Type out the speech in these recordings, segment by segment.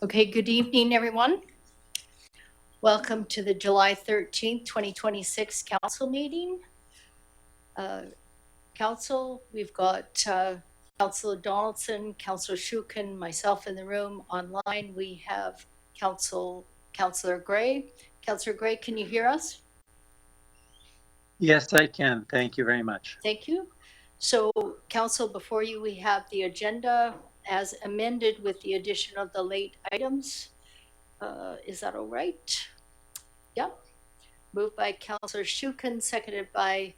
Okay, good evening, everyone. Welcome to the July 13th, 2026 council meeting. Council, we've got Councillor Donaldson, Councillor Shukin, myself in the room. Online, we have Councillor Gray. Councillor Gray, can you hear us? Yes, I can. Thank you very much. Thank you. So, Council, before you, we have the agenda as amended with the addition of the late items. Is that all right? Yep. Moved by Councillor Shukin, seconded by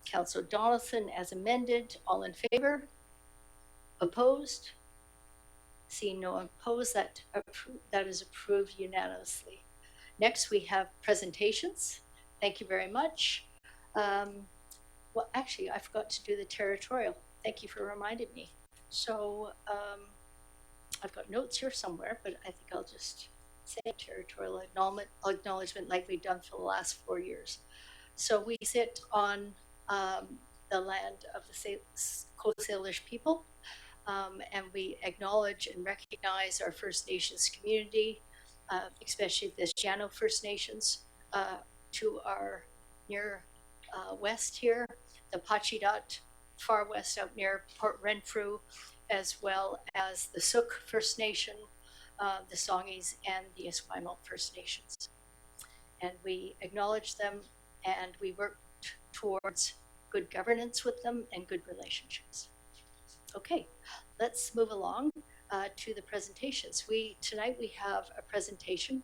Councillor Donaldson as amended. All in favor? Opposed? Seeing no one opposed, that is approved unanimously. Next, we have presentations. Thank you very much. Well, actually, I forgot to do the territorial. Thank you for reminding me. So I've got notes here somewhere, but I think I'll just say territorial acknowledgement like we've done for the last 4 years. So we sit on the land of the Coast Salish people, and we acknowledge and recognize our First Nations community, especially the Jano First Nations, to our near west here, the Pachidat, far west out near Port Renfrew, as well as the Sook First Nation, the Songhees, and the Esquimalt First Nations. And we acknowledge them, and we work towards good governance with them and good relationships. Okay, let's move along to the presentations. Tonight we have a presentation,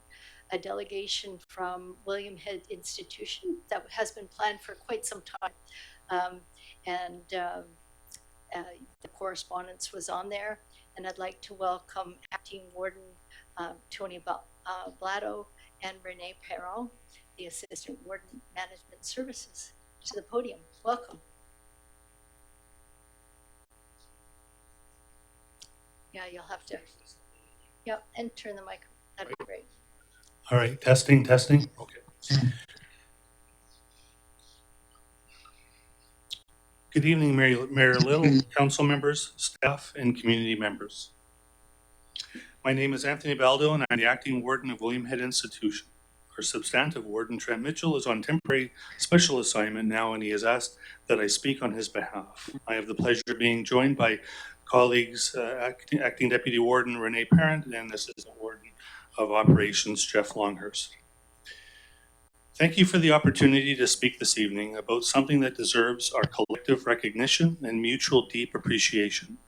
a delegation from William Head Institution that has been planned for quite some time. The correspondence was on there, and I'd like to welcome Acting Warden Tony Blatto and Renee Perron, the Assistant Warden Management Services, to the podium. Welcome. Yeah, you'll have to, and turn the mic. That'd be great. All right, testing. Okay. Good evening, Mayor Little, council members, staff, and community members. My name is Anthony Baldo, and I'm the acting warden of William Head Institution. Our substantive warden, Trent Mitchell, is on temporary special assignment now, and he has asked that I speak on his behalf. I have the pleasure of being joined by colleagues, acting deputy warden Renee Parent and assistant warden of operations Jeff Longhurst. Thank you for the opportunity to speak this evening about something that deserves our collective recognition and mutual deep appreciation: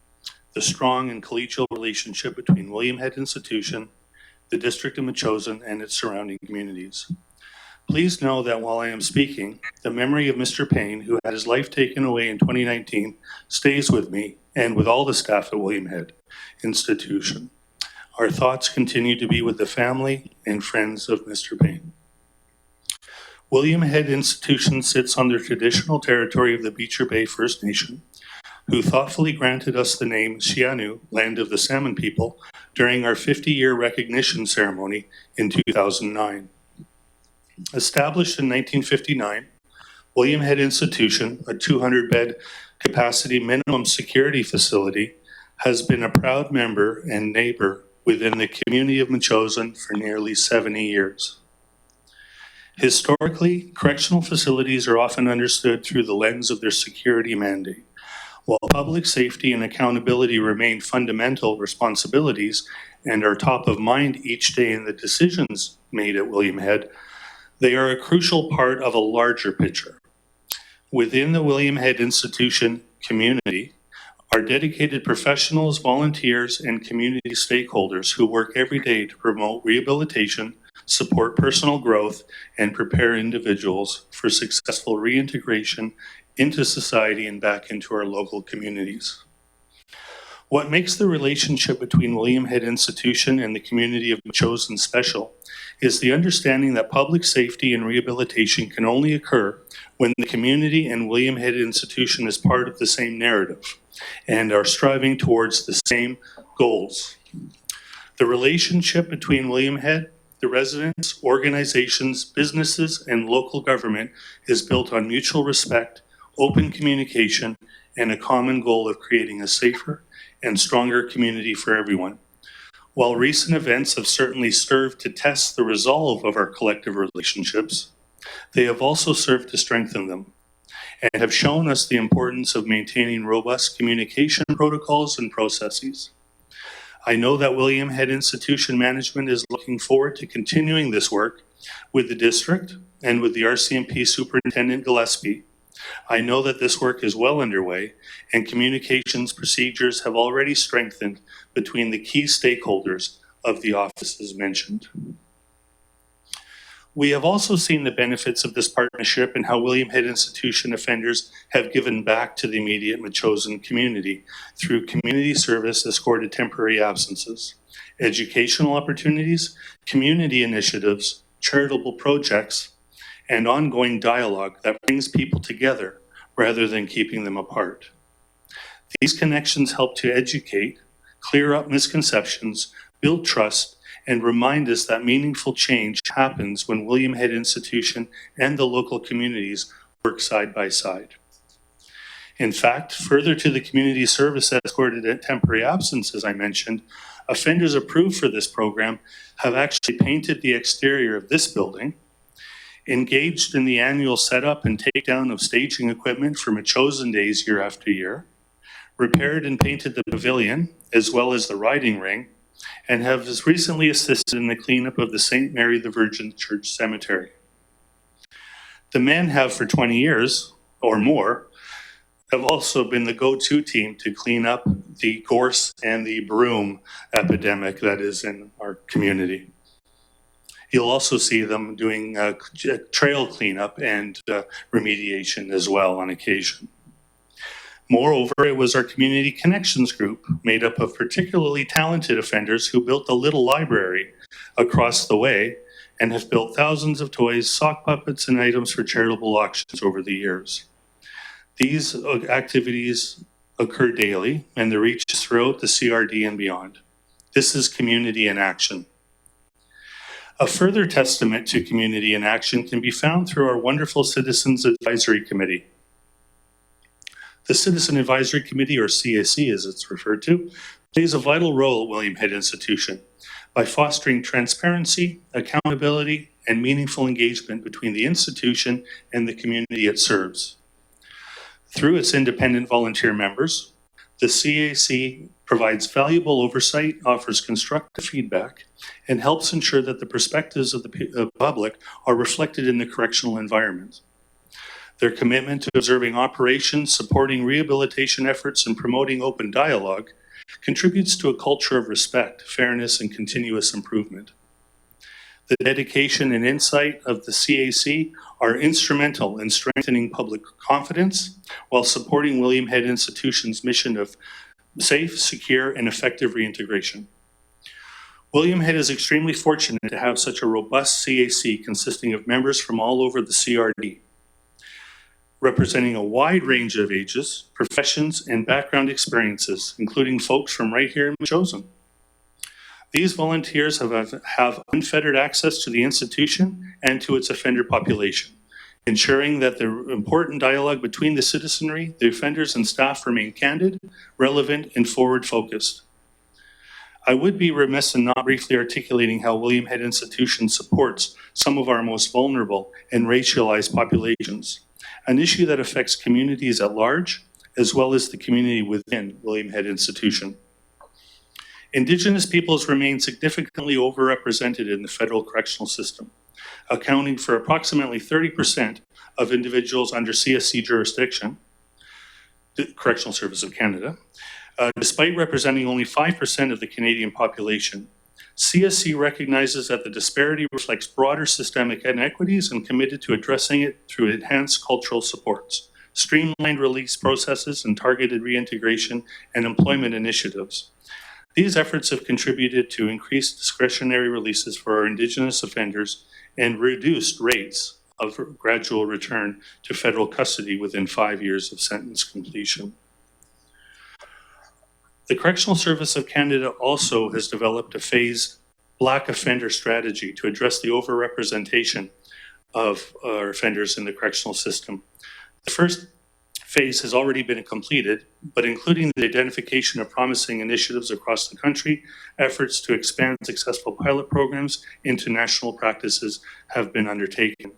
the strong and collegial relationship between William Head Institution, the District of Metchosin, and its surrounding communities. Please know that while I am speaking, the memory of Mr. Payne, who had his life taken away in 2019, stays with me and with all the staff at William Head Institution. Our thoughts continue to be with the family and friends of Mr. Payne. William Head Institution sits on the traditional territory of the Beecher Bay First Nation, who thoughtfully granted us the name Sianu, Land of the Salmon People, during our 50-year recognition ceremony in 2009. Established in 1959, William Head Institution, a 200-bed capacity minimum security facility, has been a proud member and neighbor within the community of Metchosin for nearly 70 years. Historically, correctional facilities are often understood through the lens of their security mandate. While public safety and accountability remain fundamental responsibilities and are top of mind each day in the decisions made at William Head, they are a crucial part of a larger picture. Within the William Head Institution community are dedicated professionals, volunteers, and community stakeholders who work every day to promote rehabilitation, support personal growth, and prepare individuals for successful reintegration into society and back into our local communities. What makes the relationship between William Head Institution and the community of Metchosin special is the understanding that public safety and rehabilitation can only occur when the community and William Head Institution is part of the same narrative and are striving towards the same goals. The relationship between William Head, the residents, organizations, businesses, and local government is built on mutual respect, open communication, and a common goal of creating a safer and stronger community for everyone. While recent events have certainly served to test the resolve of our collective relationships, they have also served to strengthen them and have shown us the importance of maintaining robust communication protocols and processes. I know that William Head Institution Management is looking forward to continuing this work with the district and with the RCMP Superintendent Gillespie. I know that this work is well underway and communications procedures have already strengthened between the key stakeholders of the offices mentioned. We have also seen the benefits of this partnership and how William Head Institution offenders have given back to the immediate Metchosin community through community service escorted temporary absences, educational opportunities, community initiatives, charitable projects, and ongoing dialogue that brings people together rather than keeping them apart. These connections help to educate, clear up misconceptions, build trust, and remind us that meaningful change happens when William Head Institution and the local communities work side by side. In fact, further to the community service escorted at temporary absence, as I mentioned, offenders approved for this program have actually painted the exterior of this building, engaged in the annual setup and takedown of staging equipment for Metchosin days year after year, repaired and painted the pavilion, as well as the riding ring, and have recently assisted in the cleanup of the St. Mary the Virgin Church Cemetery. The men have for 20 years or more have also been the go-to team to clean up the gorse and the broom epidemic that is in our community. You'll also see them doing trail cleanup and remediation as well on occasion. Moreover, it was our Community Connections group made up of particularly talented offenders who built a little library across the way and have built thousands of toys, sock puppets, and items for charitable auctions over the years. These activities occur daily and the reach is throughout the CRD and beyond. This is community in action. A further testament to community in action can be found through our wonderful Citizens Advisory Committee. The Citizen Advisory Committee, or CAC as it's referred to, plays a vital role at William Head Institution by fostering transparency, accountability, and meaningful engagement between the institution and the community it serves. Through its independent volunteer members, the CAC provides valuable oversight, offers constructive feedback, and helps ensure that the perspectives of the public are reflected in the correctional environment. Their commitment to observing operations, supporting rehabilitation efforts, and promoting open dialogue contributes to a culture of respect, fairness, and continuous improvement. The dedication and insight of the CAC are instrumental in strengthening public confidence while supporting William Head Institution's mission of safe, secure, and effective reintegration. William Head is extremely fortunate to have such a robust CAC consisting of members from all over the CRD, representing a wide range of ages, professions, and background experiences, including folks from right here in Metchosin. These volunteers have unfettered access to the institution and to its offender population, ensuring that the important dialogue between the citizenry, the offenders, and staff remain candid, relevant, and forward-focused. I would be remiss in not briefly articulating how William Head Institution supports some of our most vulnerable and racialized populations, an issue that affects communities at large, as well as the community within William Head Institution. Indigenous peoples remain significantly overrepresented in the federal correctional system, accounting for approximately 30% of individuals under CSC jurisdiction, the Correctional Service of Canada, despite representing only 5% of the Canadian population. CSC recognizes that the disparity reflects broader systemic inequities and committed to addressing it through enhanced cultural supports, streamlined release processes, and targeted reintegration and employment initiatives. These efforts have contributed to increased discretionary releases for our Indigenous offenders and reduced rates of gradual return to federal custody within 5 years of sentence completion. The Correctional Service of Canada also has developed a phased Black offender strategy to address the overrepresentation of our offenders in the correctional system. The first phase has already been completed, but including the identification of promising initiatives across the country, efforts to expand successful pilot programs into national practices have been undertaken.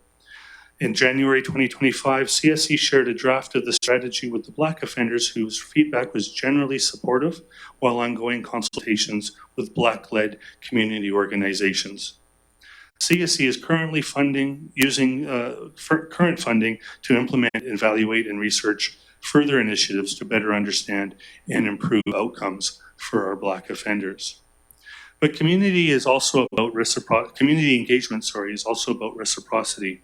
In January 2025, CSE shared a draft of the strategy with the Black offenders whose feedback was generally supportive, while ongoing consultations with Black-led community organizations. CSE is currently using current funding to implement, evaluate, and research further initiatives to better understand and improve outcomes for our Black offenders. But community engagement, is also about reciprocity.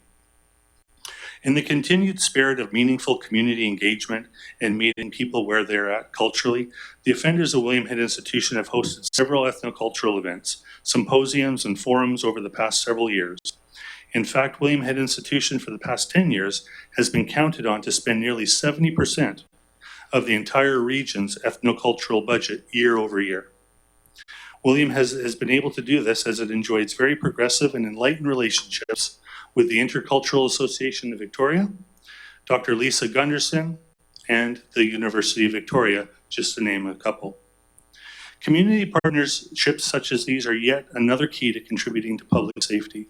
In the continued spirit of meaningful community engagement and meeting people where they're at culturally, the offenders of William Head Institution have hosted several ethnocultural events, symposiums, and forums over the past several years. In fact, William Head Institution for the past 10 years has been counted on to spend nearly 70% of the entire region's ethnocultural budget year over year. William has been able to do this as it enjoys very progressive and enlightened relationships with the Intercultural Association of Victoria, Dr. Lisa Gunderson, and the University of Victoria, just to name a couple. Community partnerships such as these are yet another key to contributing to public safety.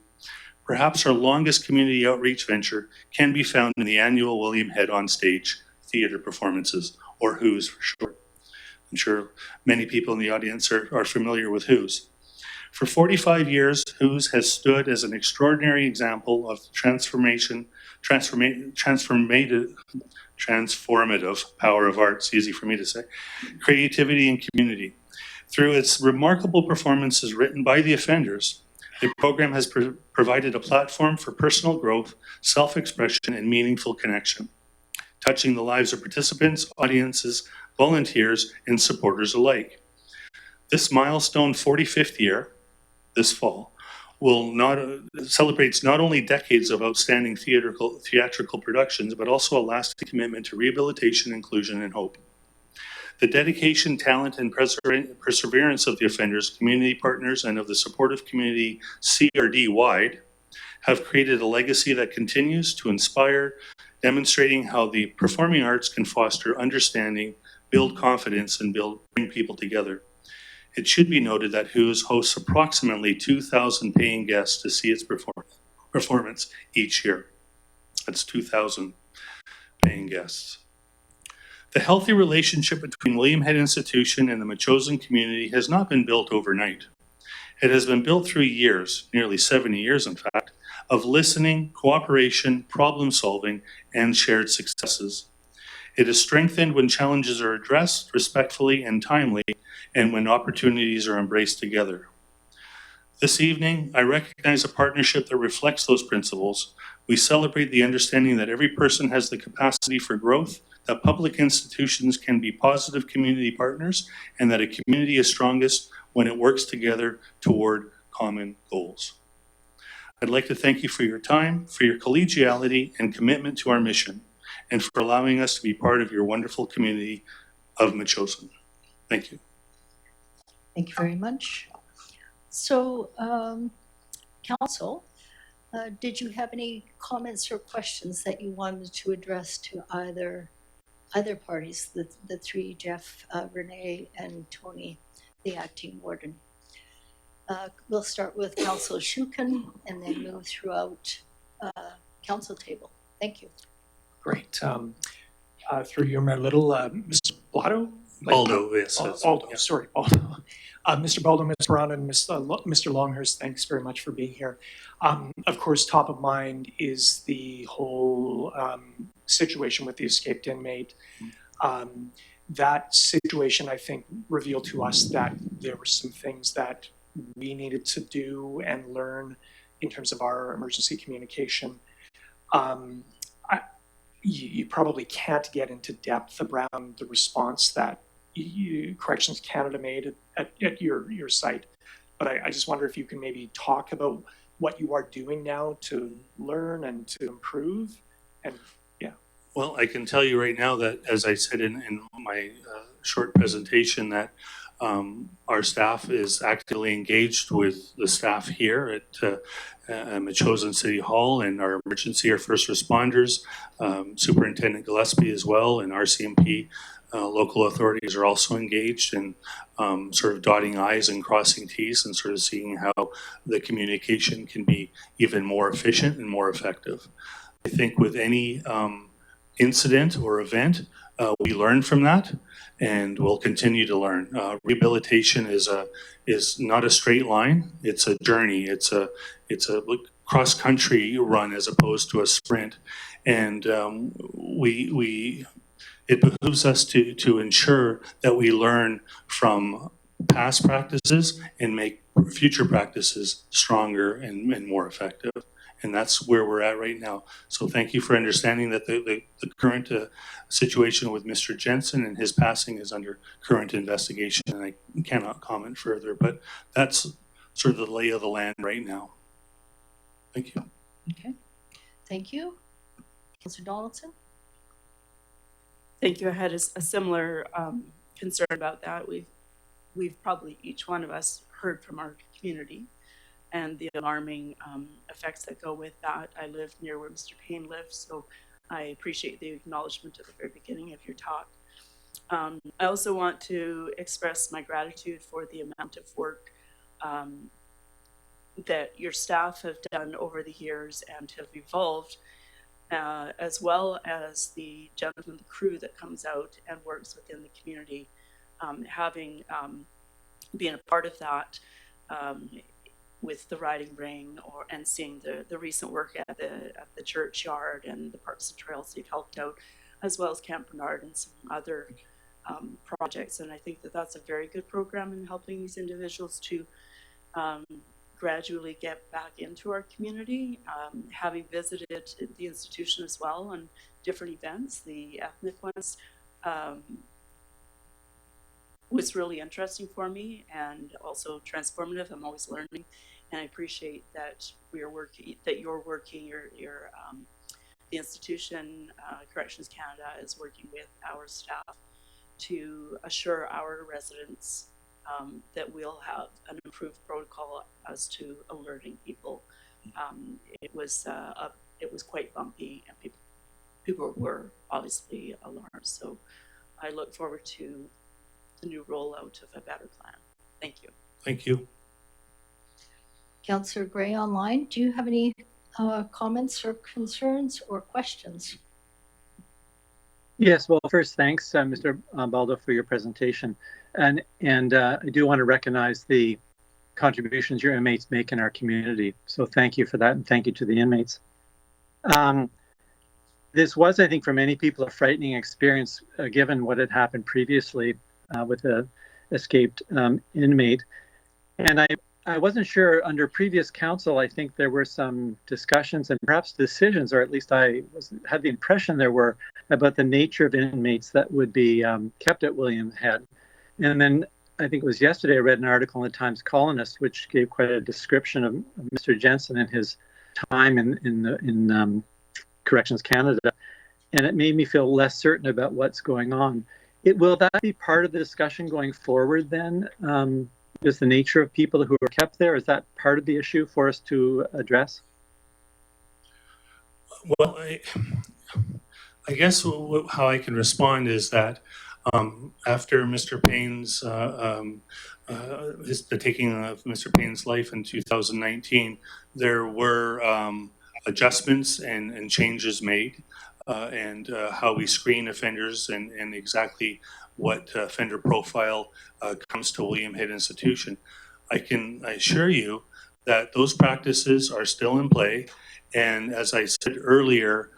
Perhaps our longest community outreach venture can be found in the annual William Head On Stage theatre performances, or WHOS for short. I'm sure many people in the audience are familiar with WHOS. For 45 years, WHOS has stood as an extraordinary example of transformative power of art, it's easy for me to say, creativity and community. Through its remarkable performances written by the offenders, the program has provided a platform for personal growth, self-expression, and meaningful connection, touching the lives of participants, audiences, volunteers, and supporters alike. This milestone 45th year, this fall, celebrates not only decades of outstanding theatrical productions, but also a lasting commitment to rehabilitation, inclusion, and hope. The dedication, talent, and perseverance of the offenders, community partners, and of the supportive community CRD-wide have created a legacy that continues to inspire, demonstrating how the performing arts can foster understanding, build confidence, and bring people together. It should be noted that WHOS hosts approximately 2,000 paying guests to see its performance each year. That's 2,000 paying guests. The healthy relationship between William Head Institution and the Metchosin community has not been built overnight. It has been built through years, nearly 70 years in fact, of listening, cooperation, problem solving, and shared successes. It is strengthened when challenges are addressed respectfully and timely, and when opportunities are embraced together. This evening, I recognize a partnership that reflects those principles. We celebrate the understanding that every person has the capacity for growth, that public institutions can be positive community partners, and that a community is strongest when it works together toward common goals. I'd like to thank you for your time, for your collegiality and commitment to our mission, and for allowing us to be part of your wonderful community of Metchosin. Thank you. Thank you very much. So, Council, did you have any comments or questions that you wanted to address to either parties, the three, Jeff, Renee, and Tony, the acting warden? We'll start with Council Shukin and then move throughout council table. Thank you. Great. Through you, Mayor Little, Mr. Blotto? Aldo, yes. Aldo, Yeah. sorry, Aldo. Mr. Baldo, Ms. Brown, and Mr. Longhurst, thanks very much for being here. Of course, top of mind is the whole situation with the escaped inmate. That situation, I think, revealed to us that there were some things that we needed to do and learn in terms of our emergency communication. You probably can't get into depth around the response that Corrections Canada made at your site, but I just wonder if you can maybe talk about what you are doing now to learn and to improve. And yeah. Well, I can tell you right now that, as I said in my short presentation, that Our staff is actively engaged with the staff here at Metchosin City Hall, and our emergency or first responders, Superintendent Gillespie as well, and RCMP. Local authorities are also engaged in sort of dotting I's and crossing T's and sort of seeing how the communication can be even more efficient and more effective. I think with any incident or event, we learn from that, and we'll continue to learn. Rehabilitation is not a straight line. It's a journey. It's a cross country run as opposed to a sprint, and it behooves us to ensure that we learn from past practices and make future practices stronger and more effective. And that's where we're at right now. So thank you for understanding that the current situation with Mr. Jensen and his passing is under current investigation, and I cannot comment further, but that's sort of the lay of the land right now. Thank you. Okay, thank you. Councillor Donaldson? Thank you. I had a similar concern about that. We've probably, each one of us, heard from our community and the alarming effects that go with that. I live near where Mr. Payne lives, so I appreciate the acknowledgement at the very beginning of your talk. I also want to express my gratitude for the amount of work that your staff have done over the years and have evolved, as well as the gentleman, the crew that comes out and works within the community. Having been a part of that with the riding ring, and seeing the recent work at the churchyard and the parks and trails they've helped out, as well as Camp Bernard and some other projects. And I think that that's a very good program in helping these individuals to gradually get back into our community. Having visited the institution as well on different events, the ethnic ones, was really interesting for me and also transformative. I'm always learning, and I appreciate that you're working, the institution, Corrections Canada, is working with our staff to assure our residents that we'll have an improved protocol as to alerting people. It was quite bumpy, and people were obviously alarmed. So I look forward to the new rollout of a better plan. Thank you. Thank you. Councillor Gray online, do you have any comments or concerns or questions? Yes, well, first, thanks, Mr. Baldo, for your presentation. And I do want to recognize the contributions your inmates make in our community. So thank you for that, and thank you to the inmates. This was, I think, for many people, a frightening experience, given what had happened previously with the escaped inmate. And I wasn't sure, under previous council, I think there were some discussions and perhaps decisions, or at least I had the impression there were, about the nature of inmates that would be kept at William Head. And then I think it was yesterday I read an article in the Times Colonist which gave quite a description of Mr. Jensen and his time in Corrections Canada, and it made me feel less certain about what's going on. Will that be part of the discussion going forward then? Is the nature of people who are kept there, is that part of the issue for us to address? Well, I guess how I can respond is that after Mr. Payne's the taking of Mr. Payne's life in 2019, there were adjustments and changes made, and how we screen offenders and exactly what offender profile comes to William Head Institution. I can assure you that those practices are still in play, and as I said earlier,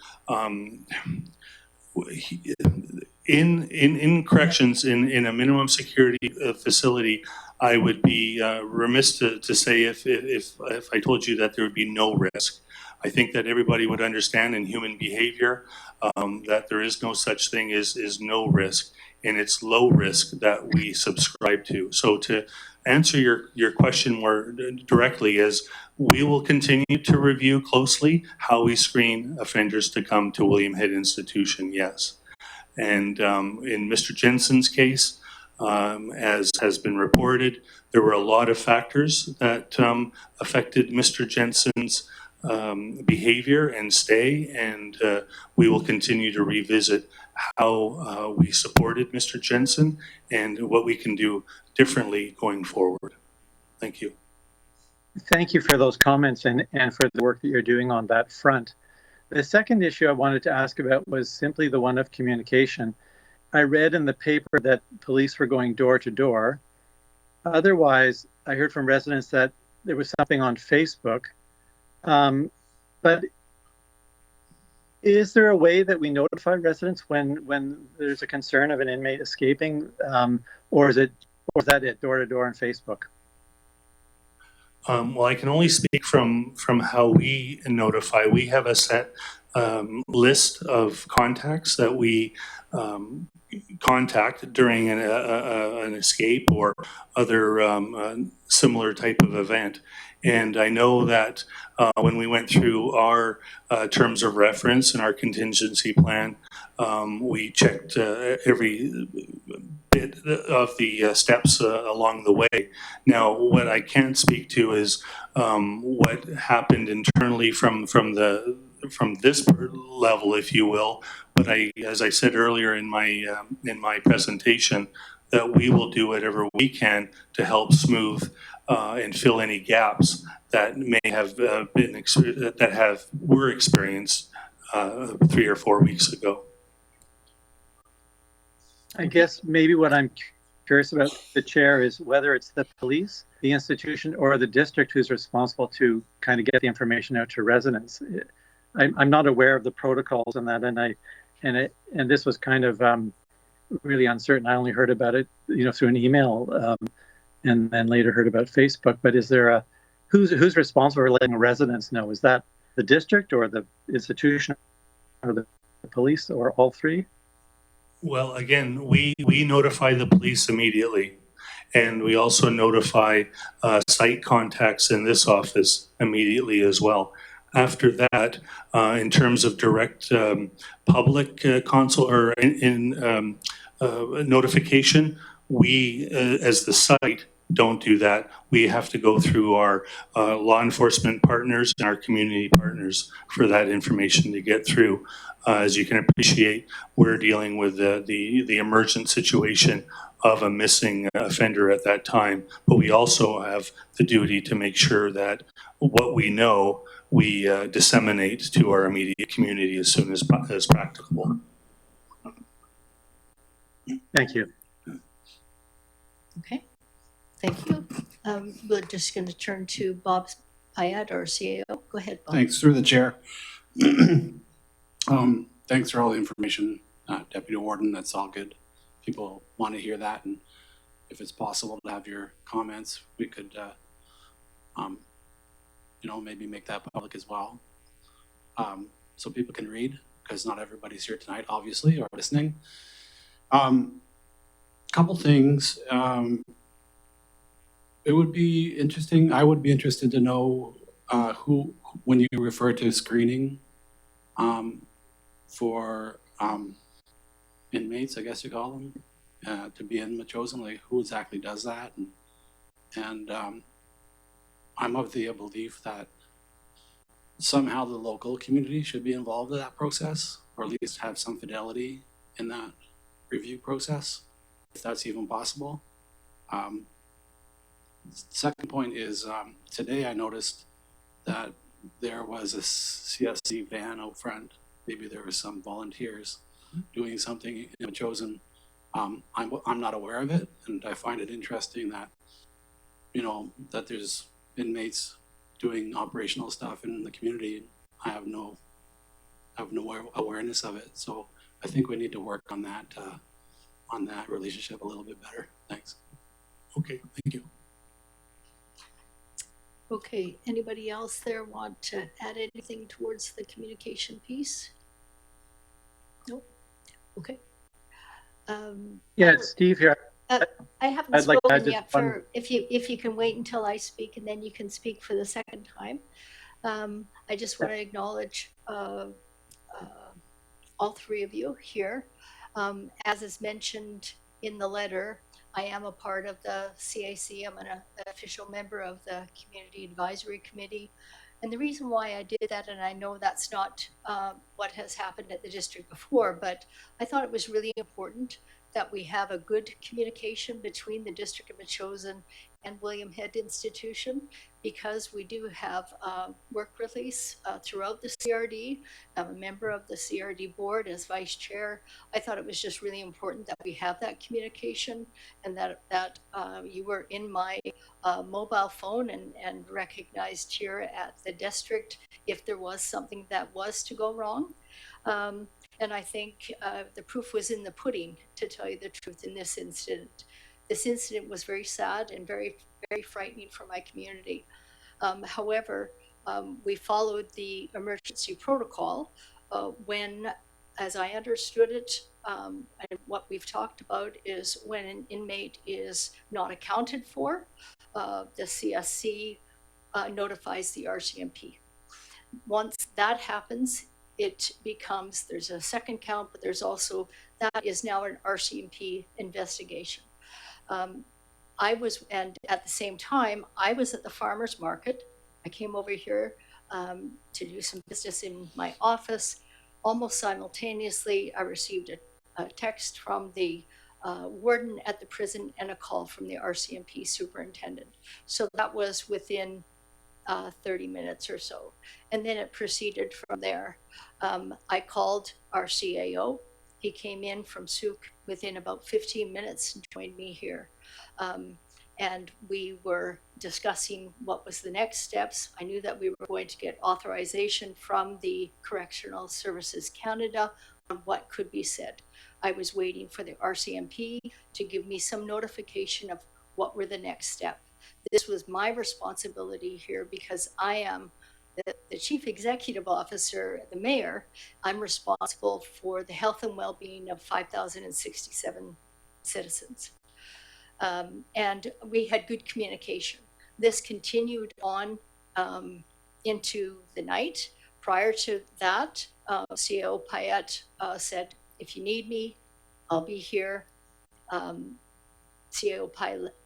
in corrections, in a minimum security facility, I would be remiss to say if I told you that there would be no risk. I think that everybody would understand in human behavior that there is no such thing as no risk, and it's low risk that we subscribe to. So to answer your question more directly is, we will continue to review closely how we screen offenders to come to William Head Institution, yes. And in Mr. Jensen's case, As has been reported, there were a lot of factors that affected Mr. Jensen's behavior and stay, and we will continue to revisit how we supported Mr. Jensen and what we can do differently going forward. Thank you. Thank you for those comments and for the work that you're doing on that front. The second issue I wanted to ask about was simply the one of communication. I read in the paper that police were going door to door. Otherwise, I heard from residents that there was something on Facebook. But is there a way that we notify residents when there's a concern of an inmate escaping, or is that it, door to door on Facebook? Well, I can only speak from how we notify. We have a set list of contacts that we contact during an escape or other similar type of event. And I know that when we went through our terms of reference and our contingency plan, we checked every bit of the steps along the way. Now, what I can't speak to is what happened internally from this level, if you will. But as I said earlier in my presentation, that we will do whatever we can to help smooth and fill any gaps that may have were experienced 3 or 4 weeks ago. I guess maybe what I'm curious about, the chair, is whether it's the police, the institution, or the district who's responsible to kind of get the information out to residents. I'm not aware of the protocols on that, and this was kind of really uncertain. I only heard about it, through an email, and then later heard about Facebook. But is there who's responsible for letting residents know? Is that the district or the institution or the police or all three? Well, again, we notify the police immediately, and we also notify site contacts in this office immediately as well. After that, in terms of direct public consult or notification, we, as the site, don't do that. We have to go through our law enforcement partners and our community partners for that information to get through. As you can appreciate, we're dealing with the emergent situation of a missing offender at that time, but we also have the duty to make sure that what we know we disseminate to our immediate community as soon as practicable. Thank you. Okay, thank you. We're just going to turn to Bob Payette, our CAO. Go ahead, Bob. Thanks, through the chair. Thanks for all the information, Deputy Warden. That's all good. People want to hear that, and if it's possible to have your comments, we could, maybe make that public as well, so people can read, because not everybody's here tonight, obviously, or listening. Couple things. It would be interesting. I would be interested to know who, when you refer to screening for inmates, I guess you call them, to be in Metchosin, like who exactly does that? And I'm of the belief that somehow the local community should be involved in that process, or at least have some fidelity in that review process, if that's even possible. Second point is, today I noticed that there was a CSC van out front. Maybe there were some volunteers doing something in Metchosin. I'm not aware of it, and I find it interesting that, that there's inmates doing operational stuff in the community. I have no awareness of it. So I think we need to work on that relationship a little bit better. Thanks. Okay, thank you. Okay, anybody else there want to add anything towards the communication piece? Nope. Okay. Yeah, it's Steve here. I haven't I'd like to add spoken just yet. one- If you can wait until I speak, and then you can speak for the second time. I just want to acknowledge all three of you here. As is mentioned in the letter, I am a part of the CAC. I'm an official member of the Community Advisory Committee. And the reason why I did that, and I know that's not what has happened at the district before, but I thought it was really important that we have a good communication between the District of Metchosin and William Head Institution, because we do have work release throughout the CRD. I'm a member of the CRD board as vice chair. I thought it was just really important that we have that communication, and that you were in my mobile phone and recognized here at the district if there was something that was to go wrong. And I think the proof was in the pudding, to tell you the truth, in this incident. This incident was very sad and very, very frightening for my community. However, we followed the emergency protocol when, as I understood it, and what we've talked about is when an inmate is not accounted for, the CSC notifies the RCMP. Once that happens, it becomes, there's a second count, but there's also, that is now an RCMP investigation. And at the same time, I was at the farmer's market. I came over here to do some business in my office. Almost simultaneously, I received a text from the warden at the prison and a call from the RCMP superintendent. So that was within 30 minutes or so. And then it proceeded from there. I called our CAO. He came in from Souk within about 15 minutes and joined me here. And we were discussing what was the next steps. I knew that we were going to get authorization from the Correctional Services Canada on what could be said. I was waiting for the RCMP to give me some notification of what were the next steps. This was my responsibility here because I am the chief executive officer, the mayor. I'm responsible for the health and well-being of 5,067 citizens. And we had good communication. This continued on into the night. Prior to that, CEO Payette said, if you need me, I'll be here. CEO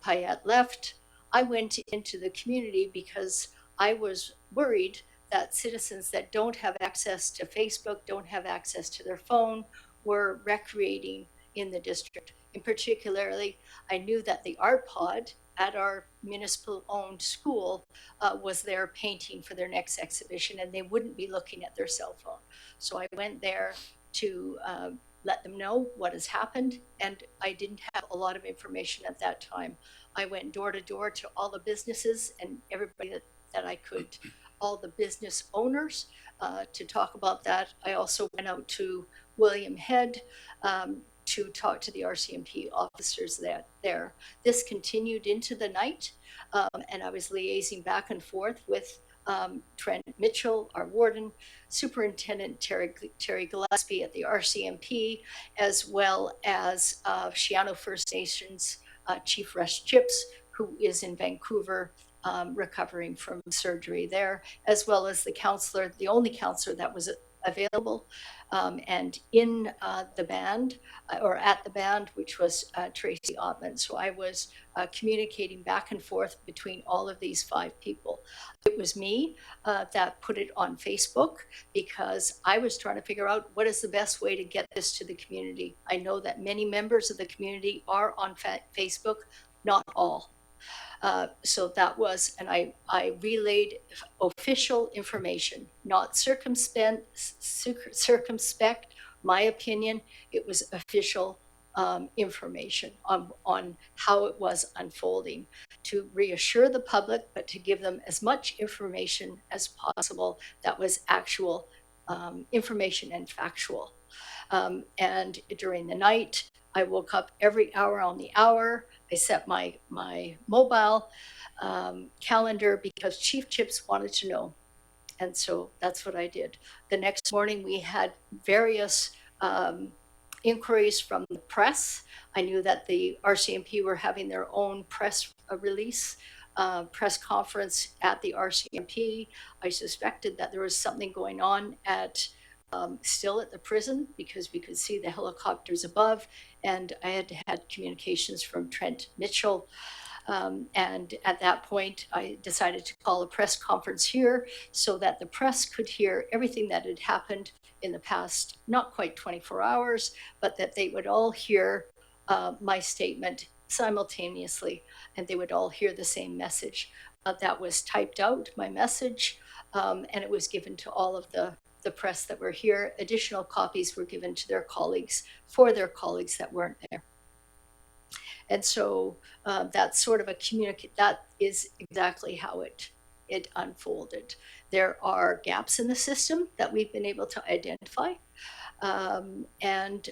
Payette left. I went into the community because I was worried that citizens that don't have access to Facebook, don't have access to their phone, were recreating in the district. In particularly, I knew that the art pod at our municipal owned school was there painting for their next exhibition, and they wouldn't be looking at their cell phone. So I went there to let them know what has happened, and I didn't have a lot of information at that time. I went door to door to all the businesses and everybody that I could, all the business owners to talk about that. I also went out to William Head to talk to the RCMP officers there. This continued into the night, and I was liaising back and forth with Trent Mitchell, our warden, Superintendent Terry Gillespie at the RCMP, as well as Shiano First Nations Chief Rush Chips, who is in Vancouver recovering from surgery there, as well as the counselor, the only counselor that was available, and in the band, or at the band, which was Tracy Ottman. So I was communicating back and forth between all of these 5 people. It was me that put it on Facebook because I was trying to figure out what is the best way to get this to the community. I know that many members of the community are on Facebook, not all. So that was, and I relayed official information, not circumspect, my opinion. It was official information on how it was unfolding, to reassure the public, but to give them as much information as possible that was actual information and factual. And during the night, I woke up every hour on the hour. I set my mobile calendar because Chief Chips wanted to know. And so that's what I did. The next morning, we had various inquiries from the press. I knew that the RCMP were having their own press release, press conference at the RCMP. I suspected that there was something going on at still at the prison because we could see the helicopters above, and I had had communications from Trent Mitchell. And at that point, I decided to call a press conference here so that the press could hear everything that had happened in the past, not quite 24 hours, but that they would all hear my statement simultaneously, and they would all hear the same message. That was typed out, my message, and it was given to all of the press that were here. Additional copies were given to their colleagues, for their colleagues that weren't there. And so that's sort of a that is exactly how it unfolded. There are gaps in the system that we've been able to identify. And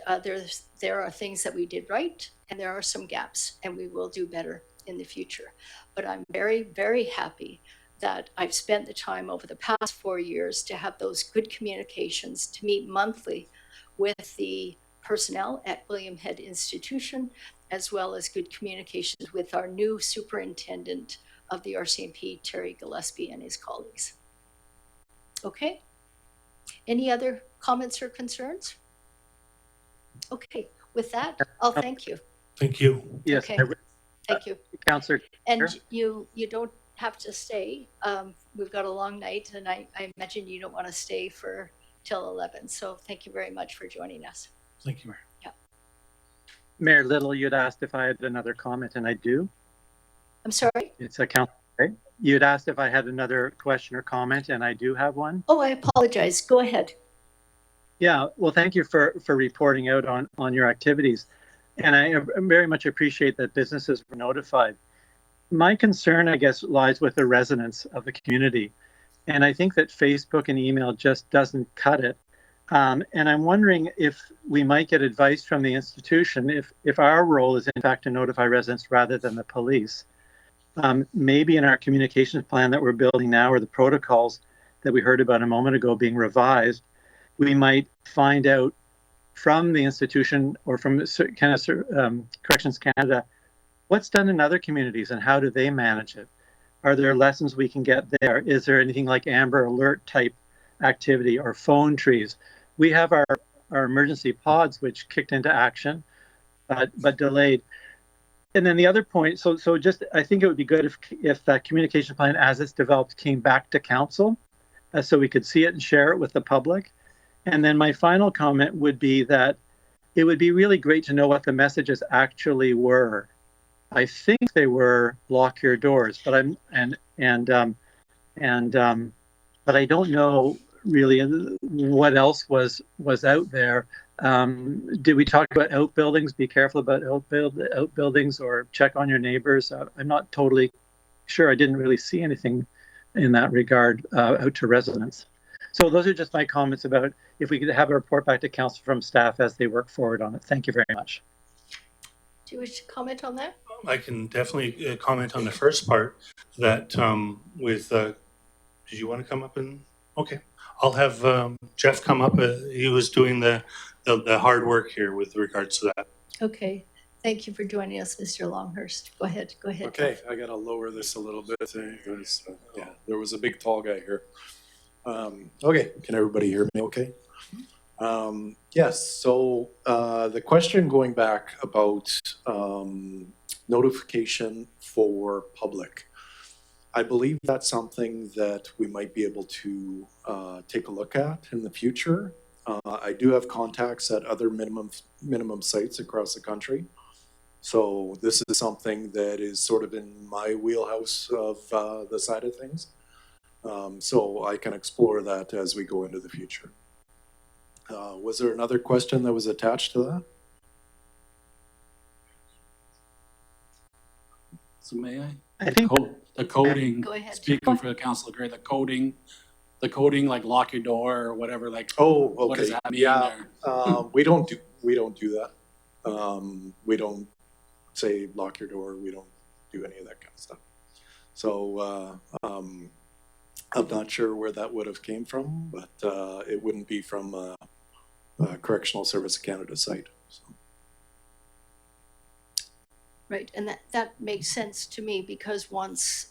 there are things that we did right, and there are some gaps, and we will do better in the future. But I'm very, very happy that I've spent the time over the past 4 years to have those good communications, to meet monthly with the personnel at William Head Institution, as well as good communications with our new superintendent of the RCMP, Terry Gillespie, and his colleagues. Okay. Any other comments or concerns? Okay, with that, I'll thank you. Thank you. Yes, Okay. Thank you. Councillor. And Sure. you don't have to stay. We've got a long night, and I imagine you don't want to stay for till 11. So thank you very much for joining us. Thank you, Mayor. Mayor Little, you'd asked if I had another comment, and I do. I'm sorry? It's a council. Right? You'd asked if I had another question or comment, and I do have one. Oh, I apologize. Go ahead. Yeah, well, thank you for reporting out on your activities. And I very much appreciate that businesses were notified. My concern, I guess, lies with the residents of the community. And I think that Facebook and email just doesn't cut it. And I'm wondering if we might get advice from the institution if our role is in fact to notify residents rather than the police. Maybe in our communications plan that we're building now, or the protocols that we heard about a moment ago being revised, we might find out from the institution or from Corrections Canada what's done in other communities and how do they manage it. Are there lessons we can get there? Is there anything like Amber Alert type activity or phone trees? We have our emergency pods, which kicked into action, but delayed. And then the other point, so just I think it would be good if that communication plan as it's developed came back to council so we could see it and share it with the public. And then my final comment would be that it would be really great to know what the messages actually were. I think they were lock your doors, but but I don't know really what else was out there. Did we talk about outbuildings? Be careful about outbuildings, or check on your neighbors. I'm not totally sure. I didn't really see anything in that regard out to residents. So those are just my comments about if we could have a report back to council from staff as they work forward on it. Thank you very much. Do you wish to comment on that? I can definitely comment on the first part that did you want to come up and, okay. I'll have Jeff come up. He was doing the hard work here with regards to that. Okay. Thank you for joining us, Mr. Longhurst. Go ahead. Okay, I gotta lower this a little bit. Yeah, there was a big tall guy here. Okay, can everybody hear me okay? Yes, so the question going back about notification for public. I believe that's something that we might be able to take a look at in the future. I do have contacts at other minimum sites across the country. So this is something that is sort of in my wheelhouse of the side of things. So I can explore that as we go into the future. Was there another question that was attached to that? So may I? I think The coding, Go ahead. speaking for the council, Gray, the coding like lock your door or whatever, like, Oh, okay. what does that mean? Yeah, Or- we don't do that. We don't say lock your door. We don't do any of that kind of stuff. So I'm not sure where that would have came from, but it wouldn't be from a Correctional Service of Canada site. So. Right, and that makes sense to me, because once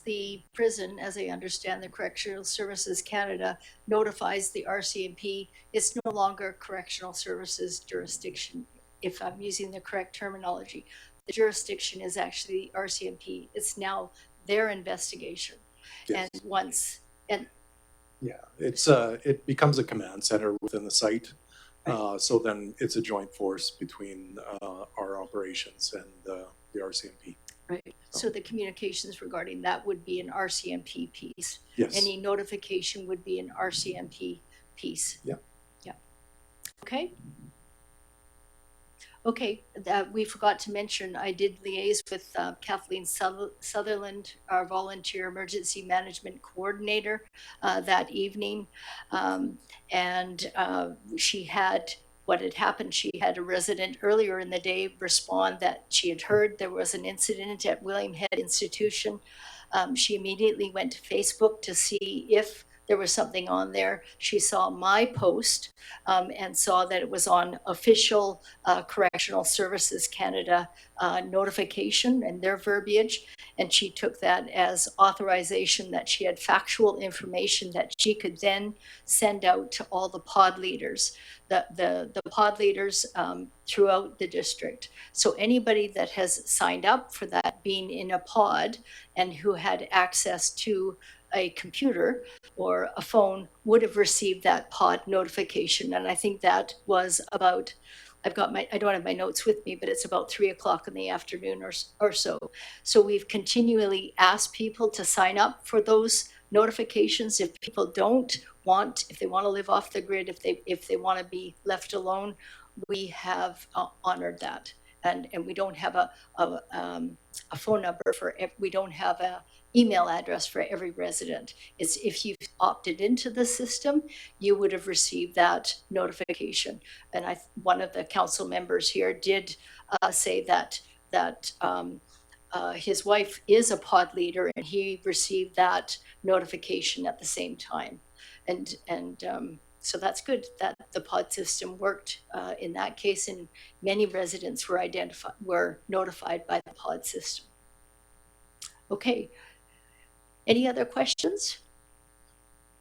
the prison, as I understand, the Correctional Services Canada, notifies the RCMP, it's no longer Correctional Services jurisdiction, if I'm using the correct terminology. The jurisdiction is actually RCMP. It's now their investigation. Yes. And once, and Yeah, it becomes a command center within the site. So then it's a joint force between our operations and the RCMP. right, so the communications regarding that would be an RCMP piece. Yes. Any notification would be an RCMP piece. Yeah. Yeah. Okay. Okay, we forgot to mention, I did liaise with Kathleen Sutherland, our volunteer emergency management coordinator, that evening. And she had, what had happened, she had a resident earlier in the day respond that she had heard there was an incident at William Head Institution. She immediately went to Facebook to see if there was something on there. She saw my post and saw that it was on official Correctional Services Canada notification and their verbiage. And she took that as authorization that she had factual information that she could then send out to all the pod leaders, the pod leaders throughout the district. So anybody that has signed up for that, being in a pod and who had access to a computer or a phone, would have received that pod notification. And I think that was about, I don't have my notes with me, but it's about 3:00 in the afternoon or so. So we've continually asked people to sign up for those notifications. If people don't want, if they want to live off the grid, if they want to be left alone, we have honored that. And we don't have a phone number for, we don't have a email address for every resident. It's if you've opted into the system, you would have received that notification. And one of the council members here did say that his wife is a pod leader, and he received that notification at the same time. And so that's good that the pod system worked in that case, and many residents were notified by the pod system. Okay. Any other questions?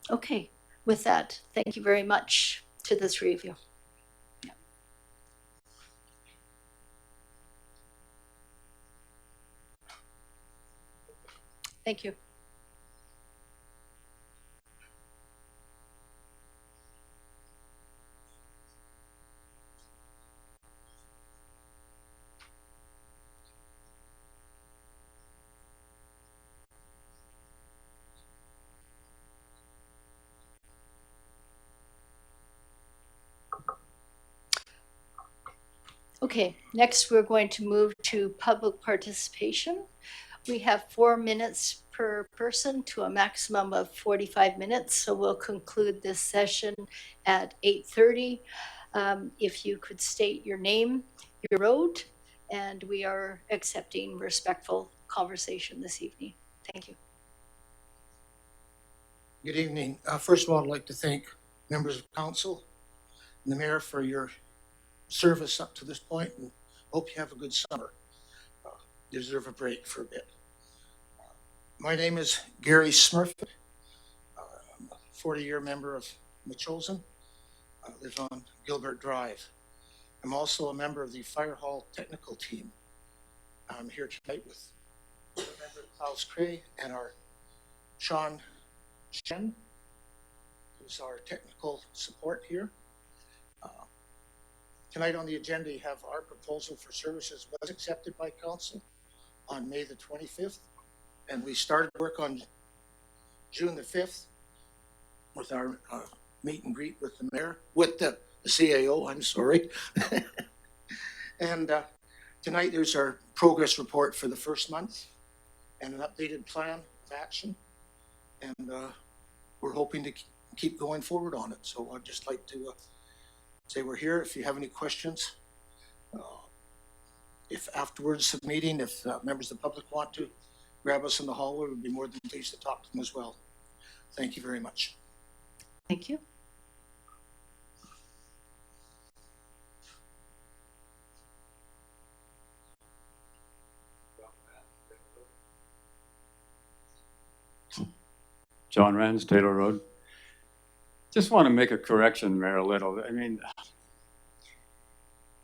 Okay, with that, thank you very much to the three of you. Yeah. Thank you. Okay, next we're going to move to public participation. We have 4 minutes per person to a maximum of 45 minutes. So we'll conclude this session at 8:30. If you could state your name, your road, and we are accepting respectful conversation this evening. Thank you. Good evening. First of all, I'd like to thank members of council and the mayor for your service up to this point, and hope you have a good summer. You deserve a break for a bit. My name is Gary Smurfett. I'm a 40-year member of Metchosin. I live on Gilbert Drive. I'm also a member of the Fire Hall technical team. I'm here tonight with member Klaus Cray and our Sean Shen, who's our technical support here. Tonight on the agenda, you have our proposal for services was accepted by council on May the 25th, and we started work on June the 5th with our meet and greet with the mayor, with the CAO, I'm sorry. And tonight there's our progress report for the first month and an updated plan of action. And we're hoping to keep going forward on it. So I'd just like to say we're here if you have any questions. If afterwards the meeting, if members of the public want to grab us in the hallway, we'd be more than pleased to talk to them as well. Thank you very much. Thank you. John Rans, Taylor Road. Just want to make a correction, Mayor Little. I mean,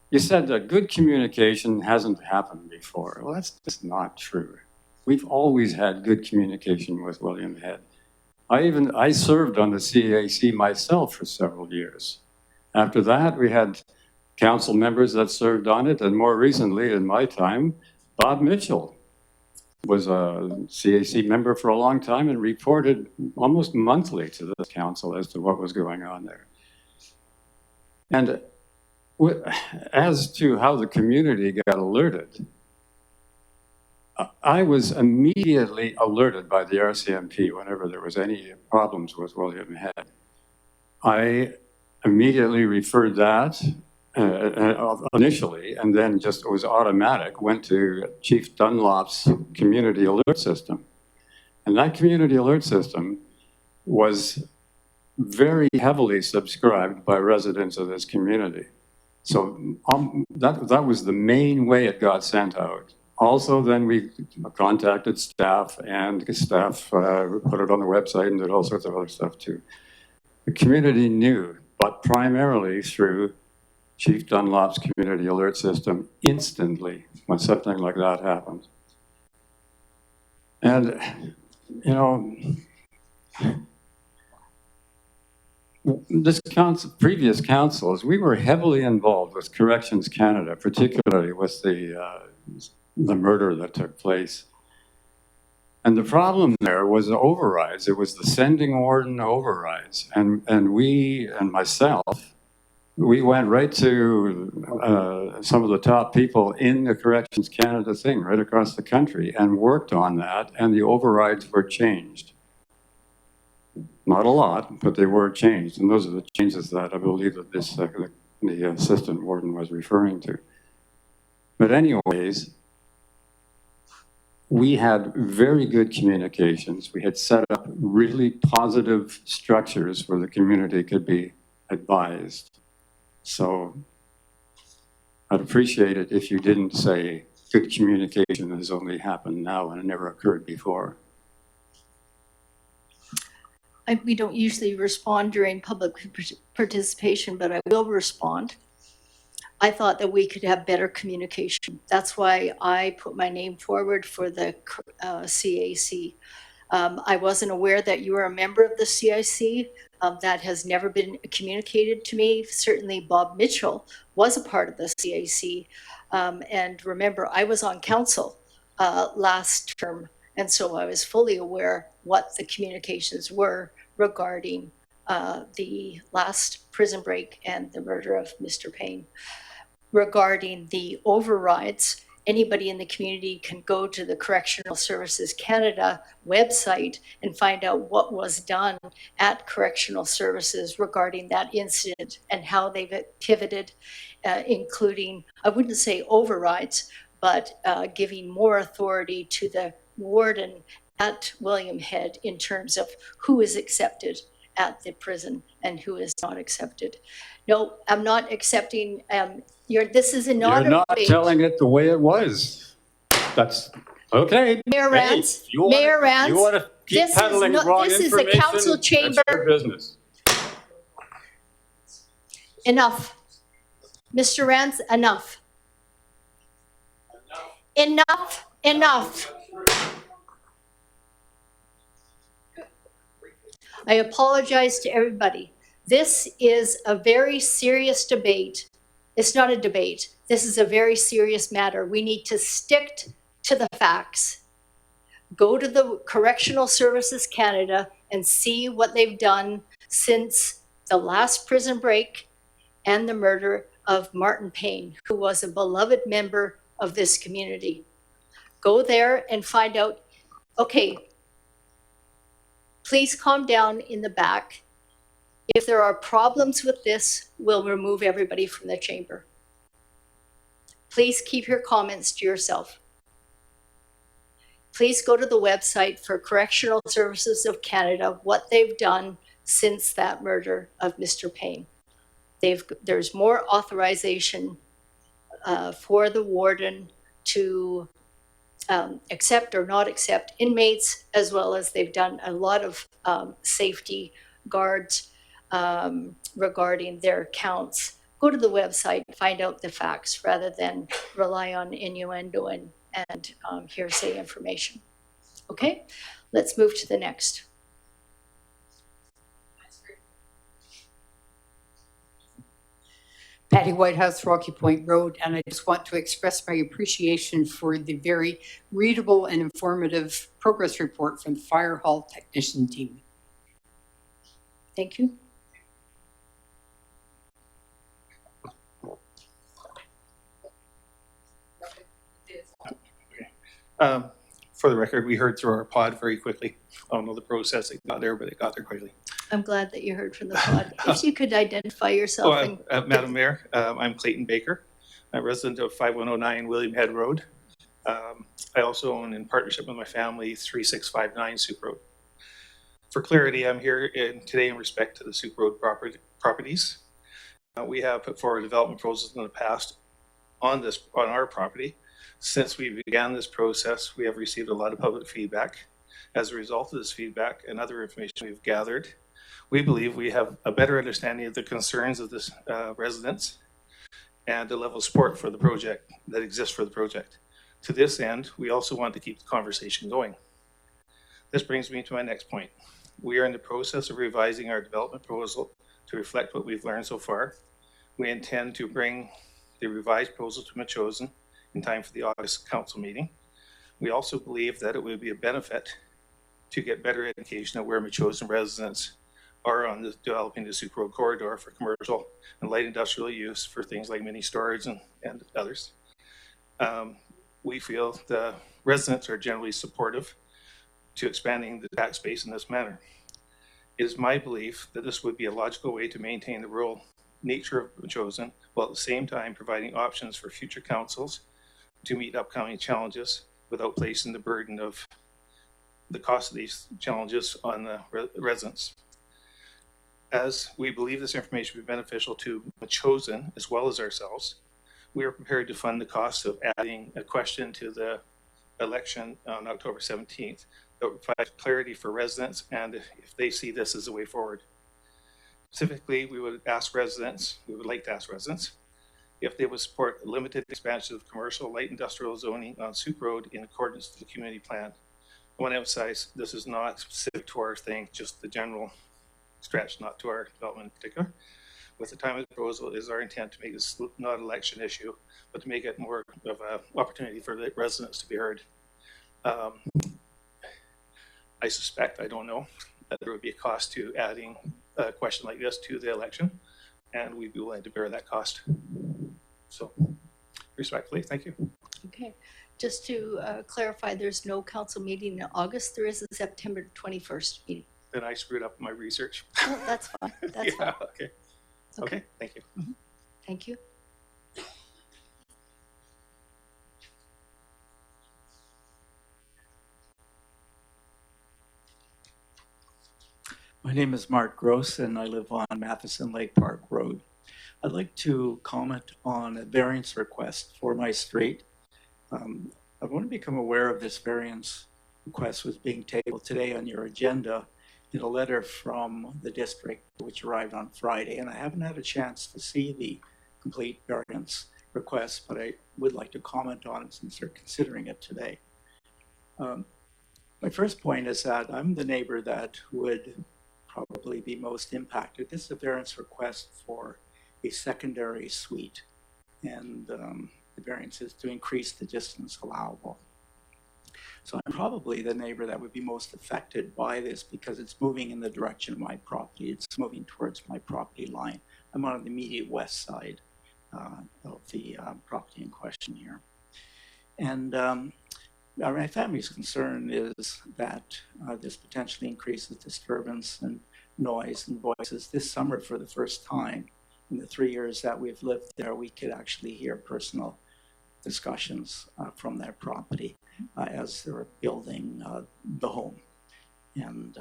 you said that good communication hasn't happened before. Well, that's just not true. We've always had good communication with William Head. I served on the CAC myself for several years. After that, we had council members that served on it, and more recently, in my time, Bob Mitchell was a CAC member for a long time and reported almost monthly to the council as to what was going on there. And as to how the community got alerted, I was immediately alerted by the RCMP whenever there was any problems with William Head. I immediately referred that initially, and then just it was automatic, went to Chief Dunlop's community alert system. And that community alert system was very heavily subscribed by residents of this community. So that was the main way it got sent out. Also, then we contacted staff, and staff put it on the website and did all sorts of other stuff too. The community knew, but primarily through Chief Dunlop's community alert system instantly when something like that happened. And, you know, this previous councils, we were heavily involved with Corrections Canada, particularly with the murder that took place. And the problem there was the overrides. It was the sending warden overrides. And we, and myself, we went right to some of the top people in the Corrections Canada thing right across the country and worked on that, and the overrides were changed. Not a lot, but they were changed. And those are the changes that I believe that this, the assistant warden was referring to. But anyways, we had very good communications. We had set up really positive structures where the community could be advised. So I'd appreciate it if you didn't say good communication has only happened now and it never occurred before. We don't usually respond during public participation, but I will respond. I thought that we could have better communication. That's why I put my name forward for the CAC. I wasn't aware that you were a member of the CIC. That has never been communicated to me. Certainly Bob Mitchell was a part of the CIC. And remember, I was on council last term, and so I was fully aware what the communications were regarding the last prison break and the murder of Mr. Payne. Regarding the overrides, anybody in the community can go to the Correctional Services Canada website and find out what was done at Correctional Services regarding that incident and how they've pivoted, including, I wouldn't say overrides, but giving more authority to the warden at William Head in terms of who is accepted at the prison and who is not accepted. No, I'm not accepting, this is not You're not debate. telling it the way it was. That's okay. Mayor Rance, Mayor Rance, you want to keep peddling wrong this is information, a council chamber. that's your business. Enough. Mr. Rance, enough. Enough, enough. I apologize to everybody. This is a very serious debate. It's not a debate. This is a very serious matter. We need to stick to the facts. Go to the Correctional Services Canada and see what they've done since the last prison break and the murder of Martin Payne, who was a beloved member of this community. Go there and find out, okay, please calm down in the back. If there are problems with this, we'll remove everybody from the chamber. Please keep your comments to yourself. Please go to the website for Correctional Services of Canada, what they've done since that murder of Mr. Payne. There's more authorization for the warden to accept or not accept inmates, as well as they've done a lot of safety guards regarding their counts. Go to the website, find out the facts rather than rely on innuendo and hearsay information. Okay, let's move to the next. Patty Whitehouse, Rocky Point Road, and I just want to express my appreciation for the very readable and informative progress report from the fire hall technician team. Thank you. For the record, we heard through our pod very quickly. I don't know the process it got there, but it got there quickly. I'm glad that you heard from the pod. If you could identify yourself. Madam Mayor, I'm Clayton Baker. I'm a resident of 5109 William Head Road. I also own, in partnership with my family, 3659 Soup Road. For clarity, I'm here today in respect to the Soup Road properties. We have put forward development proposals in the past on our property. Since we began this process, we have received a lot of public feedback. As a result of this feedback and other information we've gathered, we believe we have a better understanding of the concerns of this residents and the level of support for the project that exists for the project. To this end, we also want to keep the conversation going. This brings me to my next point. We are in the process of revising our development proposal to reflect what we've learned so far. We intend to bring the revised proposal to Metchosin in time for the August council meeting. We also believe that it would be a benefit to get better education of where Metchosin residents are on developing the Soup Road corridor for commercial and light industrial use for things like mini storage and others. We feel the residents are generally supportive to expanding the tax base in this manner. It is my belief that this would be a logical way to maintain the rural nature of Metchosin, while at the same time providing options for future councils to meet upcoming challenges without placing the burden of the cost of these challenges on the residents. As we believe this information will be beneficial to Metchosin as well as ourselves, we are prepared to fund the cost of adding a question to the election on October 17th that will provide clarity for residents and if they see this as a way forward. Specifically, we would like to ask residents, if they would support limited expansion of commercial light industrial zoning on Soup Road in accordance with the community plan. I want to emphasize this is not specific to our thing, just the general stretch, not to our development in particular. With the time of the proposal, it is our intent to make this not an election issue, but to make it more of an opportunity for the residents to be heard. I suspect, I don't know, that there would be a cost to adding a question like this to the election, and we'd be willing to bear that cost. So, respectfully, thank you. Okay, just to clarify, there's no council meeting in August. There is a September 21st meeting. Then I screwed up my research. Oh, that's fine. That's yeah, fine. okay. Okay, thank you. Mm-hmm. Thank you. My name is Mark Gross and I live on Matheson Lake Park Road. I'd like to comment on a variance request for my street. I've only become aware of this variance request was being tabled today on your agenda in a letter from the district which arrived on Friday, and I haven't had a chance to see the complete variance request, but I would like to comment on it since they're considering it today. My first point is that I'm the neighbor that would probably be most impacted. This is a variance request for a secondary suite, and the variance is to increase the distance allowable. So I'm probably the neighbor that would be most affected by this because it's moving in the direction of my property. It's moving towards my property line. I'm on the immediate west side of the property in question here. And my family's concern is that this potentially increases disturbance and noise and voices. This summer, for the first time in the 3 years that we've lived there, we could actually hear personal discussions from their property as they're building the home. And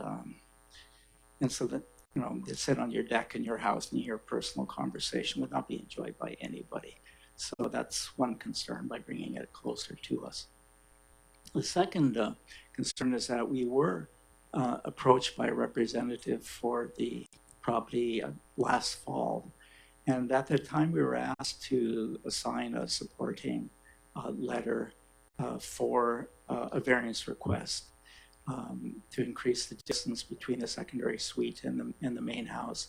so that, you know, they sit on your deck in your house and you hear personal conversation would not be enjoyed by anybody. So that's one concern by bringing it closer to us. The second concern is that we were approached by a representative for the property last fall. And at the time, we were asked to assign a supporting letter for a variance request to increase the distance between the secondary suite and the main house.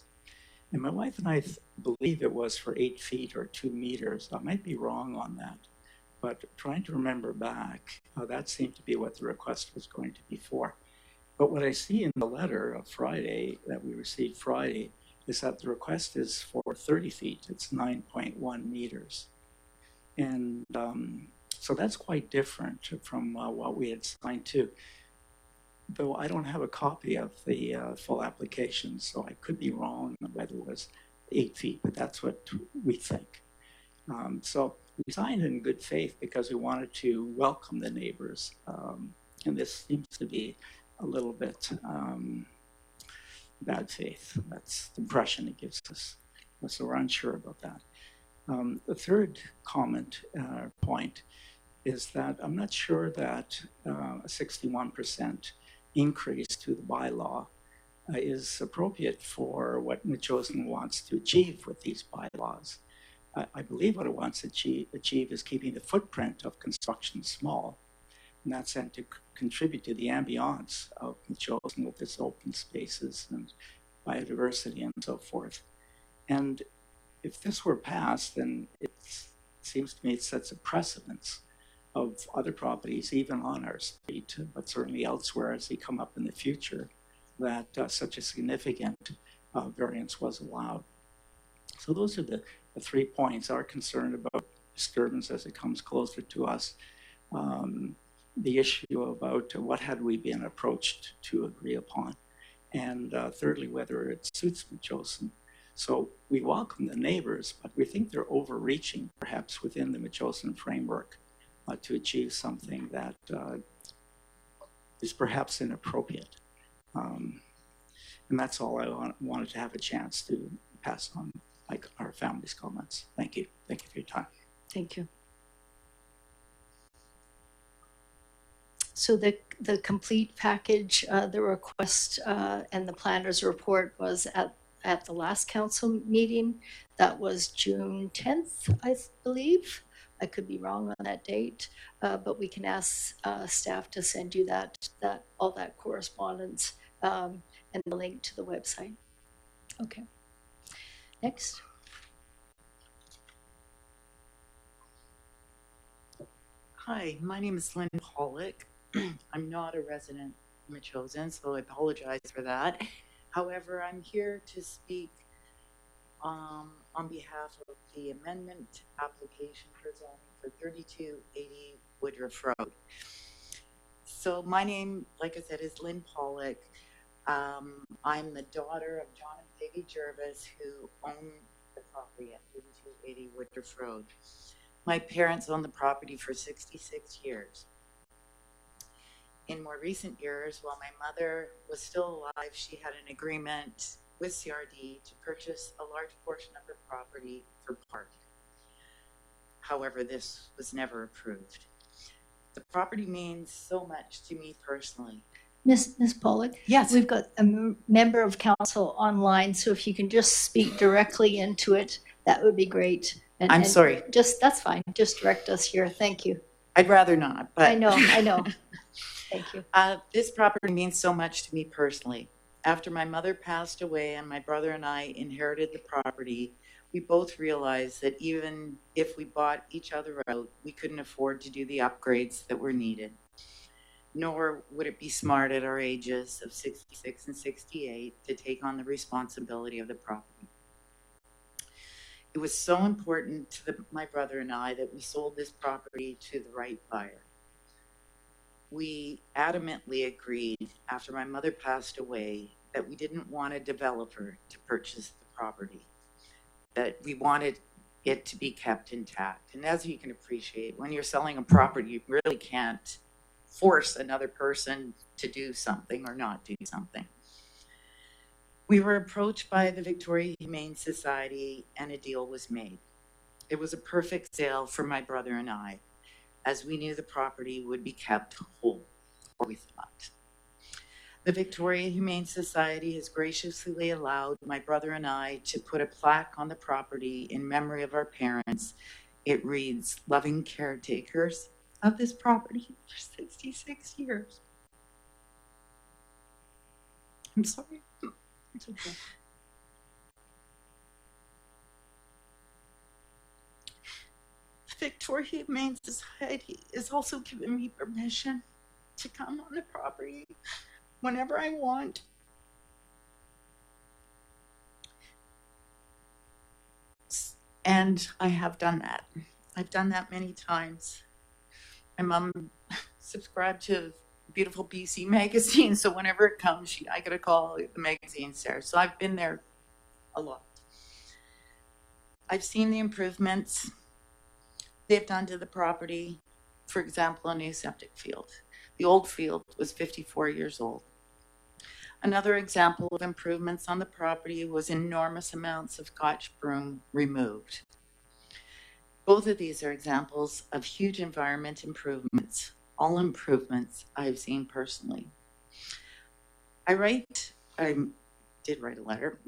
And my wife and I believe it was for 8 feet or 2 meters. I might be wrong on that, but trying to remember back, that seemed to be what the request was going to be for. But what I see in the letter of Friday, that we received Friday, is that the request is for 30 feet. It's 9.1 meters. And so that's quite different from what we had signed to. Though I don't have a copy of the full application, so I could be wrong whether it was 8 feet, but that's what we think. So we signed in good faith because we wanted to welcome the neighbors. And this seems to be a little bit bad faith. That's the impression it gives us. So we're unsure about that. The third comment point is that I'm not sure that a 61% increase to the bylaw is appropriate for what Metchosin wants to achieve with these bylaws. I believe what it wants to achieve is keeping the footprint of construction small, and that's meant to contribute to the ambiance of Metchosin with its open spaces and biodiversity and so forth. And if this were passed, then it seems to me it sets a precedence of other properties, even on our street, but certainly elsewhere as they come up in the future, that such a significant variance was allowed. So those are the 3 points. Our concern about disturbance as it comes closer to us, the issue about what had we been approached to agree upon, and thirdly, whether it suits Metchosin. So we welcome the neighbors, but we think they're overreaching perhaps within the Metchosin framework to achieve something that is perhaps inappropriate. And that's all I wanted to have a chance to pass on, like our family's comments. Thank you. Thank you for your time. Thank you. So the complete package, the request and the planner's report was at the last council meeting. That was June 10th, I believe. I could be wrong on that date, but we can ask staff to send you all that correspondence and the link to the website. Okay. Next. Hi, my name is Lynn Pollock. I'm not a resident of Metchosin, so I apologize for that. However, I'm here to speak on behalf of the amendment application for zoning for 3280 Woodruff Road. So my name, like I said, is Lynn Pollock. I'm the daughter of John and Peggy Jervis, who own the property at 3280 Woodruff Road. My parents owned the property for 66 years. In more recent years, while my mother was still alive, she had an agreement with CRD to purchase a large portion of the property for parking. However, this was never approved. The property means so much to me personally. Ms. Pollock? Yes. We've got a member of council online, so if you can just speak directly into it, that would be great. I'm sorry. That's fine. Just direct us here. Thank you. I'd rather not, but I know. Thank you. This property means so much to me personally. After my mother passed away and my brother and I inherited the property, we both realized that even if we bought each other out, we couldn't afford to do the upgrades that were needed. Nor would it be smart at our ages of 66 and 68 to take on the responsibility of the property. It was so important to my brother and I that we sold this property to the right buyer. We adamantly agreed after my mother passed away that we didn't want a developer to purchase the property, that we wanted it to be kept intact. And as you can appreciate, when you're selling a property, you really can't force another person to do something or not do something. We were approached by the Victoria Humane Society and a deal was made. It was a perfect sale for my brother and I. as we knew the property would be kept whole, or we thought. The Victoria Humane Society has graciously allowed my brother and I to put a plaque on the property in memory of our parents. It reads, "Loving caretakers of this property for 66 years." I'm sorry. It's okay. The Victoria Humane Society has also given me permission to come on the property whenever I want. And I have done that. I've done that many times. My mom subscribed to beautiful BC magazine, so whenever it comes, I get a call, the magazine's there. So I've been there a lot. I've seen the improvements they've done to the property. For example, a new septic field. The old field was 54 years old. Another example of improvements on the property was enormous amounts of Scotch broom removed. Both of these are examples of huge environment improvements, all improvements I've seen personally. I did write a letter.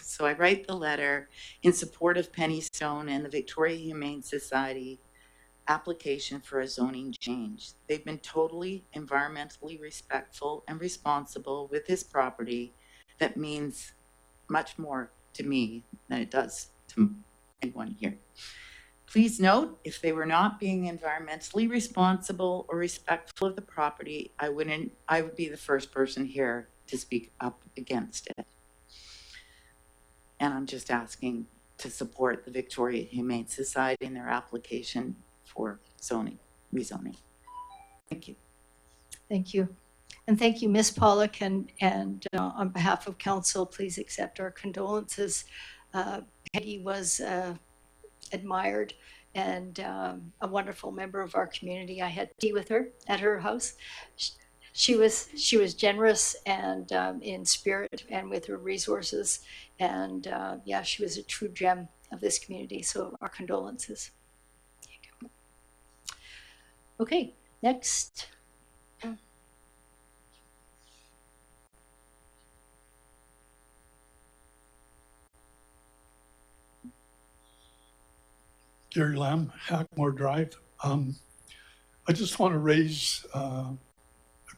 So I write the letter in support of Penny Stone and the Victoria Humane Society application for a zoning change. They've been totally environmentally respectful and responsible with this property. That means much more to me than it does to anyone here. Please note, if they were not being environmentally responsible or respectful of the property, I would be the first person here to speak up against it. And I'm just asking to support the Victoria Humane Society in their application for rezoning. Thank you. Thank you. And thank you, Ms. Pollock. And on behalf of council, please accept our condolences. Peggy was admired and a wonderful member of our community. I had tea with her at her house. She was generous and in spirit and with her resources. And yeah, she was a true gem of this community. So our condolences. Okay, next. Gary Lamb, Hackmore Drive. I just want to raise a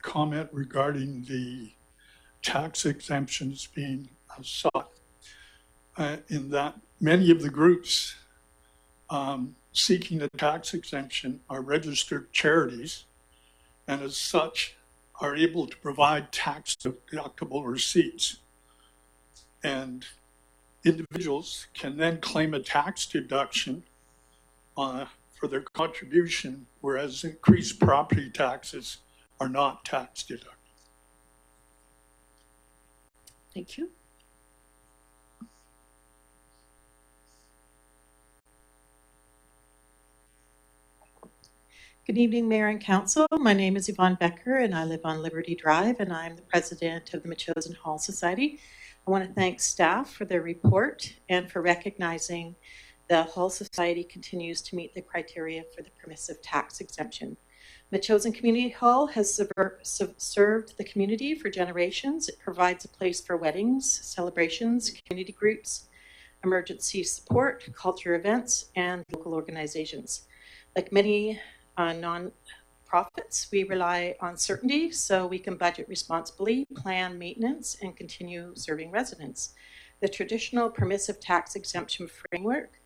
comment regarding the tax exemptions being sought. In that many of the groups seeking the tax exemption are registered charities, and as such are able to provide tax deductible receipts. And individuals can then claim a tax deduction for their contribution, whereas increased property taxes are not tax deductible. Thank you. Good evening, Mayor and Council. My name is Yvonne Becker, and I live on Liberty Drive, and I'm the president of the Metchosin Hall Society. I want to thank staff for their report and for recognizing the Hall Society continues to meet the criteria for the permissive tax exemption. Metchosin Community Hall has served the community for generations. It provides a place for weddings, celebrations, community groups, emergency support, culture events, and local organizations. Like many non-profits, we rely on certainty so we can budget responsibly, plan maintenance, and continue serving residents. The traditional permissive tax exemption framework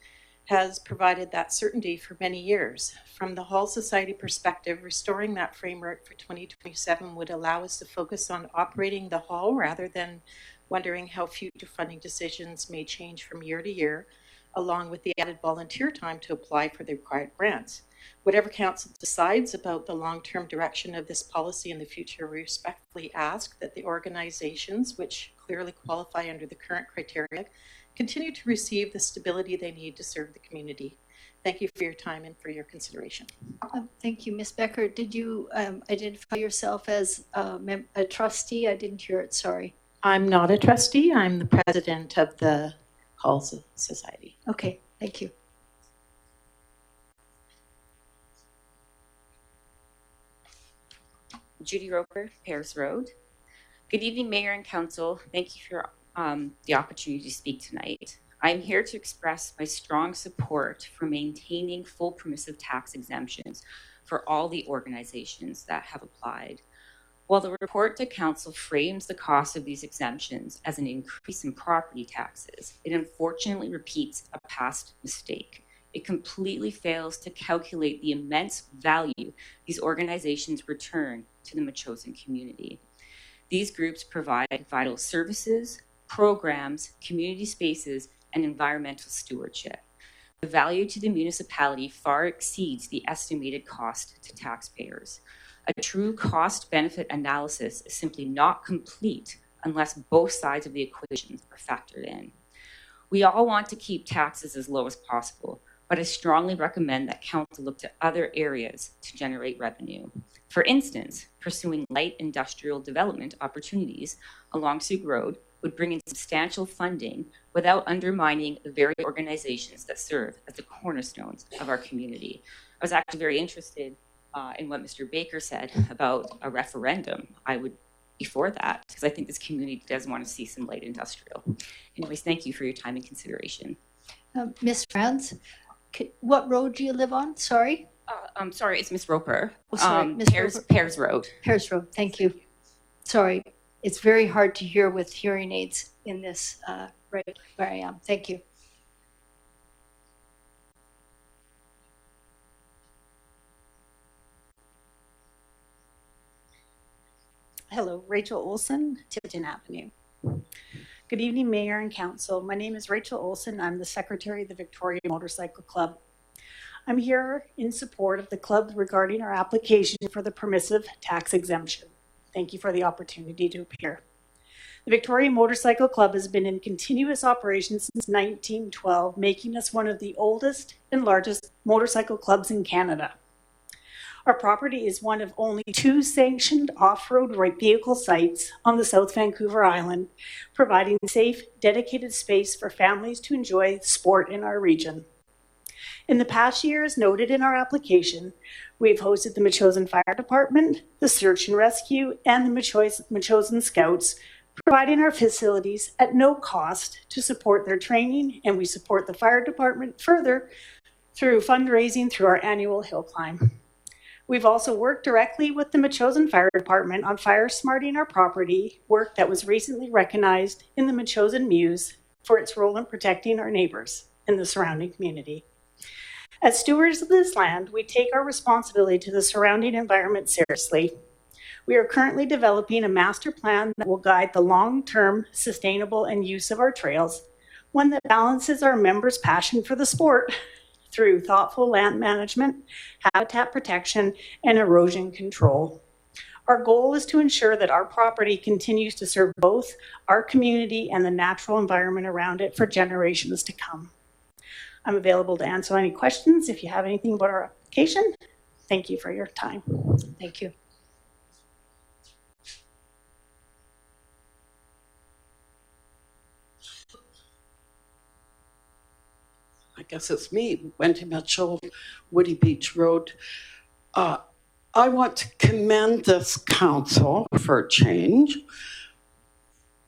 has provided that certainty for many years. From the Hall Society perspective, restoring that framework for 2027 would allow us to focus on operating the Hall rather than wondering how future funding decisions may change from year to year, along with the added volunteer time to apply for the required grants. Whatever council decides about the long-term direction of this policy in the future, we respectfully ask that the organizations which clearly qualify under the current criteria continue to receive the stability they need to serve the community. Thank you for your time and for your consideration. Thank you, Ms. Becker. Did you identify yourself as a trustee? I didn't hear it, sorry. I'm not a trustee. I'm the president of the Hall Society. Okay, thank you. Judy Roper, Pears Road. Good evening, Mayor and Council. Thank you for the opportunity to speak tonight. I'm here to express my strong support for maintaining full permissive tax exemptions for all the organizations that have applied. While the report to Council frames the cost of these exemptions as an increase in property taxes, it unfortunately repeats a past mistake. It completely fails to calculate the immense value these organizations return to the Metchosin community. These groups provide vital services, programs, community spaces, and environmental stewardship. The value to the municipality far exceeds the estimated cost to taxpayers. A true cost-benefit analysis is simply not complete unless both sides of the equation are factored in. We all want to keep taxes as low as possible, but I strongly recommend that Council look to other areas to generate revenue. For instance, pursuing light industrial development opportunities along Sioux Road would bring in substantial funding without undermining the very organizations that serve as the cornerstones of our community. I was actually very interested in what Mr. Baker said about a referendum. I would be for that because I think this community does want to see some light industrial. Anyways, thank you for your time and consideration. Ms. Franz, what road do you live on? Sorry. I'm sorry, it's Miss Roper. Oh, sorry, Ms. Roper. Pears Road. Pears Road, thank you. Sorry, it's very hard to hear with hearing aids in this right where I am. Thank you. Hello, Rachel Olson, Tipton Avenue. Good evening, Mayor and Council. My name is Rachel Olson. I'm the Secretary of the Victoria Motorcycle Club. I'm here in support of the club regarding our application for the permissive tax exemption. Thank you for the opportunity to appear. The Victoria Motorcycle Club has been in continuous operation since 1912, making us one of the oldest and largest motorcycle clubs in Canada. Our property is one of only 2 sanctioned off-road vehicle sites on the South Vancouver Island, providing safe, dedicated space for families to enjoy sport in our region. In the past year, as noted in our application, we've hosted the Metchosin Fire Department, the Search and Rescue, and the Metchosin Scouts, providing our facilities at no cost to support their training, and we support the fire department further through fundraising through our annual hill climb. We've also worked directly with the Metchosin Fire Department on fire smarting our property, work that was recently recognized in the Metchosin Muse for its role in protecting our neighbors and the surrounding community. As stewards of this land, we take our responsibility to the surrounding environment seriously. We are currently developing a master plan that will guide the long-term sustainable and use of our trails, one that balances our members' passion for the sport through thoughtful land management, habitat protection, and erosion control. Our goal is to ensure that our property continues to serve both our community and the natural environment around it for generations to come. I'm available to answer any questions if you have anything about our application. Thank you for your time. Thank you. I guess it's me, Wendy Mitchell, Woody Beach Road. I want to commend this council for a change,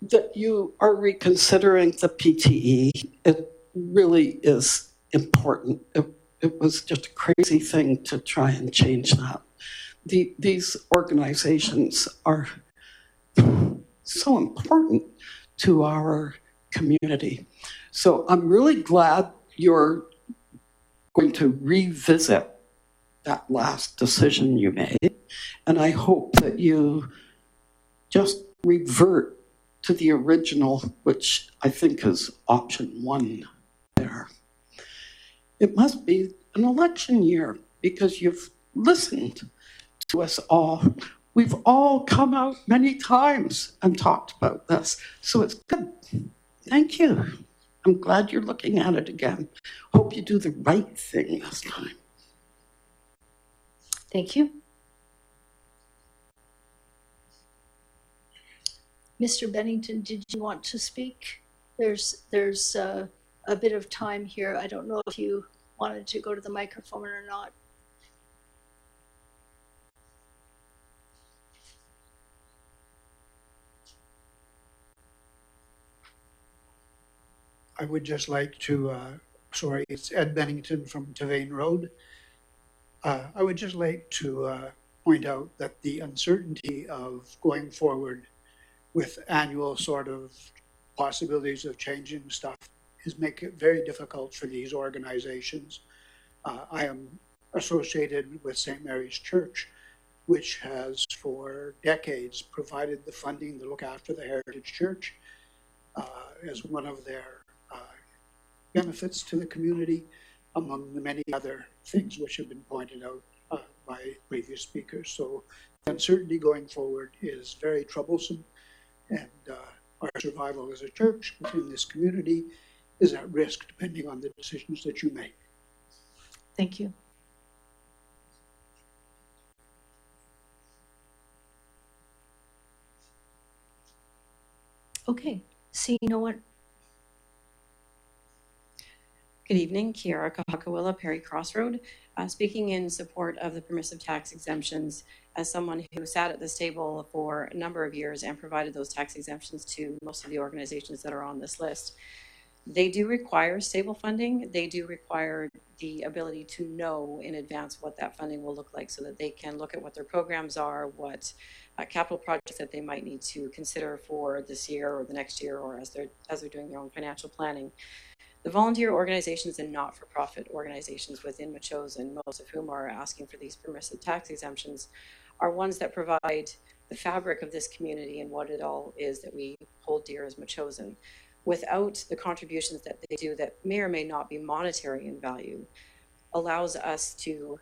that you are reconsidering the PTE. It really is important. It was just a crazy thing to try and change that. These organizations are so important to our community. So I'm really glad you're going to revisit that last decision you made. And I hope that you just revert to the original, which I think is option 1 there. It must be an election year because you've listened to us all. We've all come out many times and talked about this. So it's good. Thank you. I'm glad you're looking at it again. Hope you do the right thing this time. Thank you. Mr. Bennington, did you want to speak? There's a bit of time here. I don't know if you wanted to go to the microphone or not. I would just like to, sorry, it's Ed Bennington from Tavane Road. I would just like to point out that the uncertainty of going forward with annual sort of possibilities of changing stuff is make it very difficult for these organizations. I am associated with St. Mary's Church, which has for decades provided the funding to look after the Heritage Church as one of their benefits to the community, among the many other things which have been pointed out by previous speakers. So the uncertainty going forward is very troublesome, and our survival as a church within this community is at risk depending on the decisions that you make. Thank you. Okay, see no one. Good evening, Kiara Kahakawila, Perry Crossroad, speaking in support of the permissive tax exemptions as someone who sat at this table for a number of years and provided those tax exemptions to most of the organizations that are on this list. They do require stable funding. They do require the ability to know in advance what that funding will look like so that they can look at what their programs are, what capital projects that they might need to consider for this year or the next year, or as they're doing their own financial planning. The volunteer organizations and not-for-profit organizations within Metchosin, most of whom are asking for these permissive tax exemptions, are ones that provide the fabric of this community and what it all is that we hold dear as Metchosin. Without the contributions that they do that may or may not be monetary in value, allows us to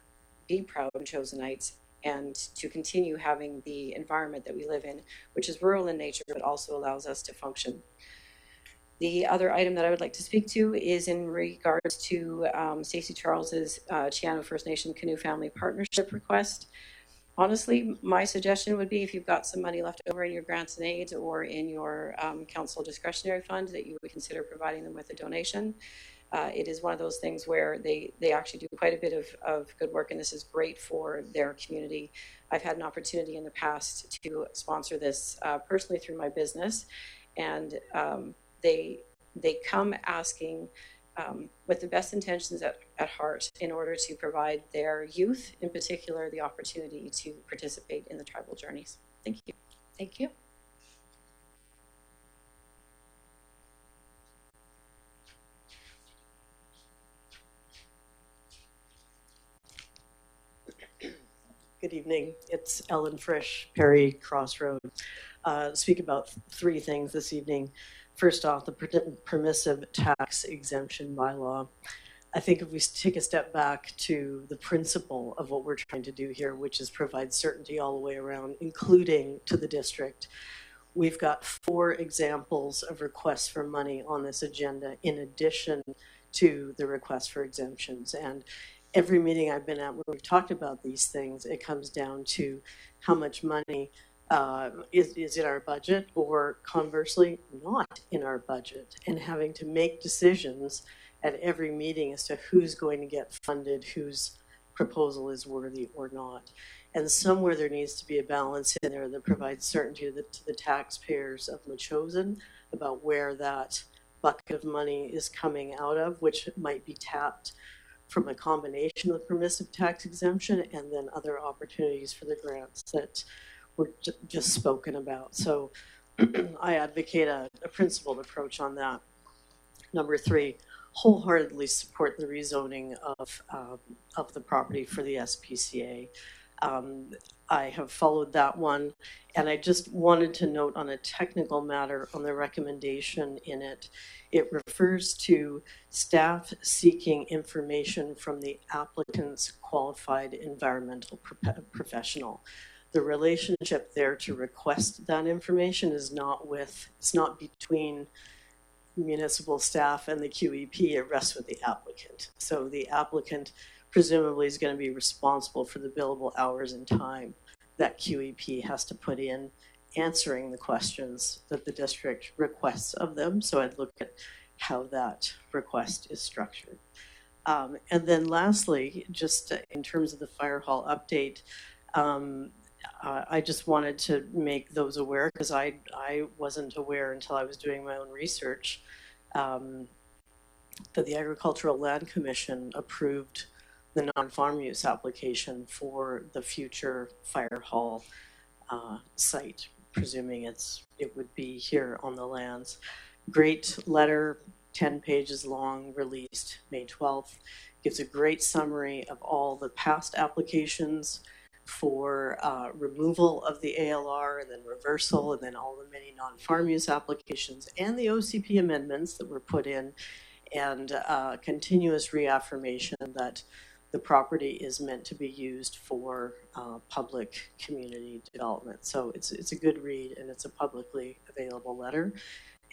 be proud Metchosinites and to continue having the environment that we live in, which is rural in nature, but also allows us to function. The other item that I would like to speak to is in regards to Stacey Charles's Chiano First Nation Canoe Family Partnership request. Honestly, my suggestion would be if you've got some money left over in your grants and aids or in your council discretionary fund, that you would consider providing them with a donation. It is one of those things where they actually do quite a bit of good work, and this is great for their community. I've had an opportunity in the past to sponsor this personally through my business, and they come asking with the best intentions at heart in order to provide their youth, in particular, the opportunity to participate in the tribal journeys. Thank you. Thank you. Good evening. It's Ellen Frisch, Perry Crossroad. Speak about three things this evening. First off, the permissive tax exemption bylaw. I think if we take a step back to the principle of what we're trying to do here, which is provide certainty all the way around, including to the district, we've got 4 examples of requests for money on this agenda in addition to the request for exemptions. And every meeting I've been at where we've talked about these things, it comes down to how much money is in our budget, or conversely not in our budget, and having to make decisions at every meeting as to who's going to get funded, whose proposal is worthy or not. And somewhere there needs to be a balance in there that provides certainty to the taxpayers of Metchosin about where that bucket of money is coming out of, which might be tapped from a combination of permissive tax exemption and then other opportunities for the grants that were just spoken about. So I advocate a principled approach on that. Number 3, wholeheartedly support the rezoning of the property for the SPCA. I have followed that one, and I just wanted to note on a technical matter on the recommendation in it. It refers to staff seeking information from the applicant's qualified environmental professional. The relationship there to request that information is it's not between municipal staff and the QEP, it rests with the applicant. So the applicant presumably is going to be responsible for the billable hours and time that QEP has to put in answering the questions that the district requests of them. So I'd look at how that request is structured. And then lastly, just in terms of the fire hall update, I just wanted to make those aware, because I wasn't aware until I was doing my own research that the Agricultural Land Commission approved the non-farm use application for the future fire hall site, presuming it would be here on the lands. Great letter, 10 pages long, released May 12th. Gives a great summary of all the past applications for removal of the ALR and then reversal, and then all the many non-farm use applications and the OCP amendments that were put in, and continuous reaffirmation that the property is meant to be used for public community development. So it's a good read, and it's a publicly available letter.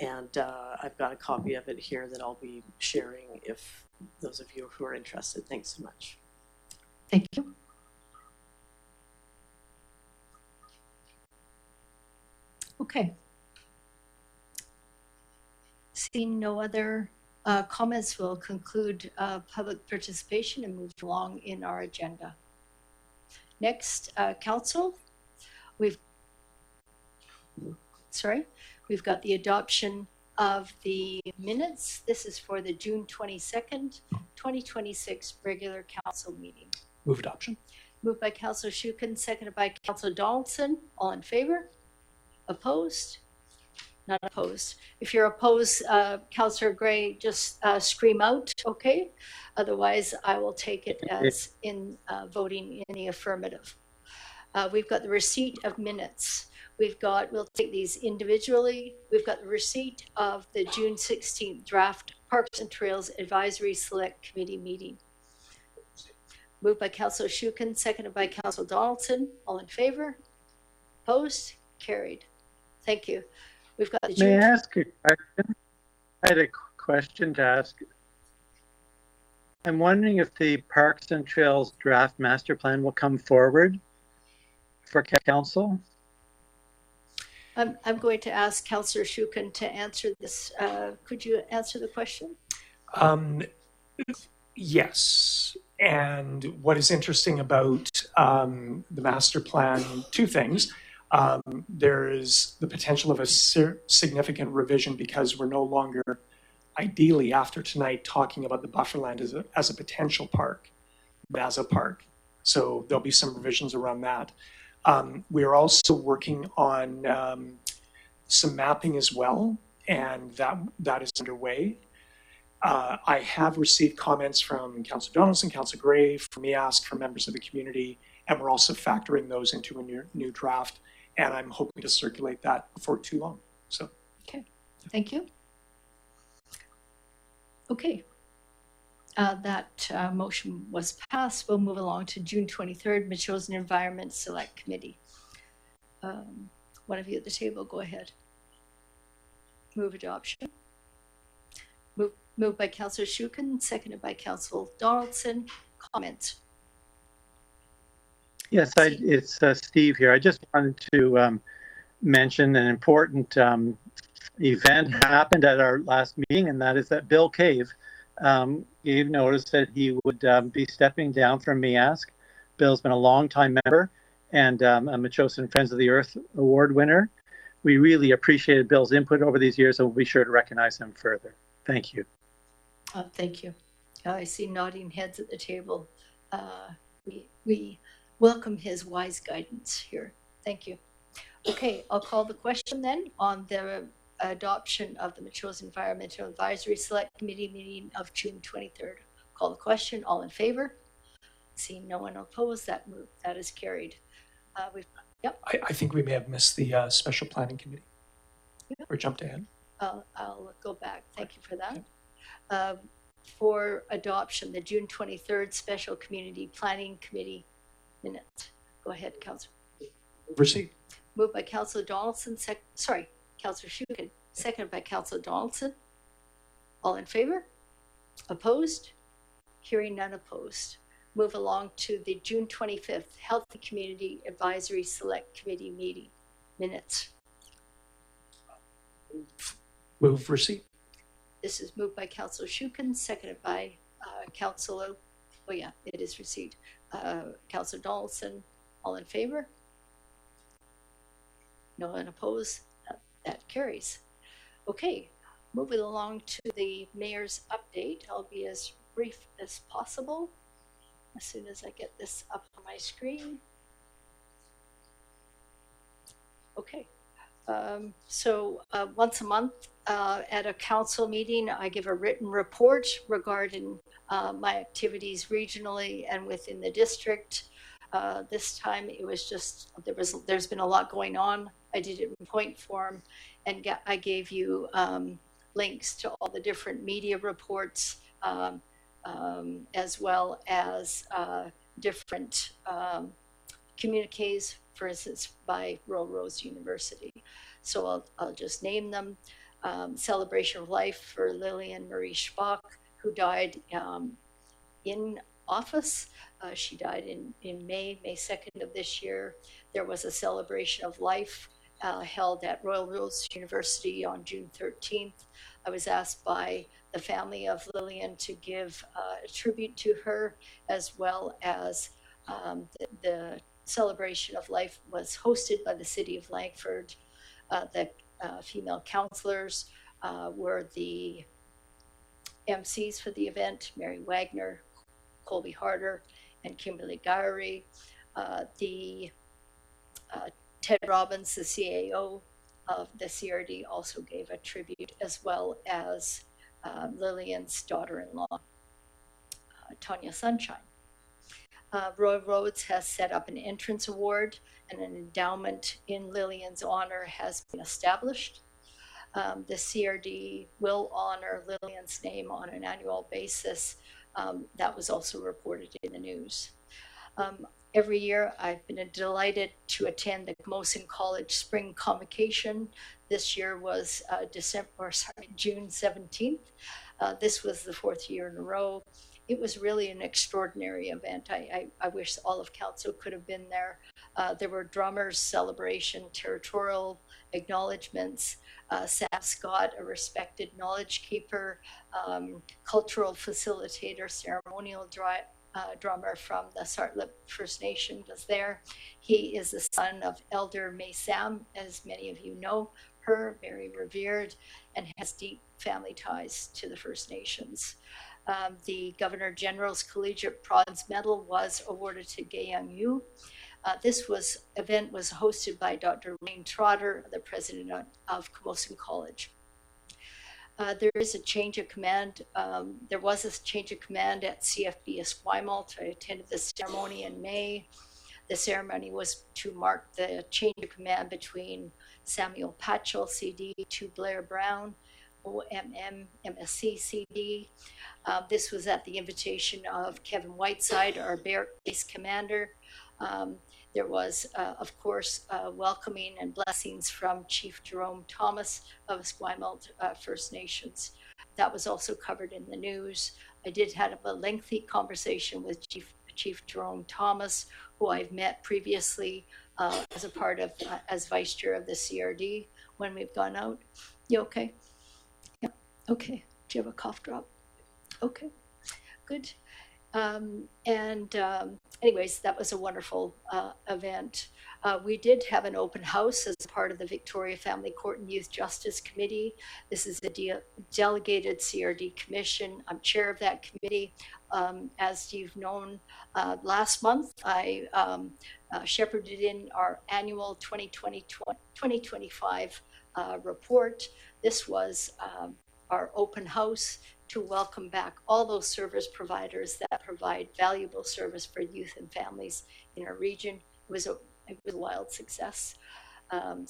And I've got a copy of it here that I'll be sharing if those of you who are interested. Thanks so much. Thank you. Okay. Seeing no other comments, we'll conclude public participation and move along in our agenda. Next, council, we've got the adoption of the minutes. This is for the June 22nd, 2026 regular council meeting. Move adoption. Moved by Councillor Shukin, seconded by Councillor Donaldson. All in favor? Opposed? Not opposed. If you're opposed, Councillor Gray, just scream out, okay? Otherwise, I will take it as in voting in the affirmative. We've got the receipt of minutes. We'll take these individually. We've got the receipt of the June 16th draft Parks and Trails Advisory Select Committee meeting. Moved by Councillor Shukin, seconded by Councillor Donaldson. All in favor? Opposed? Carried. Thank you. We've got the June. May I ask a question? I had a question to ask. I'm wondering if the Parks and Trails draft master plan will come forward for council. I'm going to ask Councillor Shukin to answer this. Could you answer the question? Yes. And what is interesting about the master plan, two things. There is the potential of a significant revision because we're no longer, ideally after tonight, talking about the bufferland as a potential park, but as a park. So there'll be some revisions around that. We are also working on some mapping as well, and that is underway. I have received comments from Councillor Donaldson, Councillor Gray, from EASC, from members of the community, and we're also factoring those into a new draft, and I'm hoping to circulate that before too long. So, okay, thank you. Okay, that motion was passed. We'll move along to June 23rd, Metchosin Environment Select Committee. One of you at the table, go ahead. Move adoption. Moved by Councillor Shukin, seconded by Councillor Donaldson. Comment. Yes, it's Steve here. I just wanted to mention an important event happened at our last meeting, and that is that Bill Cave gave notice that he would be stepping down from MEASC. Bill's been a long-time member and a Metchosin Friends of the Earth Award winner. We really appreciated Bill's input over these years, and we'll be sure to recognize him further. Thank you. Thank you. I see nodding heads at the table. We welcome his wise guidance here. Thank you. Okay, I'll call the question then on the adoption of the Metchosin Environmental Advisory Select Committee meeting of June 23rd. Call the question. All in favor? Seeing no one opposed, that is carried. Yep. I think we may have missed the special planning committee, or jumped ahead. I'll go back. Thank you for that. For adoption, the June 23rd Special Community Planning Committee minutes. Go ahead, Councillor. Proceed. Moved by Councillor Donaldson, Councillor Shukin, seconded by Councillor Donaldson. All in favor? Opposed? Hearing none opposed. Move along to the June 25th Healthy Community Advisory Select Committee meeting minutes. Move receipt. This is moved by Councillor Shukin, seconded by Councillor, oh yeah, it is received. Councillor Donaldson, all in favor? No one opposed? That carries. Okay, moving along to the mayor's update. I'll be as brief as possible as soon as I get this up on my screen. Okay. Once a month at a council meeting, I give a written report regarding my activities regionally and within the district. This time it was just, there's been a lot going on. I did it in point form, and I gave you links to all the different media reports, as well as different communiques, for instance, by Royal Roads University. So I'll just name them. Celebration of Life for Lillian Marie Schbach, who died in office. She died in May 2nd of this year. There was a celebration of life held at Royal Roads University on June 13th. I was asked by the family of Lillian to give a tribute to her, as well as the celebration of life was hosted by the city of Langford. The female counselors were the MCs for the event: Mary Wagner, Colby Harder, and Kimberly Gowrie. Ted Robbins, the CAO of the CRD, also gave a tribute, as well as Lillian's daughter-in-law, Tanya Sunshine. Royal Roads has set up an entrance award, and an endowment in Lillian's honor has been established. The CRD will honor Lillian's name on an annual basis. That was also reported in the news. Every year, I've been delighted to attend the Camosun College Spring Convocation. This year was June 17th. This was the 4th year in a row. It was really an extraordinary event. I wish all of council could have been there. There were drummers, celebration, territorial acknowledgements, Sam Scott, a respected knowledge keeper, cultural facilitator, ceremonial drummer from the Sartlip First Nation was there. He is the son of Elder May Sam, as many of you know her, very revered, and has deep family ties to the First Nations. The Governor General's Collegiate Bronze Medal was awarded to Gayang Yu. This event was hosted by Dr. Wayne Trotter, the president of Camosun College. There is a change of command. There was a change of command at CFB Esquimalt. I attended the ceremony in May. The ceremony was to mark the change of command between Samuel Patchell, CD, to Blair Brown, OMM, MSc, CD. This was at the invitation of Kevin Whiteside, our base commander. There was, of course, welcoming and blessings from Chief Jerome Thomas of Esquimalt First Nations. That was also covered in the news. I did have a lengthy conversation with Chief Jerome Thomas, who I've met previously as a part of, as vice chair of the CRD when we've gone out. You okay? Yeah, okay. Do you have a cough drop? Okay, good. Anyways, that was a wonderful event. We did have an open house as part of the Victoria Family Court and Youth Justice Committee. This is a delegated CRD commission. I'm chair of that committee. As you've known, last month I shepherded in our annual 2025 report. This was our open house to welcome back all those service providers that provide valuable service for youth and families in our region. It was a wild success. On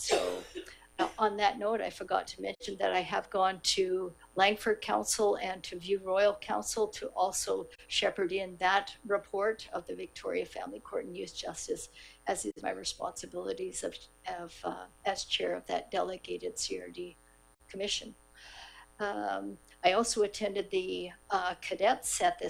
that note, I forgot to mention that I have gone to Langford Council and to View Royal Council to also shepherd in that report of the Victoria Family Court and Youth Justice, as is my responsibilities as chair of that delegated CRD commission. I also attended the cadets at the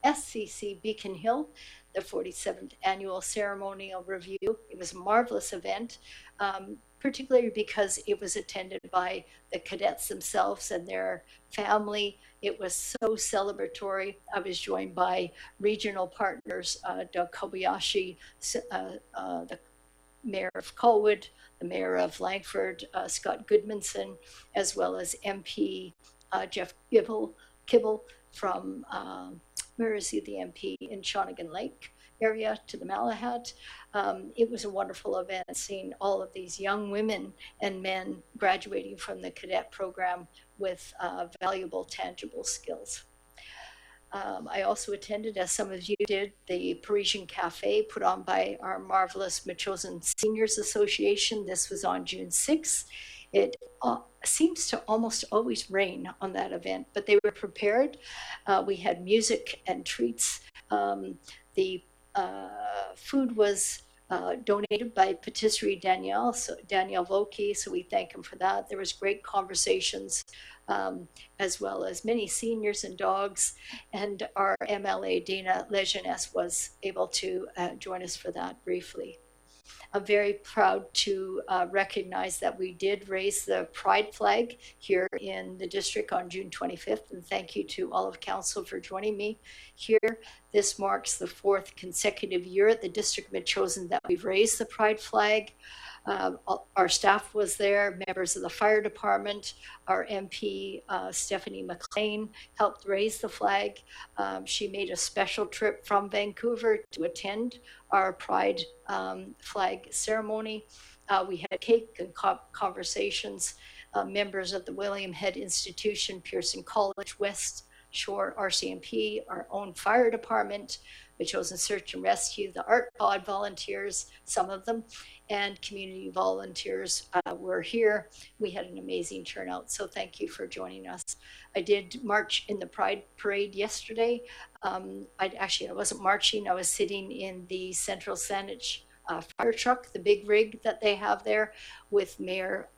SCC Beacon Hill, the 47th annual ceremonial review. It was a marvelous event, particularly because it was attended by the cadets themselves and their family. It was so celebratory. I was joined by regional partners, Doug Kobayashi, the Mayor of Colwood, the Mayor of Langford, Scott Goodmanson, as well as MP Jeff Kibble from, where is he, the MP in Shawnigan Lake area to the Malahat. It was a wonderful event, seeing all of these young women and men graduating from the cadet program with valuable, tangible skills. I also attended, as some of you did, the Parisian Cafe put on by our marvelous Metchosin Seniors Association. This was on June 6th. It seems to almost always rain on that event, but they were prepared. We had music and treats. The food was donated by Patisserie Danielle Volke, so we thank him for that. There was great conversations, as well as many seniors and dogs, and our MLA Dana Lejeunesse was able to join us for that briefly. I'm very proud to recognize that we did raise the pride flag here in the district on June 25th, and thank you to all of council for joining me here. This marks the 4th consecutive year at the District of Metchosin that we've raised the pride flag. Our staff was there, members of the fire department, our MP, Stephanie McLean, helped raise the flag. She made a special trip from Vancouver to attend our pride flag ceremony. We had cake and conversations. Members of the William Head Institution, Pearson College, West Shore RCMP, our own fire department, Metchosin Search and Rescue, the Art Pod volunteers, some of them, and community volunteers were here. We had an amazing turnout, so thank you for joining us. I did march in the Pride Parade yesterday. I wasn't marching, I was sitting in the Central Saanich fire truck, the big rig that they have there, with Mayor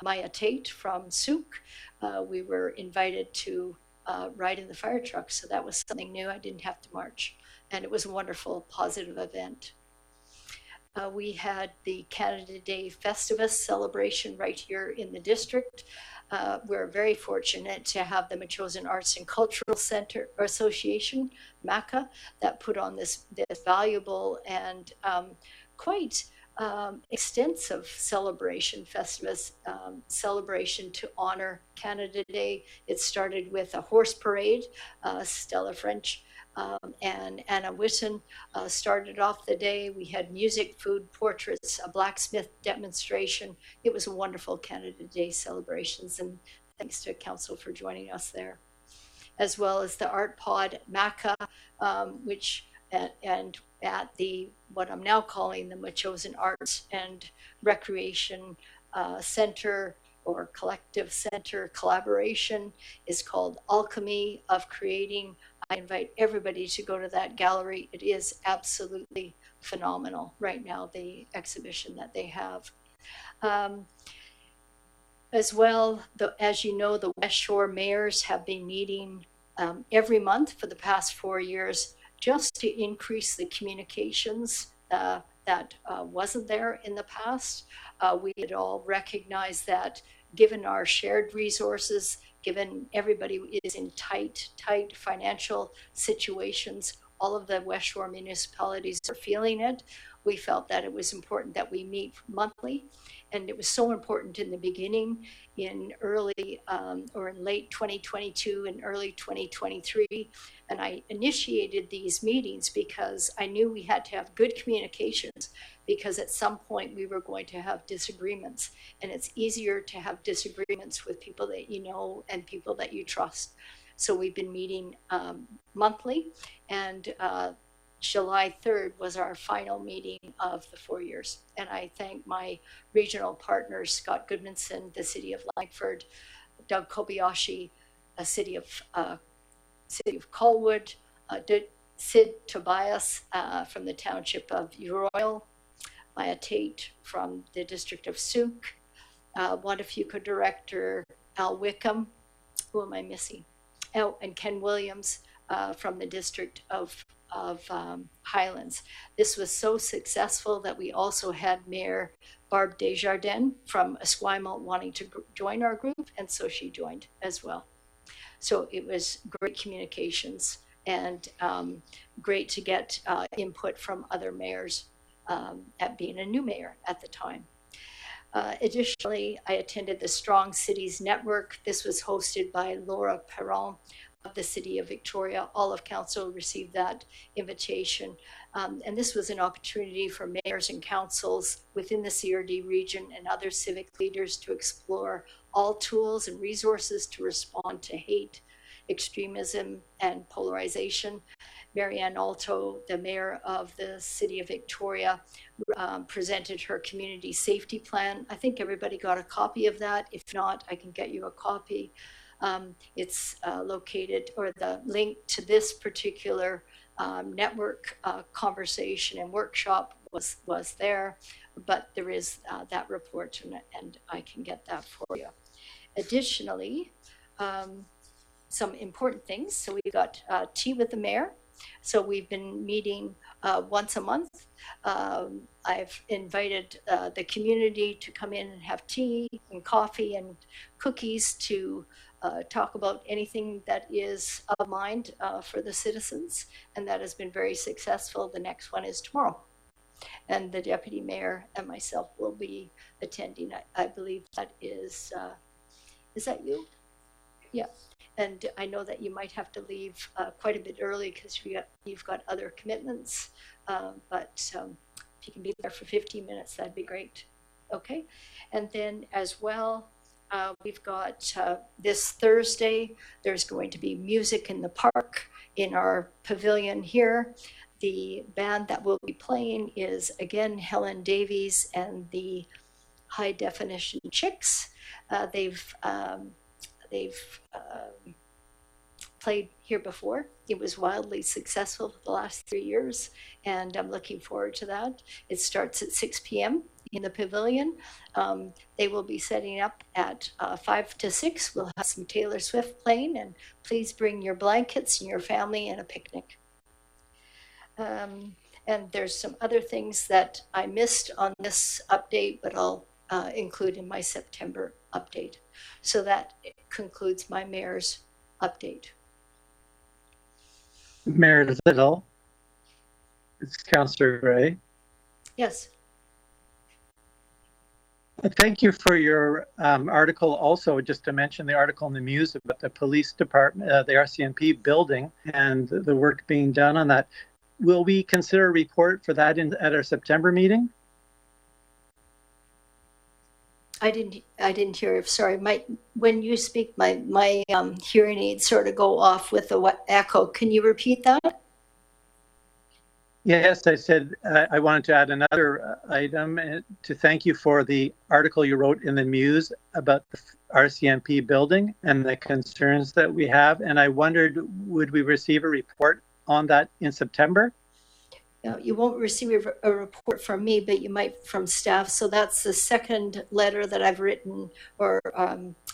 Maya Tate from Souk. We were invited to ride in the fire truck, so that was something new. I didn't have to march, and it was a wonderful, positive event. We had the Canada Day Festivus celebration right here in the district. We're very fortunate to have the Metchosin Arts and Cultural Center Association, MACA, that put on this valuable and quite extensive celebration, Festivus celebration to honor Canada Day. It started with a horse parade. Stella French and Anna Whitten started off the day. We had music, food, portraits, a blacksmith demonstration. It was a wonderful Canada Day celebrations, and thanks to council for joining us there. As well as the Art Pod MACA, which and at the what I'm now calling the Metchosin Arts and Recreation Center or Collective Center collaboration is called Alchemy of Creating. I invite everybody to go to that gallery. It is absolutely phenomenal right now, the exhibition that they have. As well, as you know, the West Shore mayors have been meeting every month for the past 4 years, just to increase the communications that wasn't there in the past. We had all recognized that given our shared resources, given everybody is in tight financial situations, all of the West Shore municipalities are feeling it. We felt that it was important that we meet monthly, and it was so important in the beginning, in early or in late 2022 and early 2023. And I initiated these meetings because I knew we had to have good communications, because at some point we were going to have disagreements, and it's easier to have disagreements with people that you know and people that you trust. So we've been meeting monthly, and July 3rd was our final meeting of the 4 years. And I thank my regional partners, Scott Goodmanson, the City of Langford, Doug Kobayashi, the City of Colwood, Sid Tobias from the Township of Royal, Maya Tate from the District of Souk, Wandafuka Director Al Wickham, who am I missing? Oh, and Ken Williams from the District of Highlands. This was so successful that we also had Mayor Barb Desjardins from Esquimalt wanting to join our group, and so she joined as well. So it was great communications, and great to get input from other mayors at being a new mayor at the time. Additionally, I attended the Strong Cities Network. This was hosted by Laura Perron of the City of Victoria. All of council received that invitation. And this was an opportunity for mayors and councils within the CRD region and other civic leaders to explore all tools and resources to respond to hate, extremism, and polarization. Marianne Alto, the mayor of the City of Victoria, presented her community safety plan. I think everybody got a copy of that. If not, I can get you a copy. It's located, or the link to this particular network conversation and workshop was there, but there is that report, and I can get that for you. Additionally, some important things. So we got tea with the mayor. So we've been meeting once a month. I've invited the community to come in and have tea and coffee and cookies to talk about anything that is of mind for the citizens, and that has been very successful. The next one is tomorrow, and the deputy mayor and myself will be attending. I believe that is that you? Yeah. And I know that you might have to leave quite a bit early because you've got other commitments, but if you can be there for 15 minutes, that'd be great. Okay. And then as well, we've got this Thursday, there's going to be music in the park in our pavilion here. The band that will be playing is, again, Helen Davies and the High Definition Chicks. They've played here before. It was wildly successful for the last 3 years, and I'm looking forward to that. It starts at 6 p.m. in the pavilion. They will be setting up at 5 to 6. We'll have some Taylor Swift playing, and please bring your blankets and your family and a picnic. And there's some other things that I missed on this update, but I'll include in my September update. So that concludes my mayor's update. Mayor Little, it's Councillor Gray. Yes. Thank you for your article. Also, just to mention the article in the Muse about the police department, the RCMP building, and the work being done on that. Will we consider a report for that at our September meeting? I didn't hear it. Sorry. When you speak, my hearing aids sort of go off with the echo. Can you repeat that? Yes, I said I wanted to add another item to thank you for the article you wrote in the Muse about the RCMP building and the concerns that we have. And I wondered, would we receive a report on that in September? You won't receive a report from me, but you might from staff. So that's the second letter that I've written, or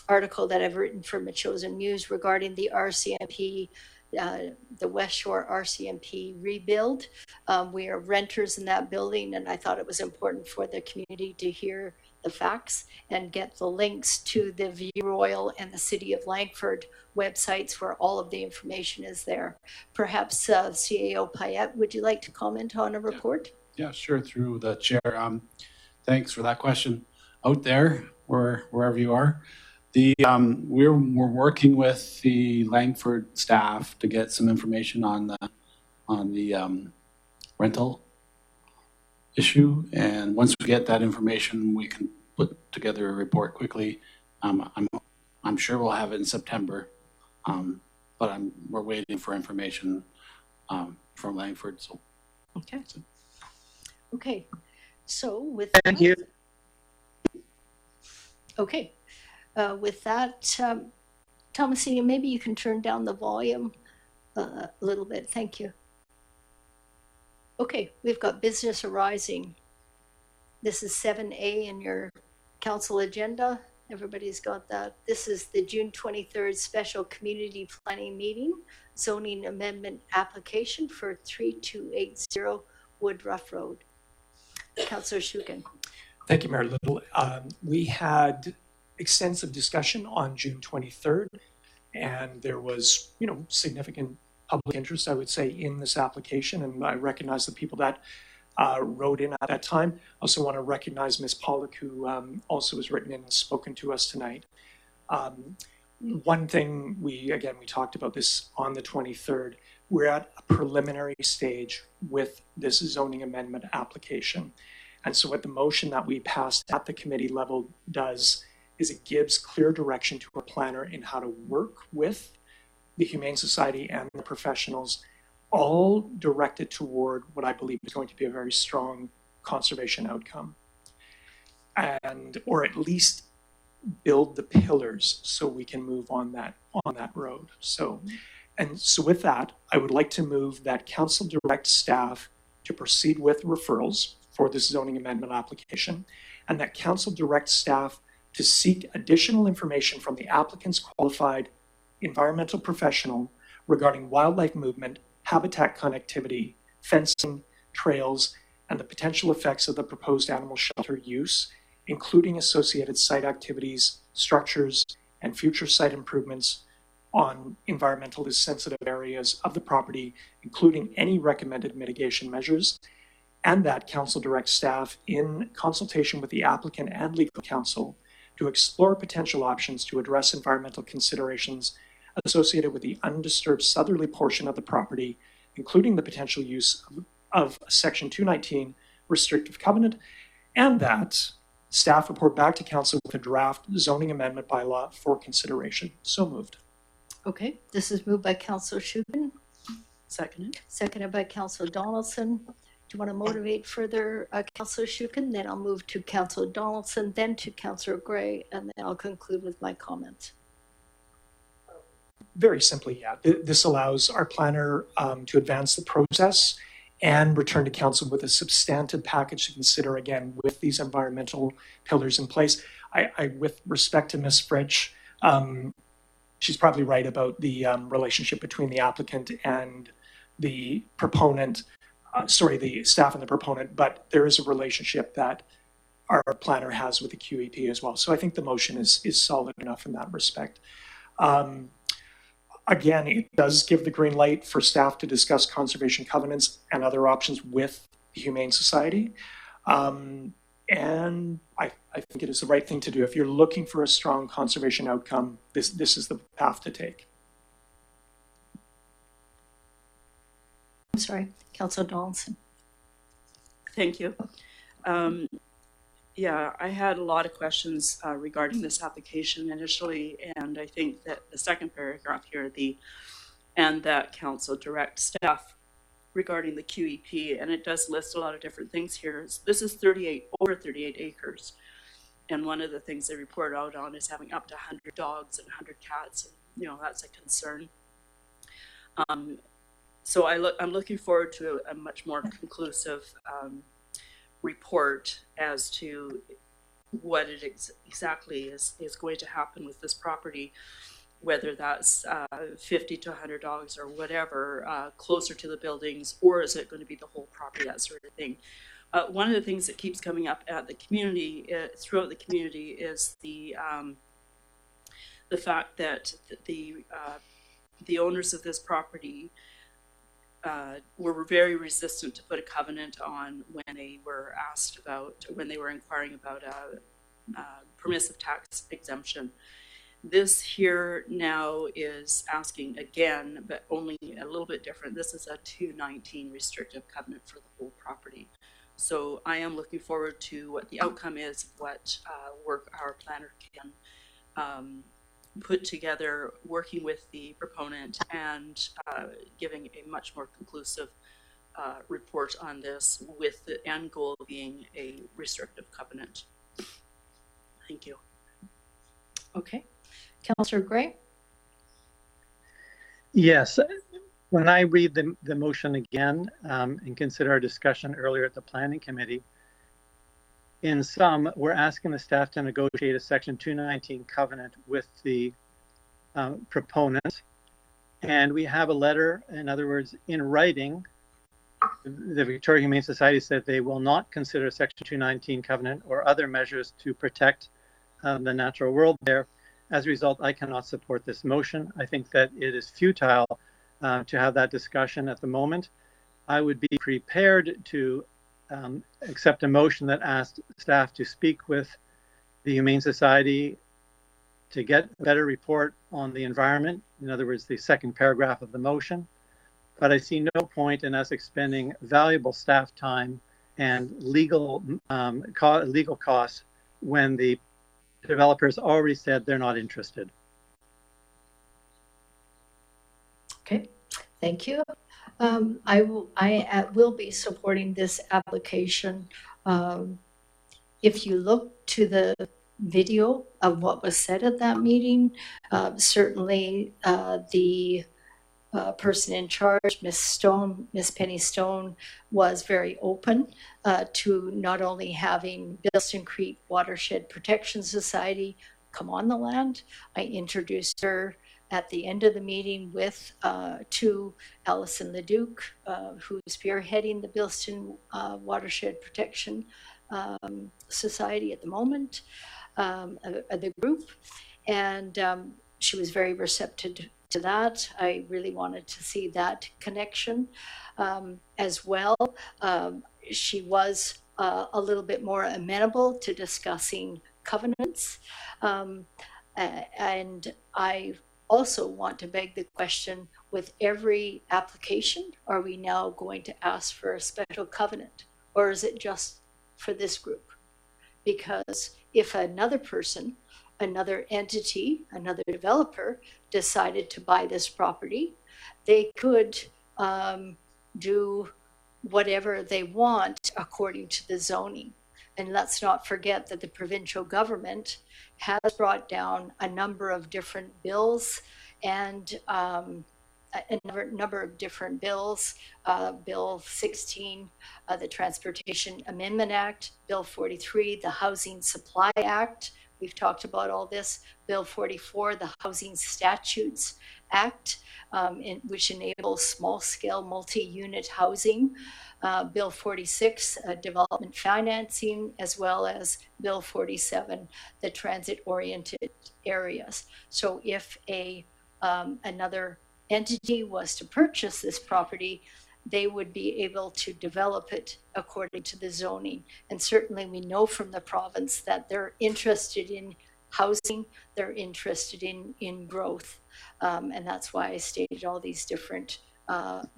article that I've written for Metchosin Muse regarding the RCMP, the West Shore RCMP rebuild. We are renters in that building, and I thought it was important for the community to hear the facts and get the links to the View Royal and the City of Langford websites where all of the information is there. Perhaps CAO Payette, would you like to comment on a report? Yeah, sure, through the chair. Thanks for that question. Out there, wherever you are, we're working with the Langford staff to get some information on the rental issue, and once we get that information, we can put together a report quickly. I'm sure we'll have it in September, but we're waiting for information from Langford. So okay. Okay. So with thank you. Okay. With that, Thomasina, maybe you can turn down the volume a little bit. Thank you. Okay, we've got business arising. This is 7A in your council agenda. Everybody's got that. This is the June 23rd special community planning meeting, zoning amendment application for 3280 Woodruff Road. Councillor Shukin. Thank you, Mayor Little. We had extensive discussion on June 23rd, and there was, significant public interest, I would say, in this application, and I recognize the people that wrote in at that time. I also want to recognize Ms. Pollock, who also has written in and spoken to us tonight. One thing we talked about this on the 23rd. We're at a preliminary stage with this zoning amendment application. And so what the motion that we passed at the committee level does is it gives clear direction to a planner in how to work with the Humane Society and the professionals, all directed toward what I believe is going to be a very strong conservation outcome. Or at least build the pillars so we can move on that road. So with that, I would like to move that council direct staff to proceed with referrals for this zoning amendment application, and that council direct staff to seek additional information from the applicant's qualified environmental professional regarding wildlife movement, habitat connectivity, fencing, trails, and the potential effects of the proposed animal shelter use, including associated site activities, structures, and future site improvements on environmentally sensitive areas of the property, including any recommended mitigation measures, and that council directs staff in consultation with the applicant and legal counsel to explore potential options to address environmental considerations associated with the undisturbed southerly portion of the property, including the potential use of Section 219 restrictive covenant, and that staff report back to council with a draft zoning amendment bylaw for consideration. So moved. Okay, this is moved by Councillor Shukin. Seconded. Seconded by Councillor Donaldson. Do you want to motivate further, Councillor Shukin? Then I'll move to Councillor Donaldson, then to Councillor Gray, and then I'll conclude with my comments. Very simply, yeah. This allows our planner to advance the process and return to council with a substantive package to consider again with these environmental pillars in place. I with respect to Ms. Fritsch, she's probably right about the relationship between the applicant and the proponent, the staff and the proponent, but there is a relationship that our planner has with the QEP as well. So I think the motion is solid enough in that respect. Again, it does give the green light for staff to discuss conservation covenants and other options with the Humane Society. And I think it is the right thing to do. If you're looking for a strong conservation outcome, this is the path to take. I'm sorry, Councillor Donaldson. Thank you. Yeah, I had a lot of questions regarding this application initially, and I think that the second paragraph here, and that council direct staff regarding the QEP, and it does list a lot of different things here. This is over 38 acres, and one of the things they report out on is having up to 100 dogs and 100 cats, and that's a concern. So I'm looking forward to a much more conclusive report as to what it exactly is going to happen with this property, whether that's 50 to 100 dogs or whatever, closer to the buildings, or is it going to be the whole property, that sort of thing. One of the things that keeps coming up at the community, throughout the community, is the fact that the owners of this property were very resistant to put a covenant on when they were inquiring about a permissive tax exemption. This here now is asking again, but only a little bit different. This is a 219 restrictive covenant for the whole property. So I am looking forward to what the outcome is, what work our planner can put together, working with the proponent and giving a much more conclusive report on this, with the end goal being a restrictive covenant. Thank you. Okay. Councillor Gray? Yes. When I read the motion again and consider our discussion earlier at the Planning Committee, in sum, we're asking the staff to negotiate a Section 219 covenant with the proponent. And we have a letter, in other words, in writing. The Victoria Humane Society said they will not consider Section 219 covenant or other measures to protect the natural world there. As a result, I cannot support this motion. I think that it is futile to have that discussion at the moment. I would be prepared to accept a motion that asked staff to speak with the Humane Society to get a better report on the environment. In other words, the second paragraph of the motion. But I see no point in us expending valuable staff time and legal costs when the developers already said they're not interested. Okay, thank you. I will be supporting this application. If you look to the video of what was said at that meeting, certainly the person in charge, Miss Penny Stone, was very open to not only having Bilston Creek Watershed Protection Society come on the land. I introduced her at the end of the meeting with to Alison Leduc, who's spearheading the Bilston Watershed Protection Society at the moment, the group, and she was very receptive to that. I really wanted to see that connection as well. She was a little bit more amenable to discussing covenants, and I also want to beg the question, with every application, are we now going to ask for a special covenant, or is it just for this group? Because if another person, another entity, another developer decided to buy this property, they could do whatever they want according to the zoning. And let's not forget that the provincial government has brought down a number of different bills and a number of different bills, Bill 16, the Transportation Amendment Act, Bill 43, the Housing Supply Act. We've talked about all this. Bill 44, the Housing Statutes Act, which enables small-scale multi-unit housing. Bill 46, development financing, as well as Bill 47, the transit-oriented areas. So if another entity was to purchase this property, they would be able to develop it according to the zoning. And certainly we know from the province that they're interested in housing, they're interested in growth. And that's why I stated all these different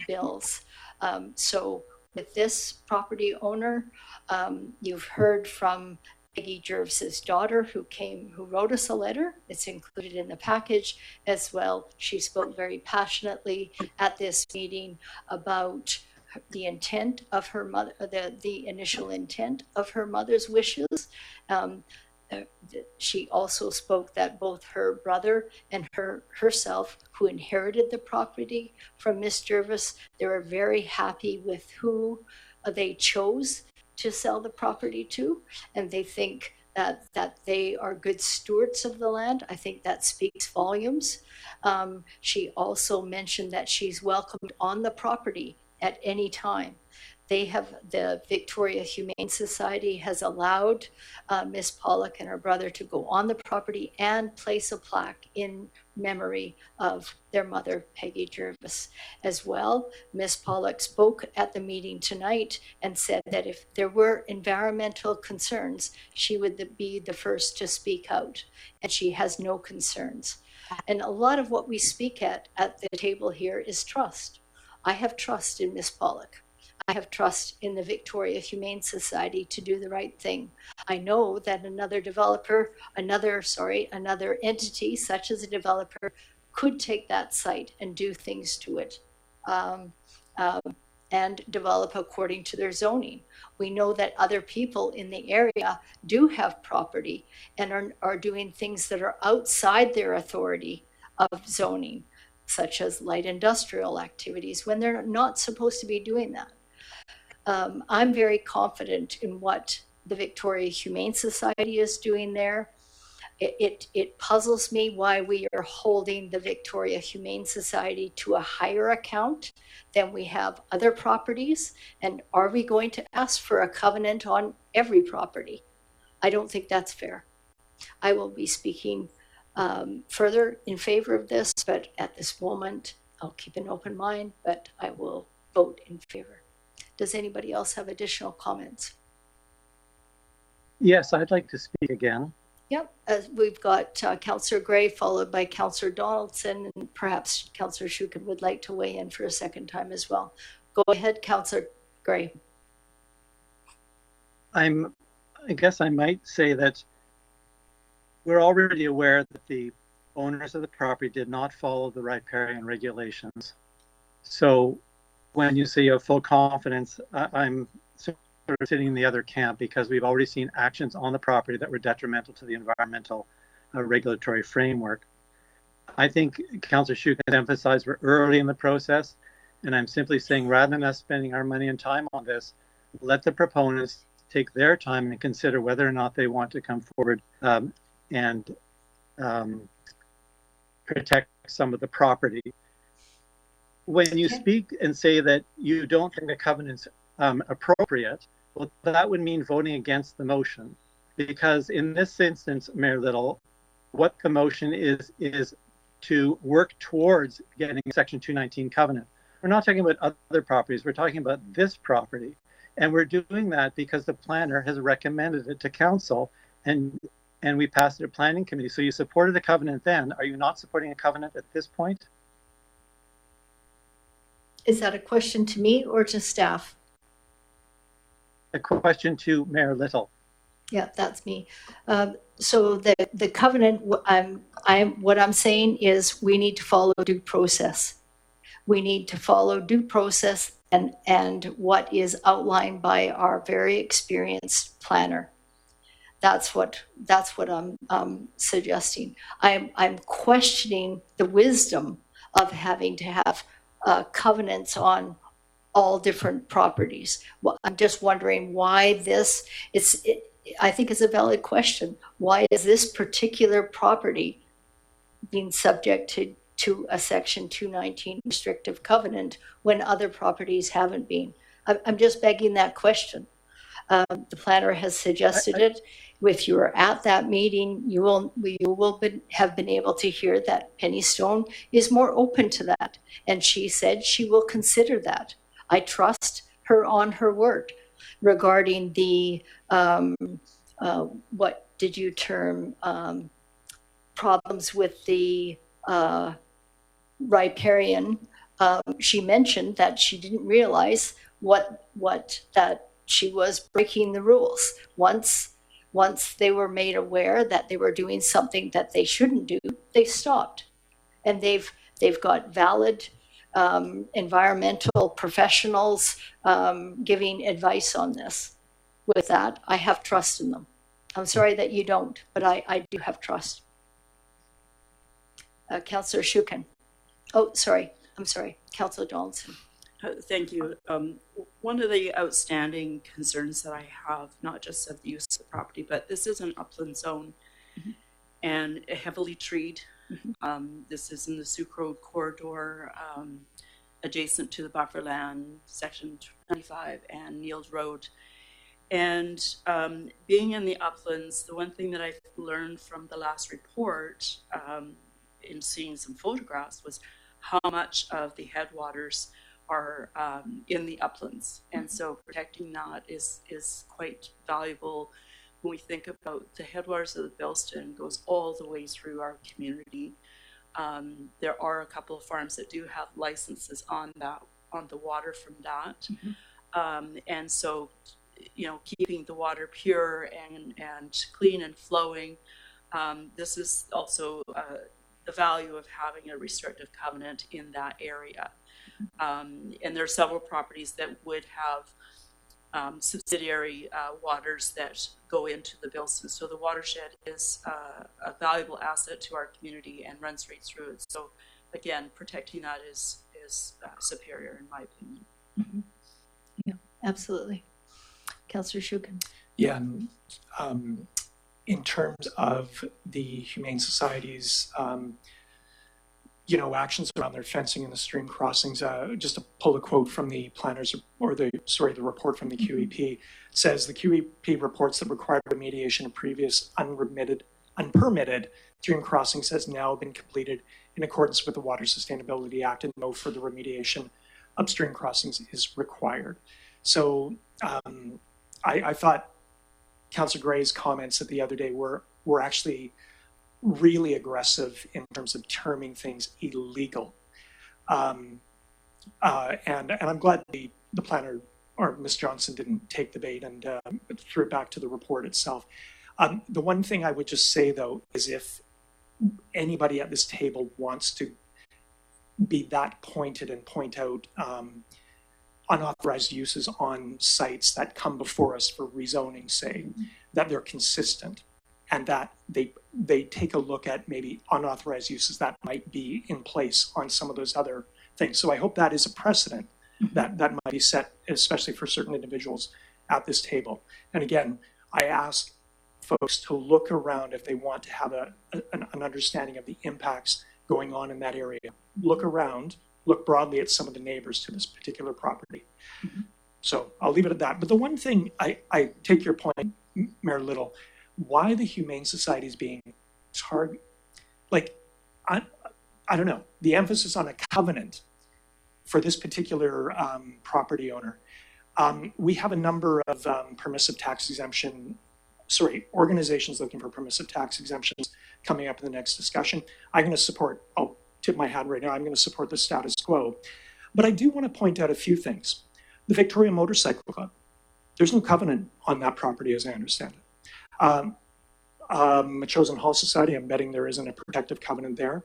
bills. So with this property owner, you've heard from Peggy Jervis's daughter, who wrote us a letter. It's included in the package as well. She spoke very passionately at this meeting about the intent of her mother, the initial intent of her mother's wishes. She also spoke that both her brother and herself, who inherited the property from Miss Jervis, they were very happy with who they chose to sell the property to, and they think that they are good stewards of the land. I think that speaks volumes. She also mentioned that she's welcomed on the property at any time. The Victoria Humane Society has allowed Miss Pollock and her brother to go on the property and place a plaque in memory of their mother, Peggy Jervis, as well. Miss Pollock spoke at the meeting tonight and said that if there were environmental concerns, she would be the first to speak out, and she has no concerns. And a lot of what we speak at the table here is trust. I have trust in Miss Pollock. I have trust in the Victoria Humane Society to do the right thing. I know that another entity, such as a developer, could take that site and do things to it and develop according to their zoning. We know that other people in the area do have property and are doing things that are outside their authority of zoning, such as light industrial activities, when they're not supposed to be doing that. I'm very confident in what the Victoria Humane Society is doing there. It puzzles me why we are holding the Victoria Humane Society to a higher account than we have other properties. And are we going to ask for a covenant on every property? I don't think that's fair. I will be speaking further in favor of this, but at this moment, I'll keep an open mind, but I will vote in favor. Does anybody else have additional comments? Yes, I'd like to speak again. Yep, we've got Councillor Gray followed by Councillor Donaldson, and perhaps Councillor Shukin would like to weigh in for a second time as well. Go ahead, Councillor Gray. I guess I might say that we're already aware that the owners of the property did not follow the riparian regulations. So when you say you have full confidence, I'm sort of sitting in the other camp, because we've already seen actions on the property that were detrimental to the environmental regulatory framework. I think Councillor Shukin has emphasized we're early in the process, and I'm simply saying, rather than us spending our money and time on this, let the proponents take their time and consider whether or not they want to come forward and protect some of the property. When you speak and say that you don't think the covenant's appropriate, well, that would mean voting against the motion, because in this instance, Mayor Little, what the motion is to work towards getting Section 219 covenant. We're not talking about other properties, we're talking about this property. And we're doing that because the planner has recommended it to council, and we passed it at planning committee. So you supported the covenant then. Are you not supporting a covenant at this point? Is that a question to me or to staff? A question to Mayor Little. Yeah, that's me. So the covenant, what I'm saying is we need to follow due process. We need to follow due process and what is outlined by our very experienced planner. That's what I'm suggesting. I'm questioning the wisdom of having to have covenants on all different properties. Well, I'm just wondering why this. I think it's a valid question. Why is this particular property being subject to a Section 219 restrictive covenant when other properties haven't been? I'm just begging that question. The planner has suggested it. If you were at that meeting, you will have been able to hear that Penny Stone is more open to that. And she said she will consider that. I trust her on her word regarding the, what did you term, problems with the riparian. She mentioned that she didn't realize that she was breaking the rules. Once they were made aware that they were doing something that they shouldn't do, they stopped. And they've got valid environmental professionals giving advice on this. With that, I have trust in them. I'm sorry that you don't, but I do have trust. Councillor Shukin. Oh, sorry. I'm sorry. Councillor Donaldson. Thank you. One of the outstanding concerns that I have, not just of the use of the property, but this is an upland zone and heavily treed. This is in the Sioux Road corridor, adjacent to the buffer land, Section 25 and Niels Road. And being in the uplands, the one thing that I learned from the last report, in seeing some photographs, was how much of the headwaters are in the uplands. And so protecting that is quite valuable when we think about the headwaters of the Bilston goes all the way through our community. There are a couple of farms that do have licenses on the water from that. And so, you know, keeping the water pure and clean and flowing, this is also the value of having a restrictive covenant in that area. And there are several properties that would have subsidiary waters that go into the Bilston. So the watershed is a valuable asset to our community and runs right through it. So again, protecting that is superior in my opinion. Yeah, absolutely. Councillor Shukin. Yeah, in terms of the Humane Society's actions around their fencing and the stream crossings, just to pull a quote from the planners, or the report from the QEP, it says the QEP reports that required remediation of previous unpermitted stream crossings has now been completed in accordance with the Water Sustainability Act, and no further remediation upstream crossings is required. So I thought Councillor Gray's comments at the other day were actually really aggressive in terms of terming things illegal. And I'm glad the planner or Ms. Johnson didn't take the bait and threw it back to the report itself. The one thing I would just say, though, is if anybody at this table wants to be that pointed and point out unauthorized uses on sites that come before us for rezoning, say, that they're consistent and that they take a look at maybe unauthorized uses that might be in place on some of those other things. So I hope that is a precedent that might be set, especially for certain individuals at this table. And again, I ask folks to look around if they want to have an understanding of the impacts going on in that area. Look around, look broadly at some of the neighbors to this particular property. Mm-hmm. So I'll leave it at that. But the one thing, I take your point, Mayor Little, why the Humane Society is being targeted, like, I don't know, the emphasis on a covenant for this particular property owner. We have a number of permissive tax exemption, organizations looking for permissive tax exemptions coming up in the next discussion. I'm going to support, I'll tip my hat right now, I'm going to support the status quo. But I do want to point out a few things. The Victoria Motorcycle Club, there's no covenant on that property as I understand it. Metchosin Hall Society, I'm betting there isn't a protective covenant there.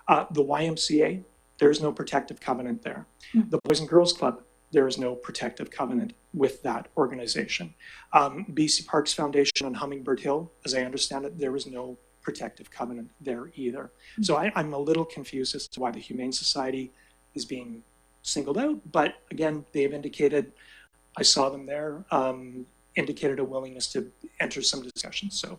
The YMCA, there's no protective covenant there. The Boys and Girls Club, there is no protective covenant with that organization. BC Parks Foundation on Hummingbird Hill, as I understand it, there is no protective covenant there either. So I'm a little confused as to why the Humane Society is being singled out, but again, they've indicated, I saw them there, indicated a willingness to enter some discussions. So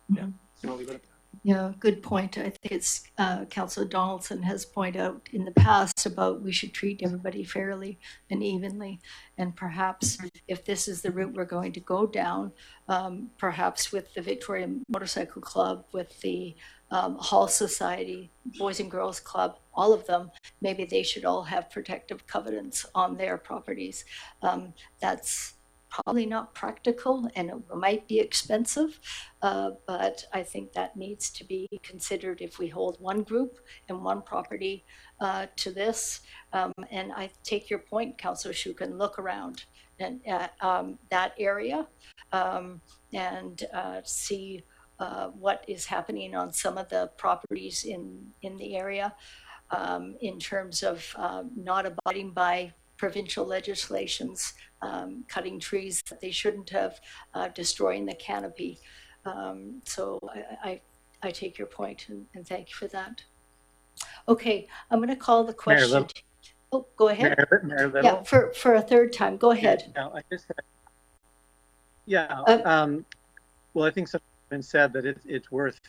yeah, I'll leave it at that. Yeah, good point. I think it's Councillor Donaldson has pointed out in the past about we should treat everybody fairly and evenly. And perhaps if this is the route we're going to go down, perhaps with the Victoria Motorcycle Club, with the Hall Society, Boys and Girls Club, all of them, maybe they should all have protective covenants on their properties. That's probably not practical and it might be expensive, but I think that needs to be considered if we hold one group and one property to this. And I take your point, Councillor Shukin, look around and that area and see what is happening on some of the properties in the area in terms of not abiding by provincial legislations, cutting trees that they shouldn't have, destroying the canopy. So I take your point and thank you for that. Okay, I'm going to call the question. Oh, go ahead. Mayor Little. Yeah, for a third time. Go ahead. Well, I think something's been said that it's worth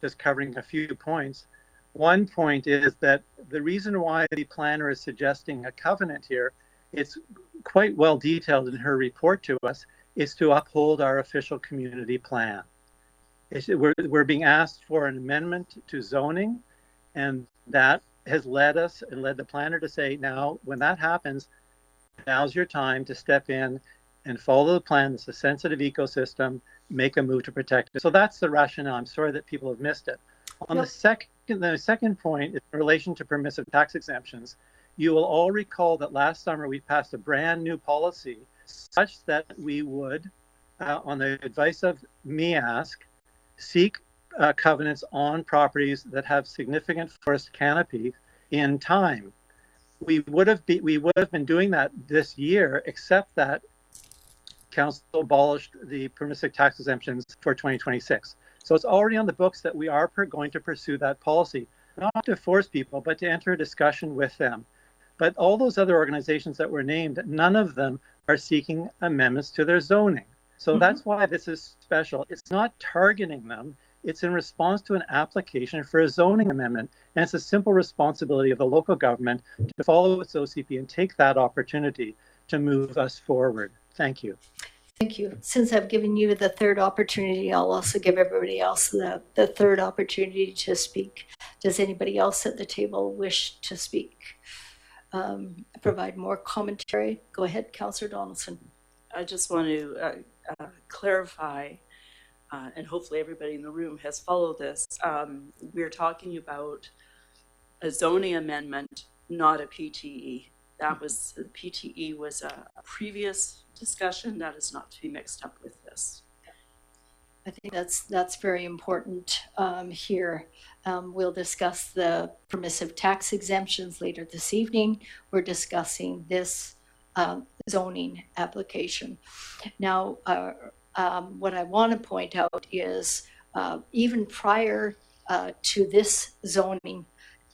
just covering a few points. One point is that the reason why the planner is suggesting a covenant here, it's quite well detailed in her report to us, is to uphold our official community plan. We're being asked for an amendment to zoning, and that has led us and led the planner to say, now, when that happens, now's your time to step in and follow the plan. It's a sensitive ecosystem, make a move to protect it. So that's the rationale. I'm sorry that people have missed it. On the second point, in relation to permissive tax exemptions, you will all recall that last summer we passed a brand new policy such that we would, on the advice of MEASC, seek covenants on properties that have significant forest canopy in time. We would have been doing that this year, except that Council abolished the permissive tax exemptions for 2026. So it's already on the books that we are going to pursue that policy, not to force people, but to enter a discussion with them. But all those other organizations that were named, none of them are seeking amendments to their zoning. So that's why this is special. It's not targeting them. It's in response to an application for a zoning amendment. And it's a simple responsibility of the local government to follow its OCP and take that opportunity to move us forward. Thank you. Thank you. Since I've given you the third opportunity, I'll also give everybody else the third opportunity to speak. Does anybody else at the table wish to speak? provide more commentary. Go ahead, Councillor Donaldson. I just want to clarify, and hopefully everybody in the room has followed this. We're talking about a zoning amendment, not a PTE. That was, the PTE was a previous discussion that is not to be mixed up with this. I think that's very important here. We'll discuss the permissive tax exemptions later this evening. We're discussing this zoning application. Now, what I want to point out is even prior to this zoning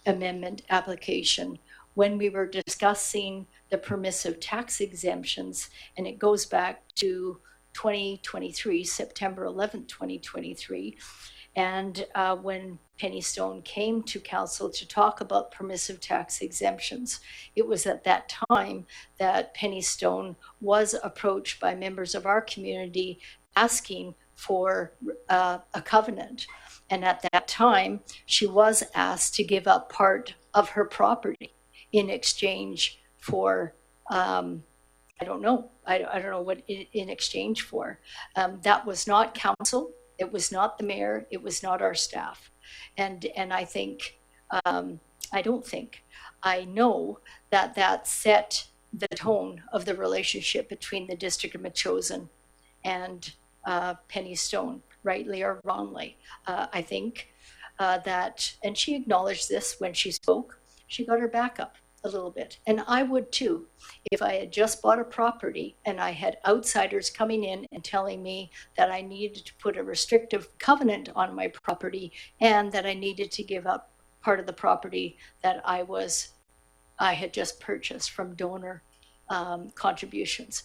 amendment application, when we were discussing the permissive tax exemptions, and it goes back to 2023, September 11th, 2023. And when Penny Stone came to council to talk about permissive tax exemptions, it was at that time that Penny Stone was approached by members of our community asking for a covenant. And at that time, she was asked to give up part of her property in exchange for, I don't know what in exchange for. That was not council. It was not the mayor. It was not our staff. And I think, I know that set the tone of the relationship between the District of Metchosin and Penny Stone, rightly or wrongly. I think that, and she acknowledged this when she spoke, she got her back up a little bit. And I would too, if I had just bought a property and I had outsiders coming in and telling me that I needed to put a restrictive covenant on my property and that I needed to give up part of the property that I had just purchased from donor contributions.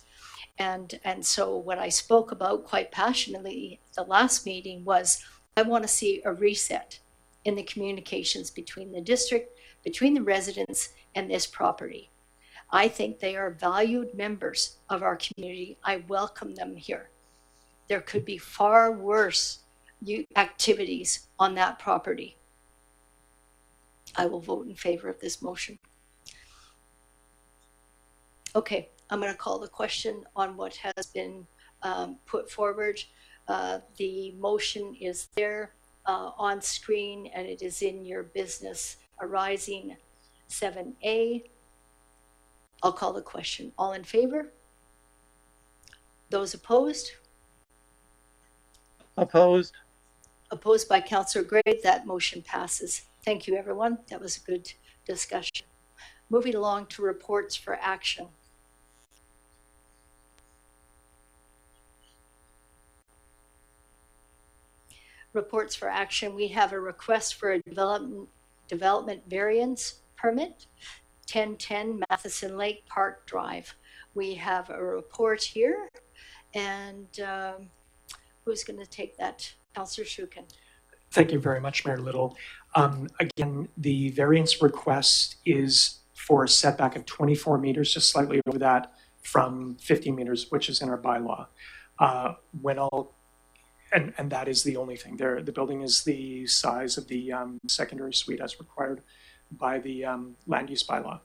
And so what I spoke about quite passionately at the last meeting was, I want to see a reset in the communications between the district, between the residents and this property. I think they are valued members of our community. I welcome them here. There could be far worse activities on that property. I will vote in favor of this motion. Okay, I'm going to call the question on what has been put forward. The motion is there on screen, and it is in your business arising 7A. I'll call the question. All in favor? Those opposed? Opposed. Opposed by Councillor Gray. That motion passes. Thank you, everyone. That was a good discussion. Moving along to reports for action. Reports for action. We have a request for a development variance permit, 1010 Matheson Lake Park Drive. We have a report here, and who's going to take that? Councillor Shukin. Thank you very much, Mayor Little. Again, the variance request is for a setback of 24 meters, just slightly over that, from 50 meters, which is in our bylaw. And that is the only thing there. The building is the size of the secondary suite as required by the land use bylaw.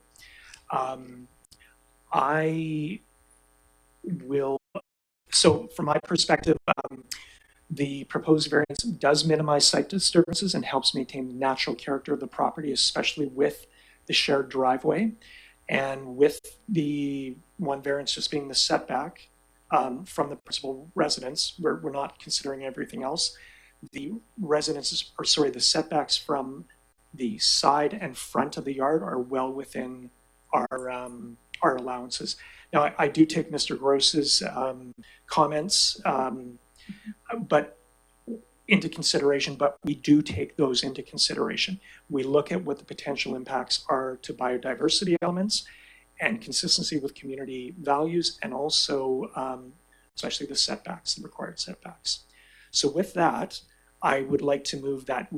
So from my perspective, the proposed variance does minimize site disturbances and helps maintain the natural character of the property, especially with the shared driveway. And with the one variance just being the setback from the principal residence, we're not considering everything else. The the setbacks from the side and front of the yard are well within our allowances. Now, I do take Mr. Gross's comments, but into consideration, but we do take those into consideration. We look at what the potential impacts are to biodiversity elements and consistency with community values, and also especially the setbacks, the required setbacks. So with that, I would like to move that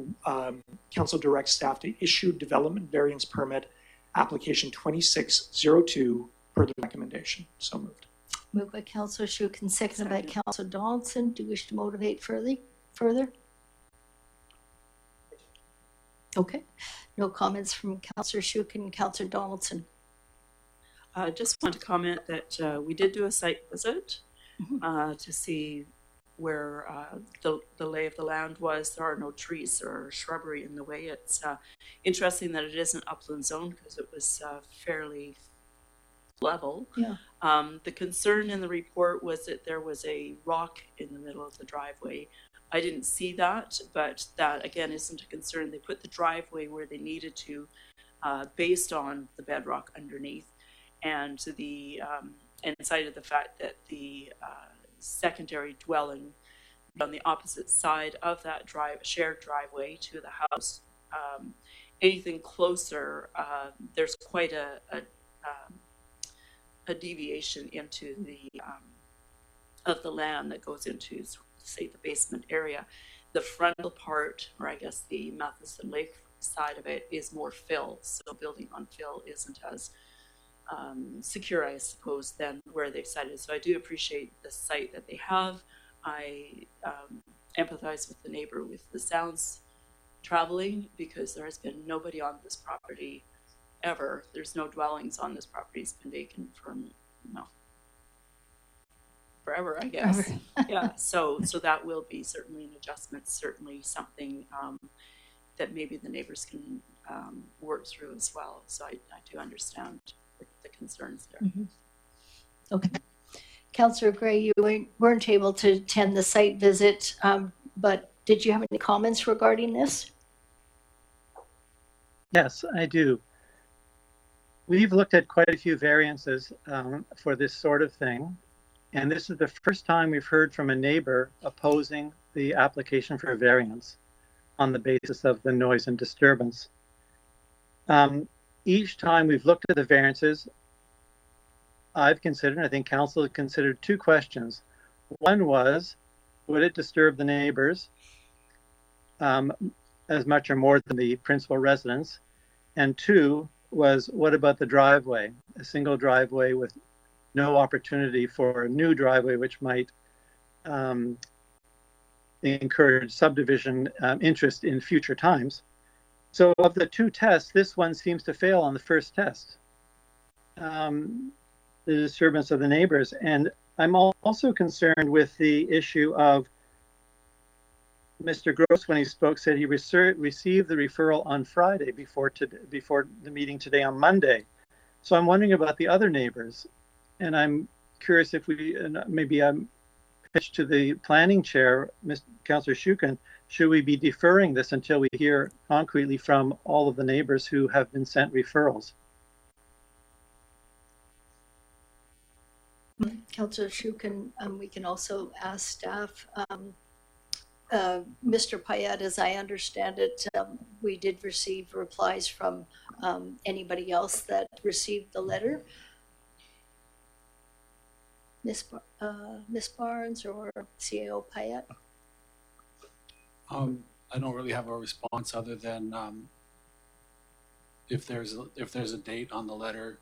Council direct staff to issue development variance permit application 2602 per the recommendation. So moved. Moved by Councillor Shukin, seconded by Councillor Donaldson. Do you wish to motivate further? Okay. No comments from Councillor Shukin and Councillor Donaldson. I just want to comment that we did do a site visit to see where the lay of the land was. There are no trees or shrubbery in the way. It's interesting that it is an upland zone because it was fairly level. Yeah. The concern in the report was that there was a rock in the middle of the driveway. I didn't see that, but that again isn't a concern. They put the driveway where they needed to based on the bedrock underneath, and the and cited the fact that the secondary dwelling on the opposite side of that shared driveway to the house. Anything closer, there's quite a deviation into the of the land that goes into, say, the basement area. The frontal part, or I guess the Matheson Lake side of it, is more fill. So building on fill isn't as secure, I suppose, than where they've cited. So I do appreciate the site that they have. I empathize with the neighbor with the sounds traveling, because there has been nobody on this property ever. There's no dwellings on this property. It's been vacant for forever, I guess. Yeah. So that will be certainly an adjustment. Certainly something that maybe the neighbors can work through as well. So I do understand the concerns there. Okay. Councillor Gray, you weren't able to attend the site visit, but did you have any comments regarding this? Yes, I do. We've looked at quite a few variances for this sort of thing, and this is the first time we've heard from a neighbor opposing the application for a variance on the basis of the noise and disturbance. Each time we've looked at the variances, I've considered, and I think council had considered, two questions. One was, would it disturb the neighbors as much or more than the principal residence? And two was, what about the driveway? A single driveway with no opportunity for a new driveway, which might encourage subdivision interest in future times. So of the two tests, this one seems to fail on the first test, the disturbance of the neighbors. And I'm also concerned with the issue of Mr. Gross, when he spoke, said he received the referral on Friday before the meeting today on Monday. So I'm wondering about the other neighbors. And I'm curious if we, maybe I'm pitched to the planning chair, Councillor Shukin, should we be deferring this until we hear concretely from all of the neighbors who have been sent referrals? Councillor Shukin, we can also ask staff. Mr. Payette, as I understand it, we did receive replies from anybody else that received the letter. Ms. Barnes or CAO Payette? I don't really have a response other than if there's a date on the letter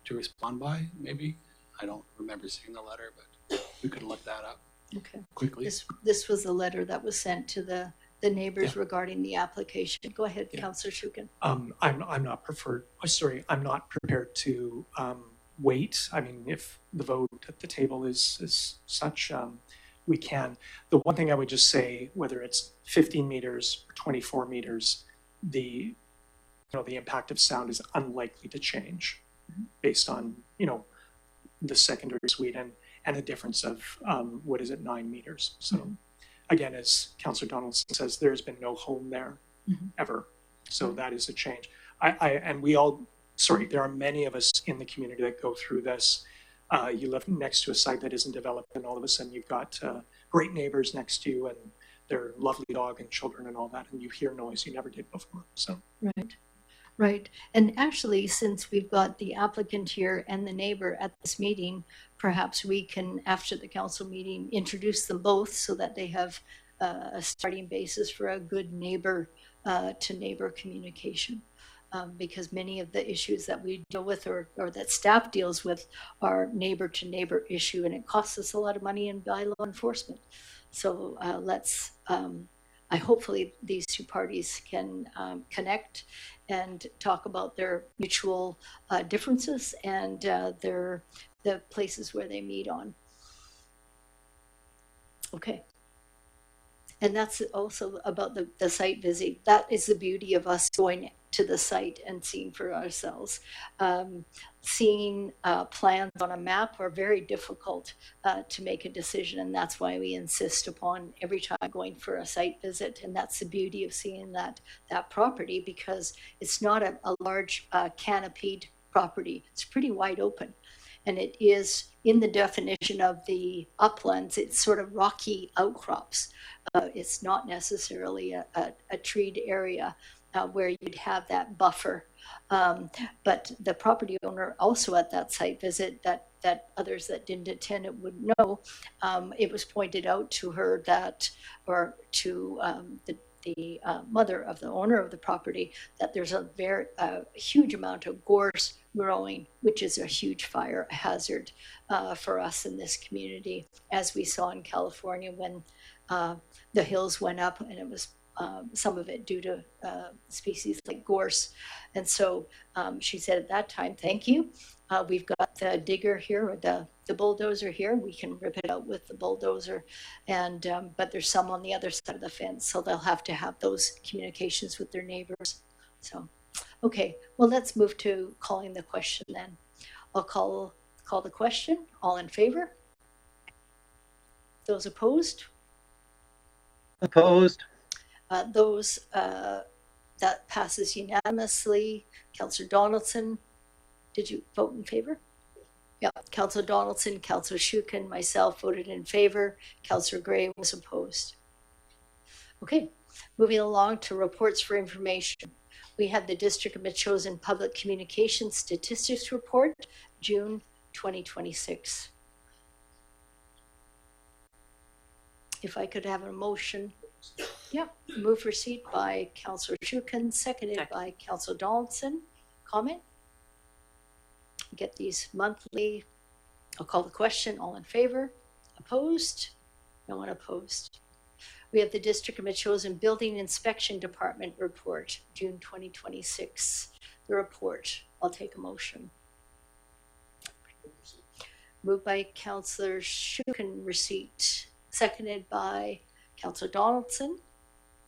to respond by, maybe. I don't remember seeing the letter, but we could look that up. Okay. Quickly. This was a letter that was sent to the neighbors regarding the application. Go ahead, Councillor Shukin. I'm not not prepared to wait. I mean, if the vote at the table is such, we can. The one thing I would just say, whether it's 15 meters or 24 meters, the impact of sound is unlikely to change based on, the secondary suite and a difference of, 9 meters. So again, as Councillor Donaldson says, there's been no home there ever. So that is a change. There are many of us in the community that go through this. You live next to a site that isn't developed, and all of a sudden you've got great neighbors next to you and their lovely dog and children and all that, and you hear noise you never did before. So Right. And actually, since we've got the applicant here and the neighbor at this meeting, perhaps we can, after the council meeting, introduce them both so that they have a starting basis for a good neighbor to neighbor communication. Because many of the issues that we deal with or that staff deals with are neighbor to neighbor issue, and it costs us a lot of money in bylaw enforcement. So let's hopefully these two parties can connect and talk about their mutual differences and the places where they meet on. Okay. And that's also about the site visit. That is the beauty of us going to the site and seeing for ourselves. Seeing plans on a map are very difficult to make a decision, and that's why we insist upon every time going for a site visit. And that's the beauty of seeing that property, because it's not a large canopied property. It's pretty wide open. And it is in the definition of the uplands, it's sort of rocky outcrops. It's not necessarily a treed area where you'd have that buffer. But the property owner also at that site visit, that others that didn't attend it would know, it was pointed out to her that, or to the mother of the owner of the property, that there's a huge amount of gorse growing, which is a huge fire hazard for us in this community, as we saw in California when the hills went up, and it was some of it due to species like gorse. And so she said at that time, thank you. We've got the digger here, or the bulldozer here. We can rip it out with the bulldozer. And but there's some on the other side of the fence, so they'll have to have those communications with their neighbors. So, okay, well, let's move to calling the question then. I'll call the question. All in favor? Those opposed? Opposed. Those, that passes unanimously. Councillor Donaldson, did you vote in favor? Yeah, Councillor Donaldson, Councillor Shukin, myself voted in favor. Councillor Gray was opposed. Okay, moving along to reports for information. We have the District of Metchosin Public Communications Statistics Report, June 2026. If I could have a motion. Yeah, move receipt by Councillor Shukin, seconded by Councillor Donaldson. Comment? Get these monthly. I'll call the question. All in favor? Opposed? No one opposed. We have the District of Metchosin Building Inspection Department report, June 2026. The report. I'll take a motion. Moved by Councillor Shukin, receipt. Seconded by Councillor Donaldson.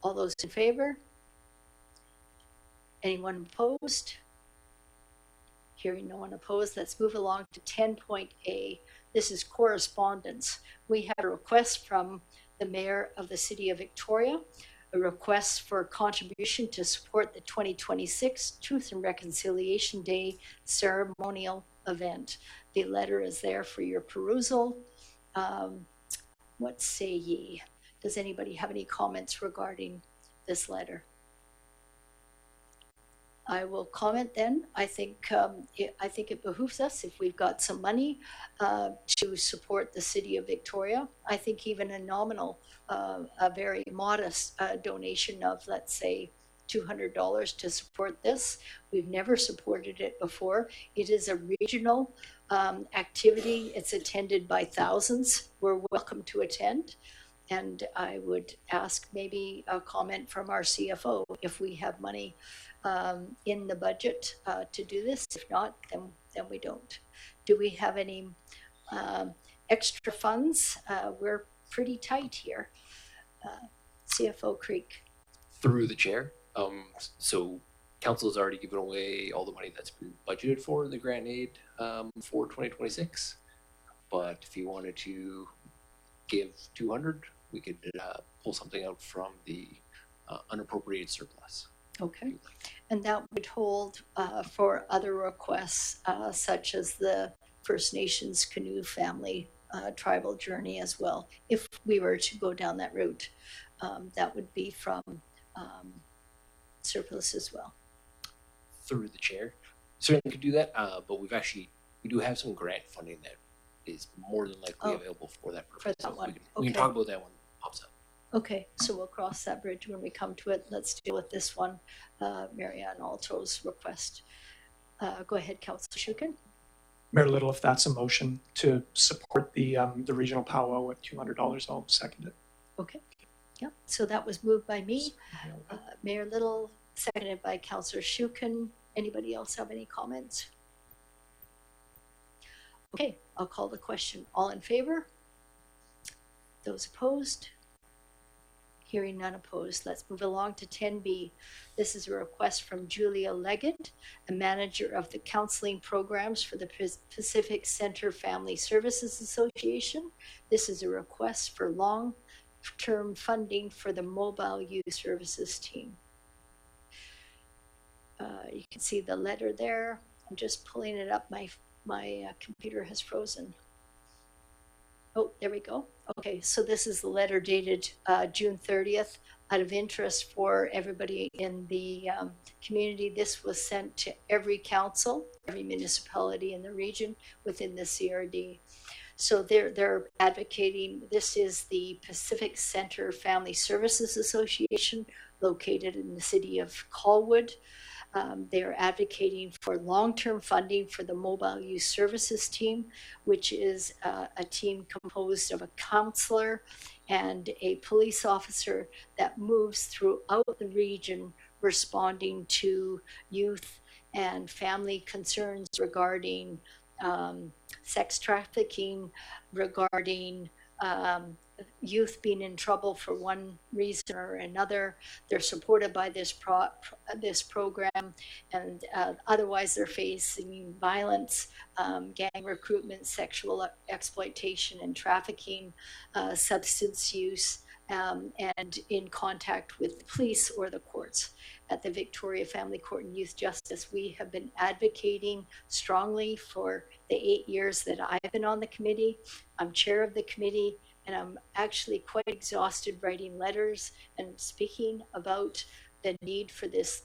All those in favor? Anyone opposed? Hearing no one opposed, let's move along to 10.A. This is correspondence. We had a request from the Mayor of the City of Victoria, a request for contribution to support the 2026 Truth and Reconciliation Day ceremonial event. The letter is there for your perusal. What say ye? Does anybody have any comments regarding this letter? I will comment then. I think it behooves us, if we've got some money to support the City of Victoria. I think even a nominal, a very modest donation of, let's say, $200 to support this. We've never supported it before. It is a regional activity. It's attended by thousands. We're welcome to attend. And I would ask maybe a comment from our CFO if we have money in the budget to do this. If not, then we don't. Do we have any extra funds? We're pretty tight here. CFO Creek. Through the chair. So council has already given away all the money that's been budgeted for the grant aid for 2026. But if you wanted to give 200, we could pull something out from the unappropriated surplus. Okay, and that would hold for other requests such as the First Nations Canoe Family Tribal Journey as well. If we were to go down that route, that would be from surplus as well. Through the chair, certainly could do that, but we do have some grant funding that is more than likely available for that purpose. For that one. We can talk about that when it pops up. Okay, so we'll cross that bridge when we come to it. Let's deal with this one, Marianne Alto's request. Go ahead, Councillor Shukin. Mayor Little, if that's a motion to support the regional powwow with $200, I'll second it. Okay. Yep, so that was moved by me, Mayor Little, seconded by Councillor Shukin. Anybody else have any comments? Okay, I'll call the question. All in favor? Those opposed? Hearing none opposed. Let's move along to 10B. This is a request from Julia Leggett, a manager of the counseling programs for the Pacific Center Family Services Association. This is a request for long-term funding for the mobile youth services team. You can see the letter there. I'm just pulling it up. My computer has frozen. Oh, there we go. Okay, so this is the letter dated June 30th. Out of interest for everybody in the community, this was sent to every council, every municipality in the region within the CRD. So they're advocating, this is the Pacific Center Family Services Association located in the city of Colwood. They are advocating for long-term funding for the mobile youth services team, which is a team composed of a counselor and a police officer that moves throughout the region responding to youth and family concerns regarding sex trafficking, regarding youth being in trouble for one reason or another. They're supported by this program, and otherwise they're facing violence, gang recruitment, sexual exploitation and trafficking, substance use, and in contact with the police or the courts. At the Victoria Family Court and Youth Justice, we have been advocating strongly for the 8 years that I've been on the committee. I'm chair of the committee, and I'm actually quite exhausted writing letters and speaking about the need for this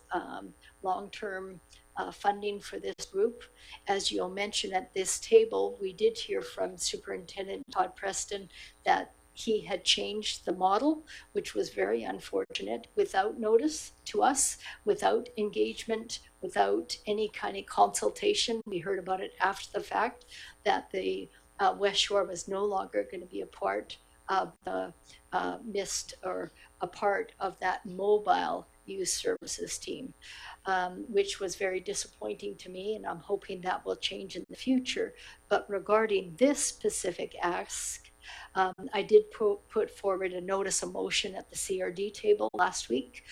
long-term funding for this group. As you'll mention at this table, we did hear from Superintendent Todd Preston that he had changed the model, which was very unfortunate, without notice to us, without engagement, without any kind of consultation. We heard about it after the fact, that the West Shore was no longer going to be a part of the a part of that mobile youth services team, which was very disappointing to me, and I'm hoping that will change in the future. But regarding this specific ask, I did put forward a notice of motion at the CRD table last week,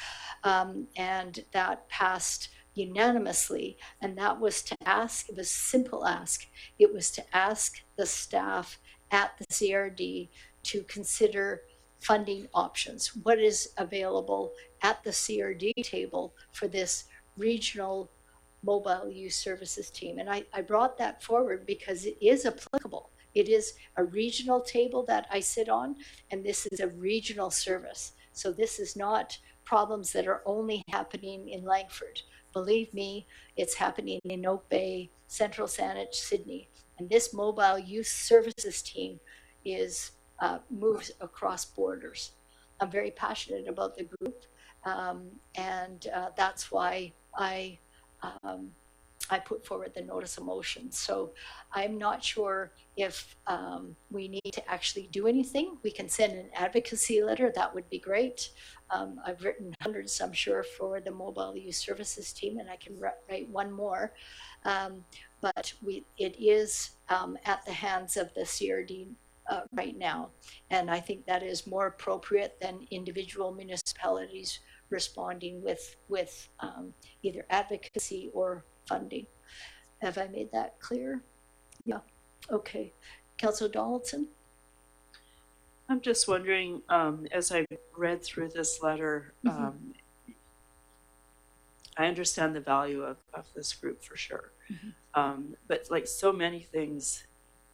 and that passed unanimously, and that was to ask, it was a simple ask, it was to ask the staff at the CRD to consider funding options. What is available at the CRD table for this regional mobile youth services team? And I brought that forward because it is applicable. It is a regional table that I sit on, and this is a regional service. So this is not problems that are only happening in Langford. Believe me, it's happening in Oak Bay, Central Saanich, Sydney. And this mobile youth services team is moves across borders. I'm very passionate about the group, and that's why I put forward the notice of motion. So I'm not sure if we need to actually do anything. We can send an advocacy letter, that would be great. I've written hundreds, I'm sure, for the mobile youth services team, and I can write one more. But it is at the hands of the CRD right now. And I think that is more appropriate than individual municipalities responding with either advocacy or funding. Have I made that clear? Yeah. Okay. Councillor Donaldson? I'm just wondering, as I read through this letter, I understand the value of this group for sure. But like so many things,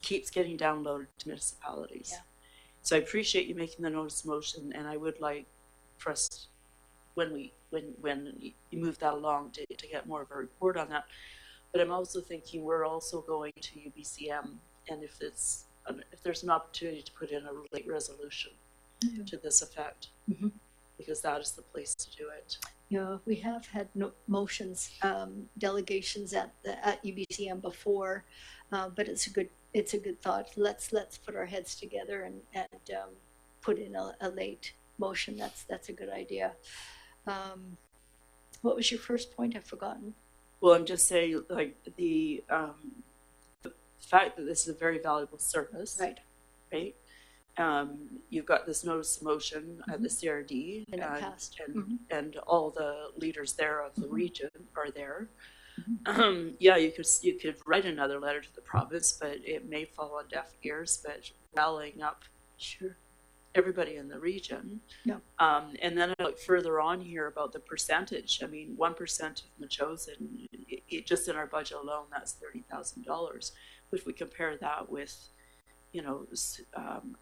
keeps getting downloaded to municipalities. Yeah. So I appreciate you making the notice of motion, and I would like for us, when you move that along, to get more of a report on that. But I'm also thinking we're also going to UBCM, and if there's an opportunity to put in a late resolution to this effect, because that is the place to do it. Yeah, we have had motions, delegations at UBCM before, but it's a good thought. Let's put our heads together and put in a late motion. That's a good idea. What was your first point? I've forgotten. Well, I'm just saying, like, the fact that this is a very valuable service, right? You've got this notice of motion at the CRD, And it passed. and all the leaders there of the region are there. Yeah, you could write another letter to the province, but it may fall on deaf ears. But rallying up, everybody in the region. And then I look further on here about the percentage. I mean, 1% of Metchosin, just in our budget alone, that's $30,000. If we compare that with, you know,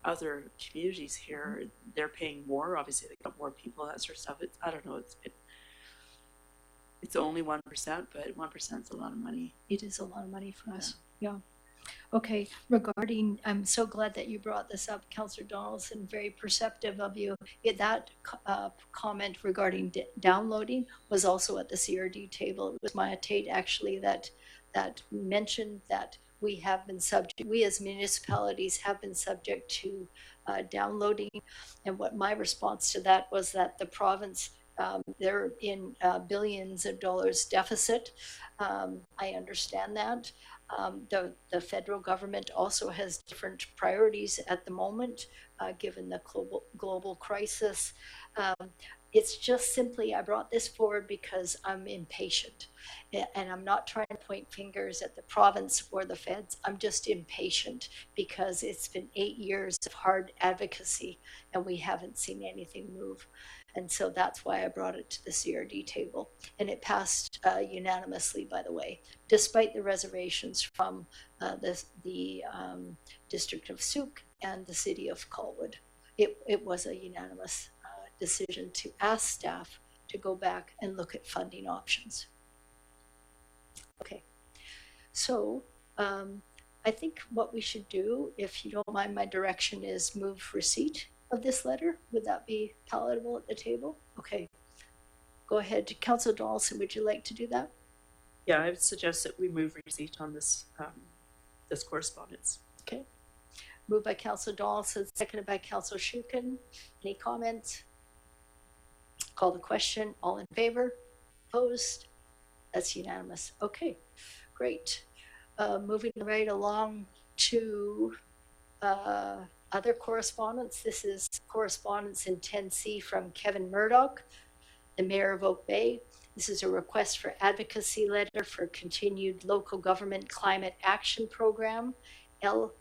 other communities here, they're paying more. Obviously, they got more people, that sort of stuff. I don't know. It's only 1%, but 1% is a lot of money. It is a lot of money for us. Yeah. Okay. Regarding, I'm so glad that you brought this up, Councillor Donaldson. Very perceptive of you. That comment regarding downloading was also at the CRD table. It was Maya Tate actually that mentioned that we as municipalities have been subject to downloading. And what my response to that was that the province, they're in billions of dollars deficit. I understand that. The federal government also has different priorities at the moment, given the global crisis. It's just simply, I brought this forward because I'm impatient, and I'm not trying to point fingers at the province or the feds. I'm just impatient because it's been 8 years of hard advocacy and we haven't seen anything move. And so that's why I brought it to the CRD table. And it passed unanimously, by the way, despite the reservations from the District of Souk and the City of Colwood. It was a unanimous decision to ask staff to go back and look at funding options. Okay, so I think what we should do, if you don't mind my direction, is move receipt of this letter. Would that be palatable at the table? Okay, go ahead. Councillor Donaldson, would you like to do that? Yeah, I would suggest that we move receipt on this this correspondence. Okay, moved by Councillor Donaldson, seconded by Councillor Shukin. Any comments? Call the question. All in favor? Opposed? That's unanimous. Okay, great. Moving right along to other correspondence. This is correspondence in 10C from Kevin Murdoch, the Mayor of Oak Bay. This is a request for advocacy letter for continued local government climate action program, LGCAP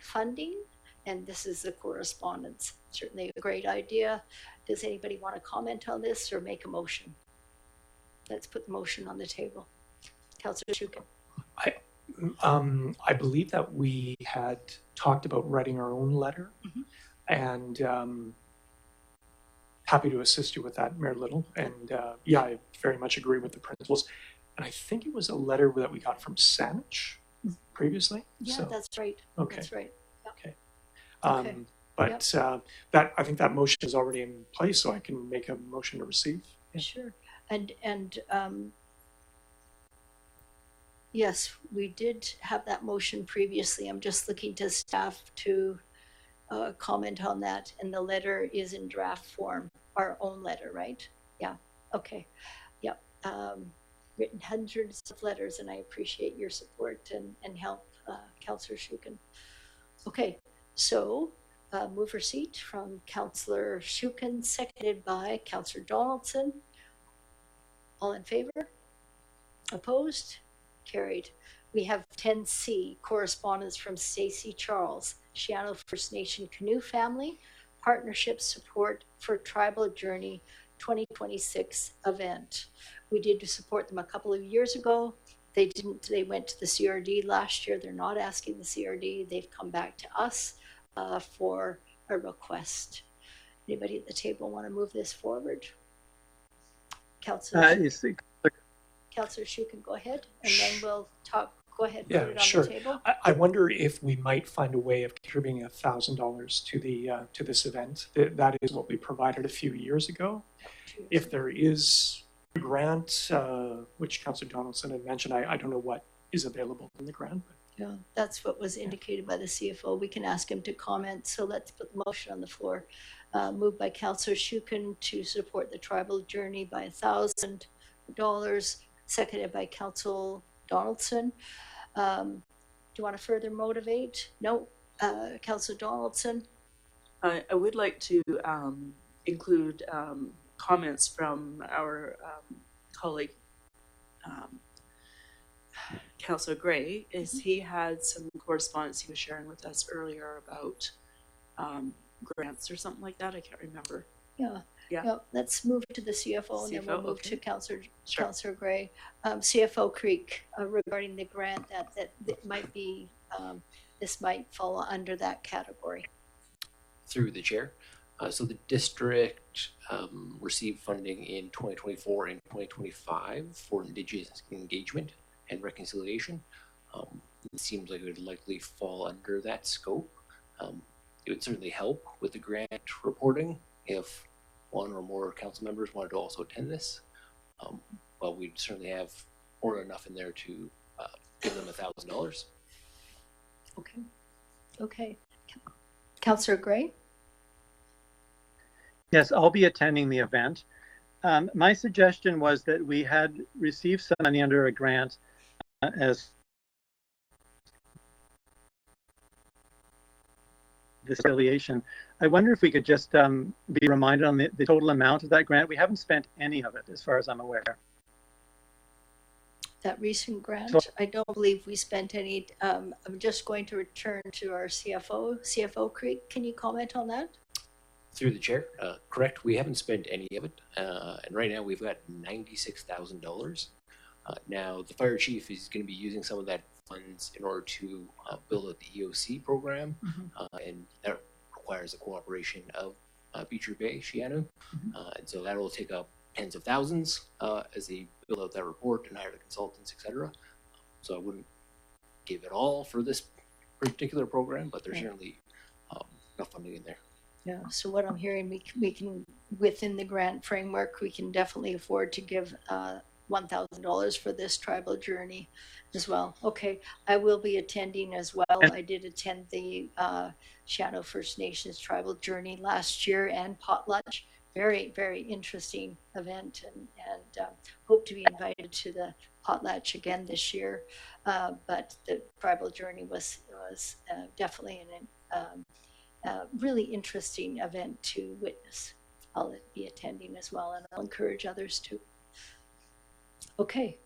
funding. And this is the correspondence. Certainly a great idea. Does anybody want to comment on this or make a motion? Let's put the motion on the table. Councillor Shukin. I believe that we had talked about writing our own letter, and happy to assist you with that, Mayor Little. And yeah, I very much agree with the principles. And I think it was a letter that we got from Saanich previously. Yeah, so, that's right. Okay. That's right. Yeah. Okay. Okay. But that, I think that motion is already in place, so I can make a motion to receive. Yeah. Sure. And yes, we did have that motion previously. I'm just looking to staff to comment on that. And the letter is in draft form, our own letter, right? Yeah. Okay. Yep. Written hundreds of letters, and I appreciate your support and help, Councillor Shukin. Okay. So move receipt from Councillor Shukin, seconded by Councillor Donaldson. All in favor? Opposed? Carried. We have 10C, correspondence from Stacey Charles, Shiano First Nation Canoe Family, Partnership Support for Tribal Journey 2026 event. We did support them a couple of years ago. They went to the CRD last year. They're not asking the CRD. They've come back to us for a request. Anybody at the table want to move this forward? Councillor Shukin, go ahead, and then we'll talk. Go ahead, Yeah, put it on sure. the table. I wonder if we might find a way of contributing $1,000 to the to this event. That is what we provided a few years ago. If there is a grant, which Councillor Donaldson had mentioned, I don't know what is available in the grant. Yeah, that's what was indicated by the CFO. We can ask him to comment. So let's put the motion on the floor. Moved by Councillor Shukin to support the tribal journey by $1,000, seconded by Councillor Donaldson. Do you want to further motivate? No. Councillor Donaldson? I would like to include comments from our colleague, Councillor Gray. He had some correspondence he was sharing with us earlier about grants or something like that. I can't remember. Yeah. Let's move to the CFO, and then we'll move okay. to Councillor Sure. Councillor Gray. CFO Creek, regarding the grant that might be, this might fall under that category. Through the chair. So the district received funding in 2024 and 2025 for Indigenous engagement and reconciliation. It seems like it would likely fall under that scope. It would certainly help with the grant reporting if one or more council members wanted to also attend this. But we'd certainly have more than enough in there to give them $1,000. Okay. Councillor Gray? Yes, I'll be attending the event. My suggestion was that we had received some money under a grant as this affiliation. I wonder if we could just be reminded on the total amount of that grant. We haven't spent any of it, as far as I'm aware. That recent grant, So- I don't believe we spent any. I'm just going to return to our CFO Creek. Can you comment on that? Through the chair, correct. We haven't spent any of it, and right now we've got $96,000. Now the fire chief is going to be using some of that funds in order to build out the EOC program, and that requires the cooperation of Beecher Bay, Shianu, and so that will take up tens of thousands as they build out that report and hire the consultants, etc. So I wouldn't give it all for this particular program, but there's certainly enough funding in there. Yeah. So what I'm hearing, we can within the grant framework, we can definitely afford to give $1,000 for this tribal journey as well. Okay, I will be attending as well. I did attend the Shadow First Nations tribal journey last year and potlatch. Very, very interesting event, and hope to be invited to the potlatch again this year. But the tribal journey was definitely an really interesting event to witness. I'll be attending as well, and I'll encourage others to. Okay.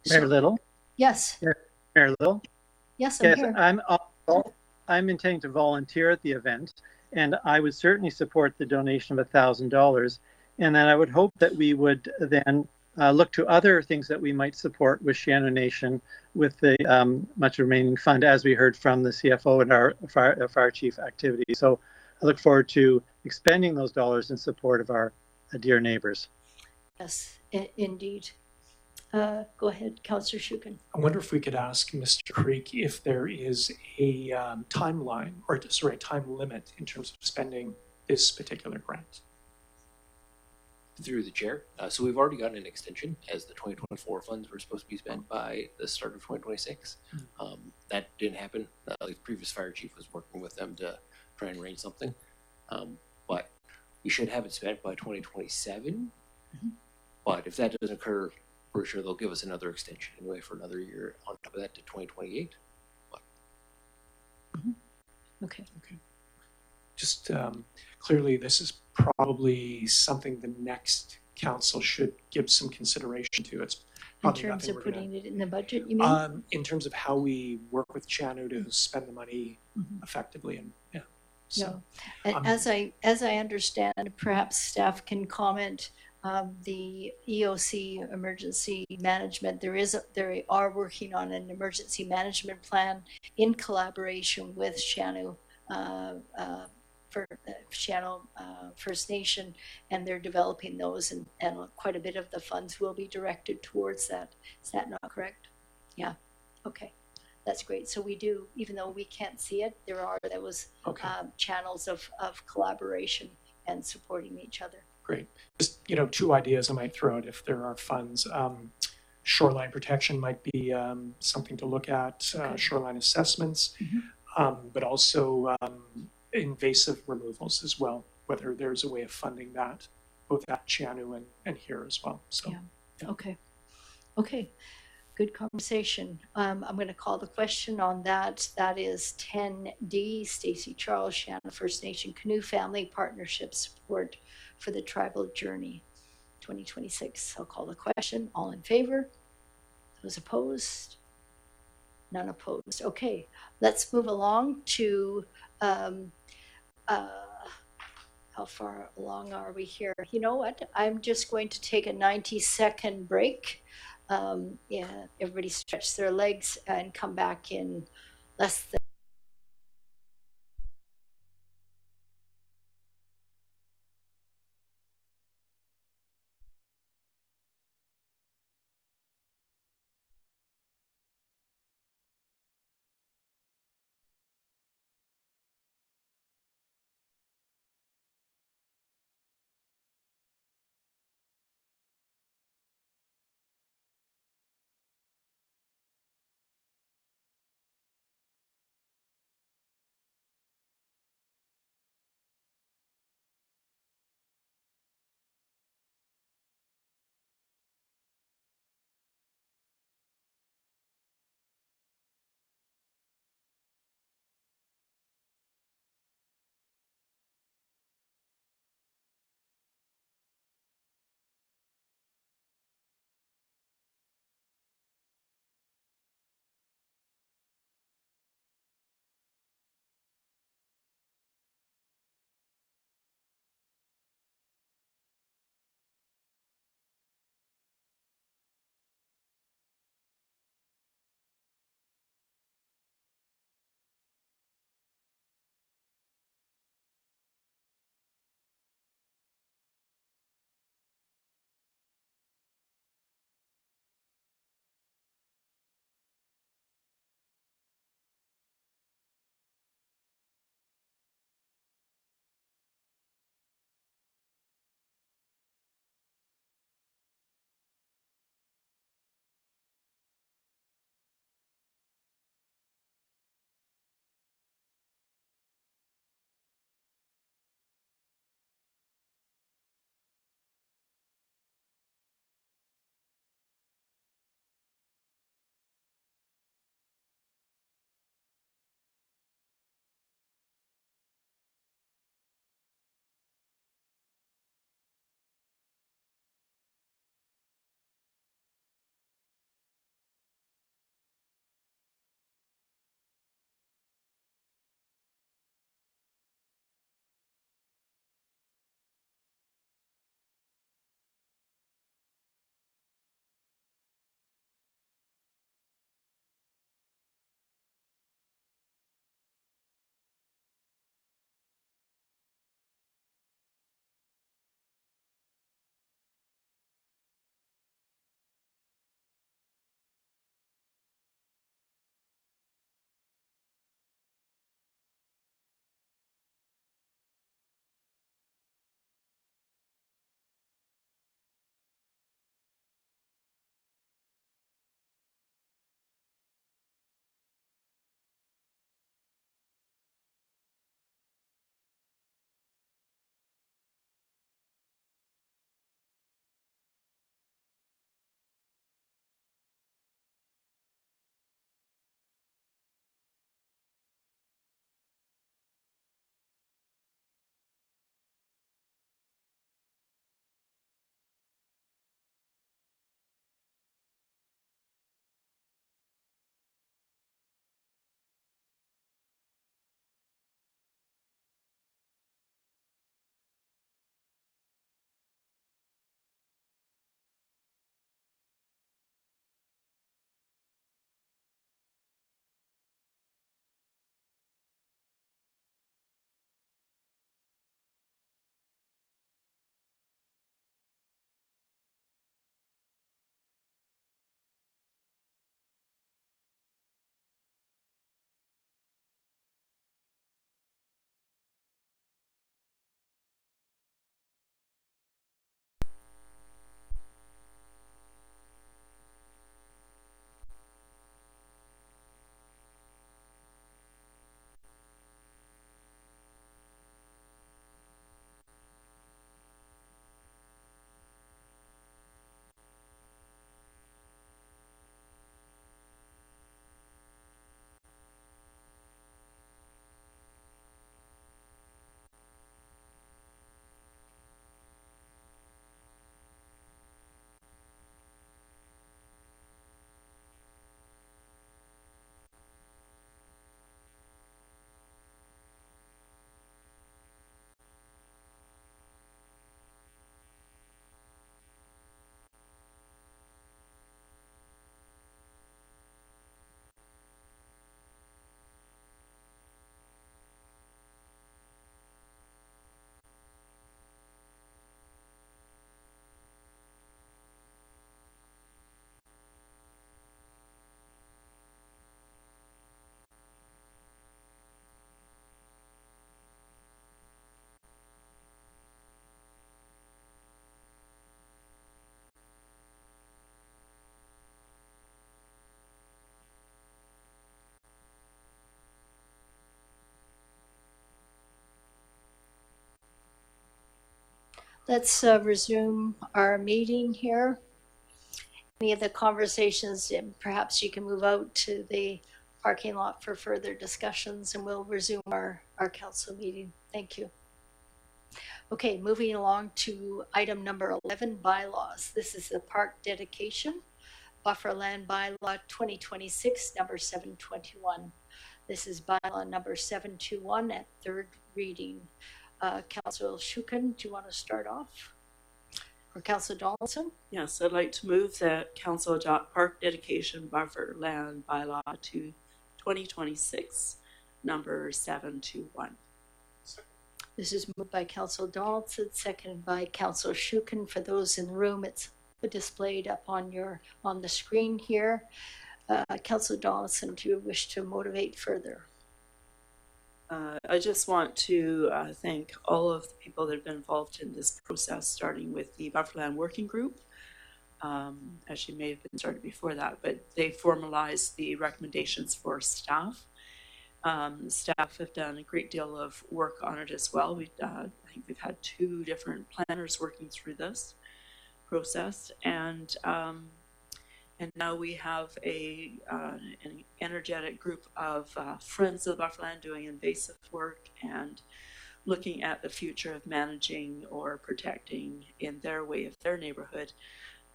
Mayor Little? Yes. Mayor Little? Yes, I'm here. I'm intending to volunteer at the event, and I would certainly support the donation of $1,000. And then I would hope that we would then look to other things that we might support with Shianu Nation with the much remaining fund, as we heard from the CFO and our fire chief activity. So I look forward to expending those dollars in support of our dear neighbors. Yes, indeed. Go ahead, Councillor Shukin. I wonder if we could ask Mr. Creek if there is a timeline, or sorry, time limit in terms of spending this particular grant. Through the chair. So we've already gotten an extension, as the 2024 funds were supposed to be spent by the start of 2026. That didn't happen. The previous fire chief was working with them to try and arrange something. But we should have it spent by 2027. But if that doesn't occur, for sure they'll give us another extension anyway for another year on top of that to 2028. But. Okay. Just clearly, this is probably something the next council should give some consideration to. It's In terms of putting it in the budget, you mean? In terms of how we work with Chanu to spend the money effectively, and yeah. So, And as I understand, perhaps staff can comment. The EOC emergency management. They are working on an emergency management plan in collaboration with Shianu First Nation, and they're developing those, and quite a bit of the funds will be directed towards that. Is that not correct? Yeah. Okay. That's great. So we do, even though we can't see it, there are those channels of collaboration and supporting each other. Great. Just, two ideas I might throw out if there are funds. shoreline protection might be something to look at, Okay. shoreline assessments, but also invasive removals as well, whether there's a way of funding that, both at Chianu and here as well. So, Yeah. Okay. Okay. Good conversation. I'm going to call the question on that. That is 10D, Stacy Charles, Shannon First Nation Canoe Family Partnership Support for the Tribal Journey 2026. I'll call the question. All in favor? Those opposed? None opposed. Okay, let's move along to how far along are we here? You know what? I'm just going to take a 90-second break. Yeah, everybody stretch their legs and come back in less than Let's resume our meeting here. Any of the conversations, perhaps you can move out to the parking lot for further discussions, and we'll resume our council meeting. Thank you. Okay, moving along to item number 11, bylaws. This is the park dedication, Bufferland Bylaw 2026, number 721. This is bylaw number 721 at third reading. Councillor Shukin, do you want to start off? Or Councillor Donaldson? Yes, I'd like to move that council adopt park dedication buffer land bylaw to 2026, number 721. This is moved by Councillor Donaldson, seconded by Councillor Shukin. For those in the room, it's displayed up on the screen here. Councillor Donaldson, do you wish to motivate further? I just want to thank all of the people that have been involved in this process, starting with the Bufferland Working Group. Actually, may have been started before that, but they formalized the recommendations for staff. Staff have done a great deal of work on it as well. I think we've had 2 different planners working through this process, and now we have an energetic group of friends of the Bufferland doing invasive work and looking at the future of managing or protecting, in their way of their neighborhood,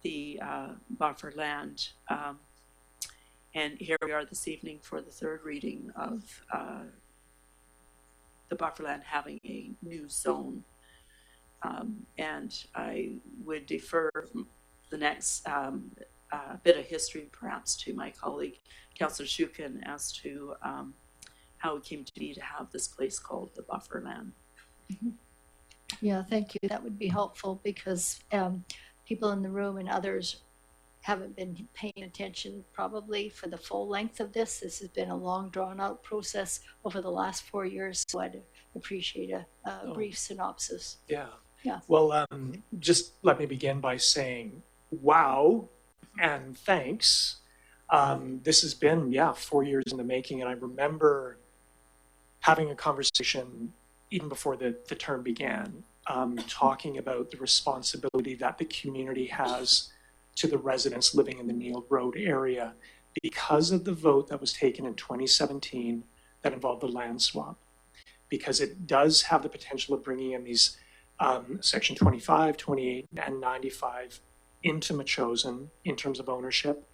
the Bufferland. And here we are this evening for the third reading of the Bufferland having a new zone. And I would defer the next bit of history perhaps to my colleague, Councillor Shukin, as to how it came to be to have this place called the Bufferland. Mm-hmm. Yeah, thank you. That would be helpful because people in the room and others haven't been paying attention probably for the full length of this. This has been a long drawn out process over the last 4 years, so I'd appreciate a brief synopsis. Yeah. Yeah. Well, just let me begin by saying, wow, and thanks. This has been, 4 years in the making, and I remember having a conversation even before the term began, talking about the responsibility that the community has to the residents living in the Neil Road area because of the vote that was taken in 2017 that involved the land swap, because it does have the potential of bringing in these Section 25, 28, and 95 into Metchosin in terms of ownership,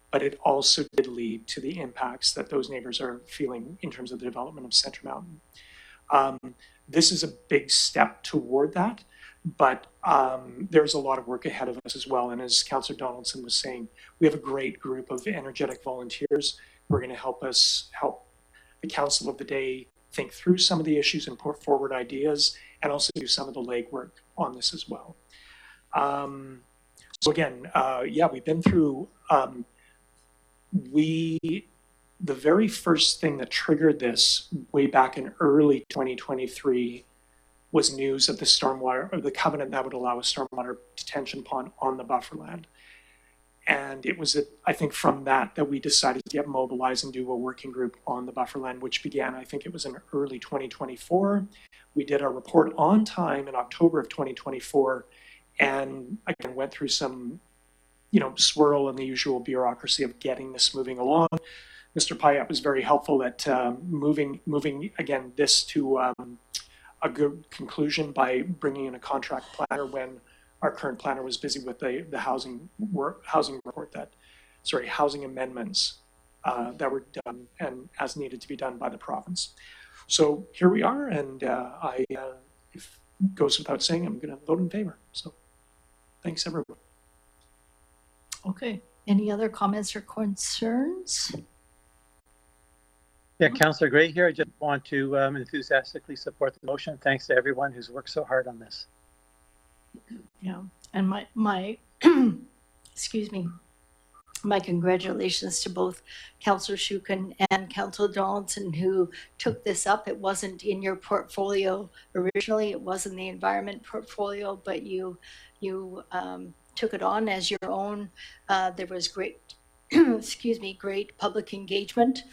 but it also did lead to the impacts that those neighbors are feeling in terms of the development of Centre Mountain. This is a big step toward that, but there's a lot of work ahead of us as well. And as Councillor Donaldson was saying, we have a great group of energetic volunteers who are going to help the council of the day think through some of the issues and put forward ideas, and also do some of the legwork on this as well. So again, we've been through, the very first thing that triggered this way back in early 2023 was news of the stormwater, or the covenant that would allow a stormwater detention pond on the Bufferland. And it was, I think, from that we decided to get mobilized and do a working group on the Bufferland, which began, I think it was in early 2024. We did our report on time in October of 2024, and again, went through some, swirl in the usual bureaucracy of getting this moving along. Mr. Payette was very helpful at moving again this to a good conclusion by bringing in a contract planner when our current planner was busy with the housing amendments that were done and as needed to be done by the province. So here we are, and if it goes without saying, I'm going to vote in favor. So thanks, everyone. Okay. Any other comments or concerns? Yeah, Councillor Gray here. I just want to enthusiastically support the motion. Thanks to everyone who's worked so hard on this. Yeah, and my excuse me, my congratulations to both Councillor Shukin and Councillor Donaldson who took this up. It wasn't in your portfolio originally. It was in the environment portfolio, but you took it on as your own. There was great, excuse me, great public engagement,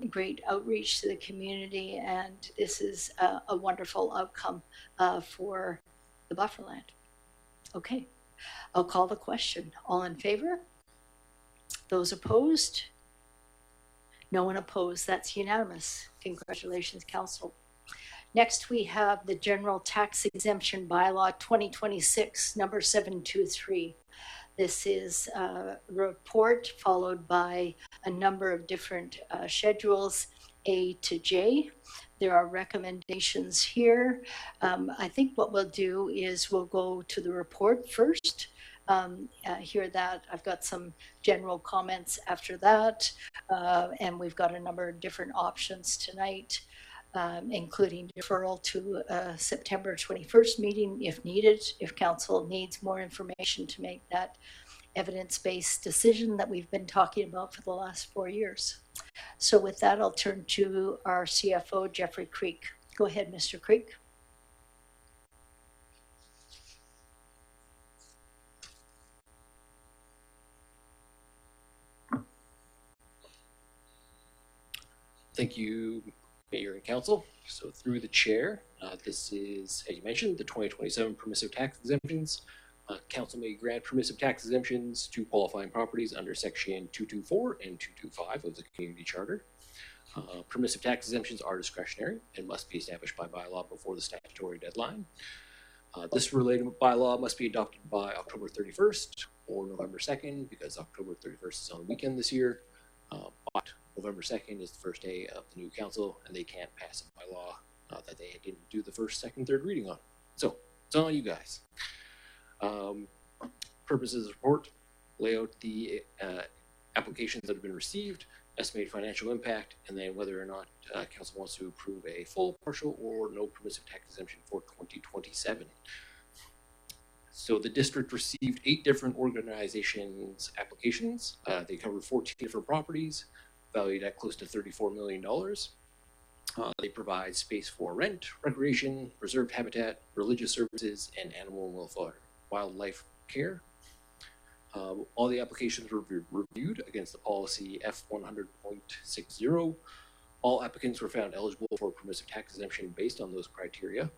great outreach to the community, and this is a wonderful outcome for the bufferland? Okay, I'll call the question. All in favor? Those opposed? No one opposed. That's unanimous. Congratulations, Council. Next, we have the General Tax Exemption Bylaw 2026, number 723. This is a report followed by a number of different schedules, A to J. There are recommendations here. I think what we'll do is we'll go to the report first. Hear that. I've got some general comments after that, and we've got a number of different options tonight, including deferral to a September 21st meeting if needed, if council needs more information to make that evidence-based decision that we've been talking about for the last 4 years. So with that, I'll turn to our CFO, Jeffrey Creek. Go ahead, Mr. Creek. Thank you, Mayor and Council. So through the chair, this is, as you mentioned, the 2027 permissive tax exemptions. Council may grant permissive tax exemptions to qualifying properties under Section 224 and 225 of the Community Charter. Permissive tax exemptions are discretionary and must be established by bylaw before the statutory deadline. This related bylaw must be adopted by October 31st or November 2nd, because October 31st is on a weekend this year. But November 2nd is the first day of the new council, and they can't pass a bylaw that they didn't do the first, second, third reading on. So it's on you guys. Purposes of the report: lay out the applications that have been received, estimate financial impact, and then whether or not council wants to approve a full, partial, or no permissive tax exemption for 2027. So the district received 8 different organizations' applications. They covered 14 different properties, valued at close to $34 million. They provide space for rent, recreation, reserved habitat, religious services, and animal and wildlife care. All the applications were reviewed against the policy F100.60. All applicants were found eligible for a permissive tax exemption based on those criteria.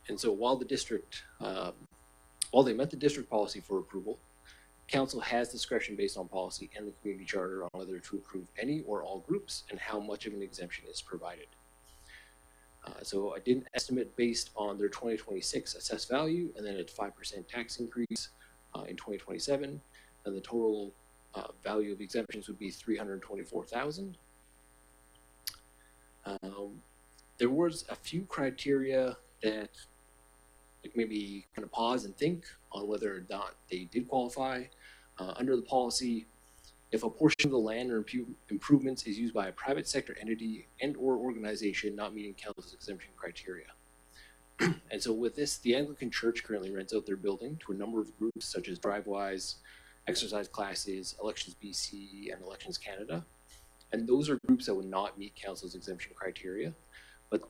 And so while the district, while they met the district policy for approval, council has discretion based on policy and the community charter on whether to approve any or all groups and how much of an exemption is provided. So I did an estimate based on their 2026 assessed value and then a 5% tax increase in 2027, and the total value of exemptions would be $324,000. There was a few criteria that maybe kind of pause and think on whether or not they did qualify. Under the policy, if a portion of the land or improvements is used by a private sector entity and or organization not meeting council's exemption criteria. And so with this, the Anglican Church currently rents out their building to a number of groups such as Drivewise, Exercise Classes, Elections BC, and Elections Canada. And those are groups that would not meet council's exemption criteria, but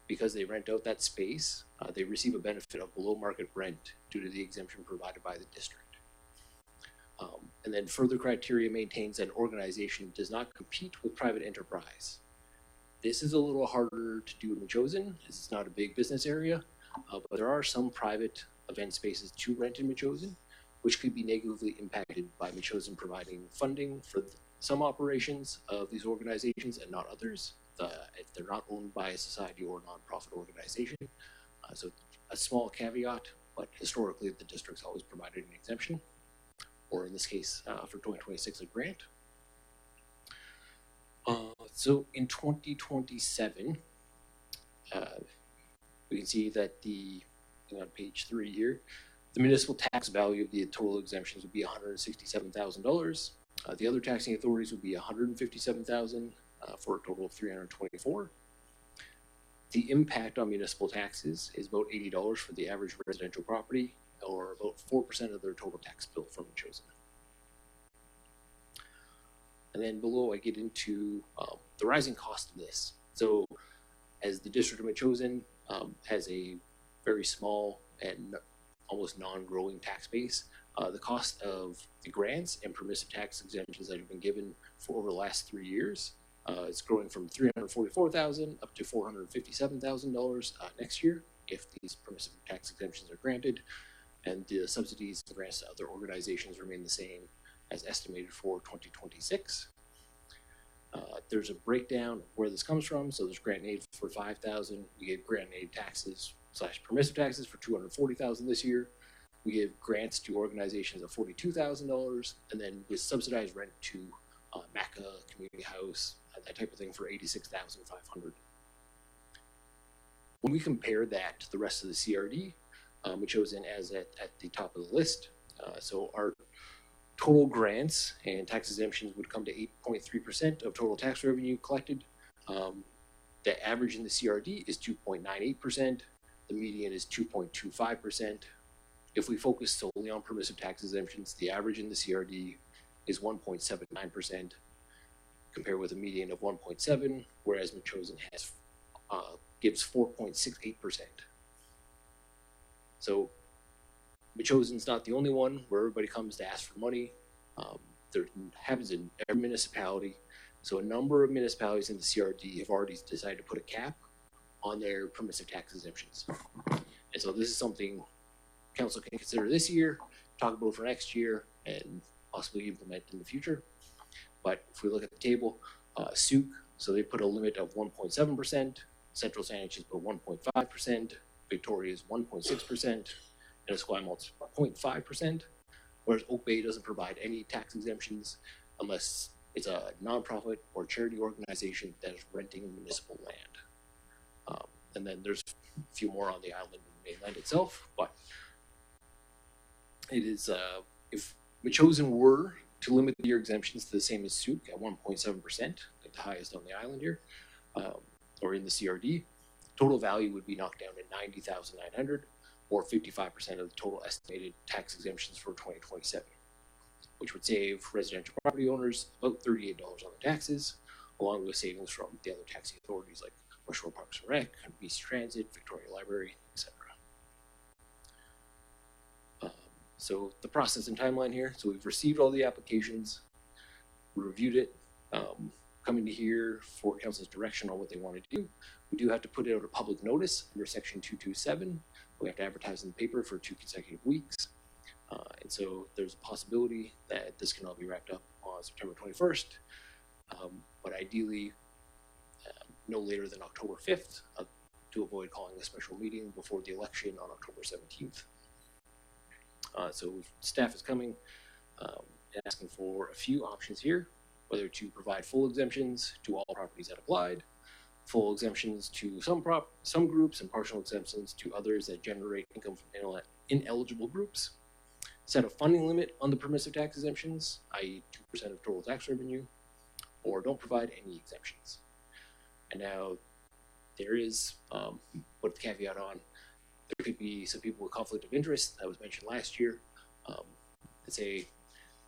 because they rent out that space, they receive a benefit of below market rent due to the exemption provided by the district. And then further criteria maintains that an organization does not compete with private enterprise. This is a little harder to do in Metchosin, as it's not a big business area, but there are some private event spaces to rent in Metchosin, which could be negatively impacted by Metchosin providing funding for some operations of these organizations and not others, if they're not owned by a society or nonprofit organization. So a small caveat, but historically the district's always provided an exemption, or in this case, for 2026, a grant. So in 2027, we can see that on page 3 here, the municipal tax value of the total exemptions would be $167,000. The other taxing authorities would be $157,000 for a total of $324,000. The impact on municipal taxes is about $80 for the average residential property, or about 4% of their total tax bill from Metchosin. And then below I get into the rising cost of this. So as the district of Metchosin has a very small and almost non-growing tax base, the cost of the grants and permissive tax exemptions that have been given for over the last 3 years, it's growing from $344,000 up to $457,000 next year if these permissive tax exemptions are granted, and the subsidies and grants to other organizations remain the same as estimated for 2026. There's a breakdown of where this comes from. So there's grant aid for $5,000. We gave grant aid taxes / permissive taxes for $240,000 this year. We give grants to organizations of $42,000, and then with subsidized rent to MACA, Community House, that type of thing for $86,500. When we compare that to the rest of the CRD, Metchosin as at the top of the list. So our total grants and tax exemptions would come to 8.3% of total tax revenue collected. The average in the CRD is 2.98%. The median is 2.25%. If we focus solely on permissive tax exemptions, the average in the CRD is 1.79%, compared with a median of 1.7%, whereas Metchosin has gives 4.68%. So Metchosin's not the only one where everybody comes to ask for money. There happens in every municipality. So a number of municipalities in the CRD have already decided to put a cap on their permissive tax exemptions. And so this is something council can consider this year, talk about for next year, and possibly implement in the future. But if we look at the table, Souk, so they put a limit of 1.7%, Central Saanich is put 1.5%, Victoria is 1.6%, and Esquimalt 0.5%, whereas Oak Bay doesn't provide any tax exemptions unless it's a nonprofit or charity organization that is renting municipal land. And then there's a few more on the island and the mainland itself, but it is, if Metchosin were to limit your exemptions to the same as Souk at 1.7%, like the highest on the island here, or in the CRD, total value would be knocked down to $90,900, or 55% of the total estimated tax exemptions for 2027, which would save residential property owners about $38 on the taxes, along with savings from the other taxing authorities like West Shore Parks and Rec, BC Transit, Victoria Library, etc. So the process and timeline here. So we've received all the applications, we reviewed it, coming to here for council's direction on what they want to do. We do have to put out a public notice under section 227. We have to advertise in the paper for 2 consecutive weeks. And so there's a possibility that this can all be wrapped up on September 21st, but ideally no later than October 5th to avoid calling a special meeting before the election on October 17th. So staff is coming and asking for a few options here, whether to provide full exemptions to all properties that applied, full exemptions to some groups, and partial exemptions to others that generate income from ineligible groups, set a funding limit on the permissive tax exemptions, i.e. 2% of total tax revenue, or don't provide any exemptions. And now there is, put the caveat on, there could be some people with conflict of interest that was mentioned last year. That say,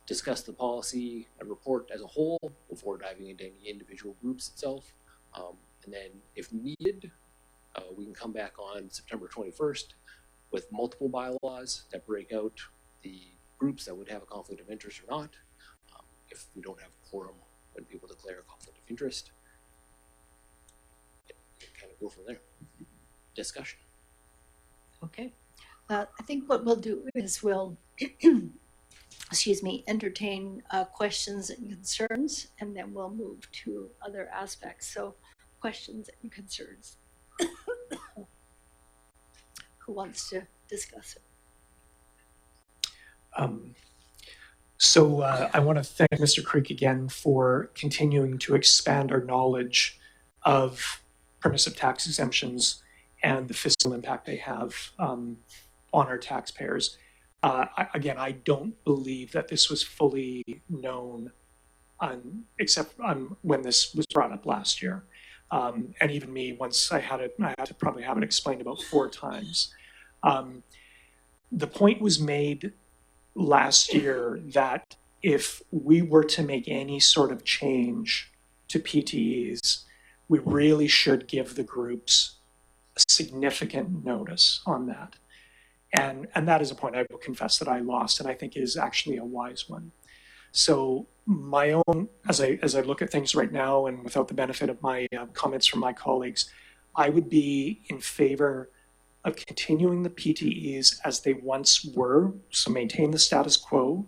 discuss the policy and report as a whole before diving into any individual groups itself. And then if needed, we can come back on September 21st with multiple bylaws that break out the groups that would have a conflict of interest or not, if we don't have a quorum when people declare a conflict of interest. We can kind of go from there. Discussion. Okay. I think what we'll do is we'll, excuse me, entertain questions and concerns, and then we'll move to other aspects. So questions and concerns. Who wants to discuss it? I want to thank Mr. Creek again for continuing to expand our knowledge of permissive tax exemptions and the fiscal impact they have on our taxpayers. I don't believe that this was fully known except when this was brought up last year. And even me, once I had it, I had to probably have it explained about 4 times. The point was made last year that if we were to make any sort of change to PTEs, we really should give the groups significant notice on that. And that is a point I will confess that I lost, and I think is actually a wise one. So my own, as I look at things right now, and without the benefit of my comments from my colleagues, I would be in favor of continuing the PTEs as they once were, so maintain the status quo,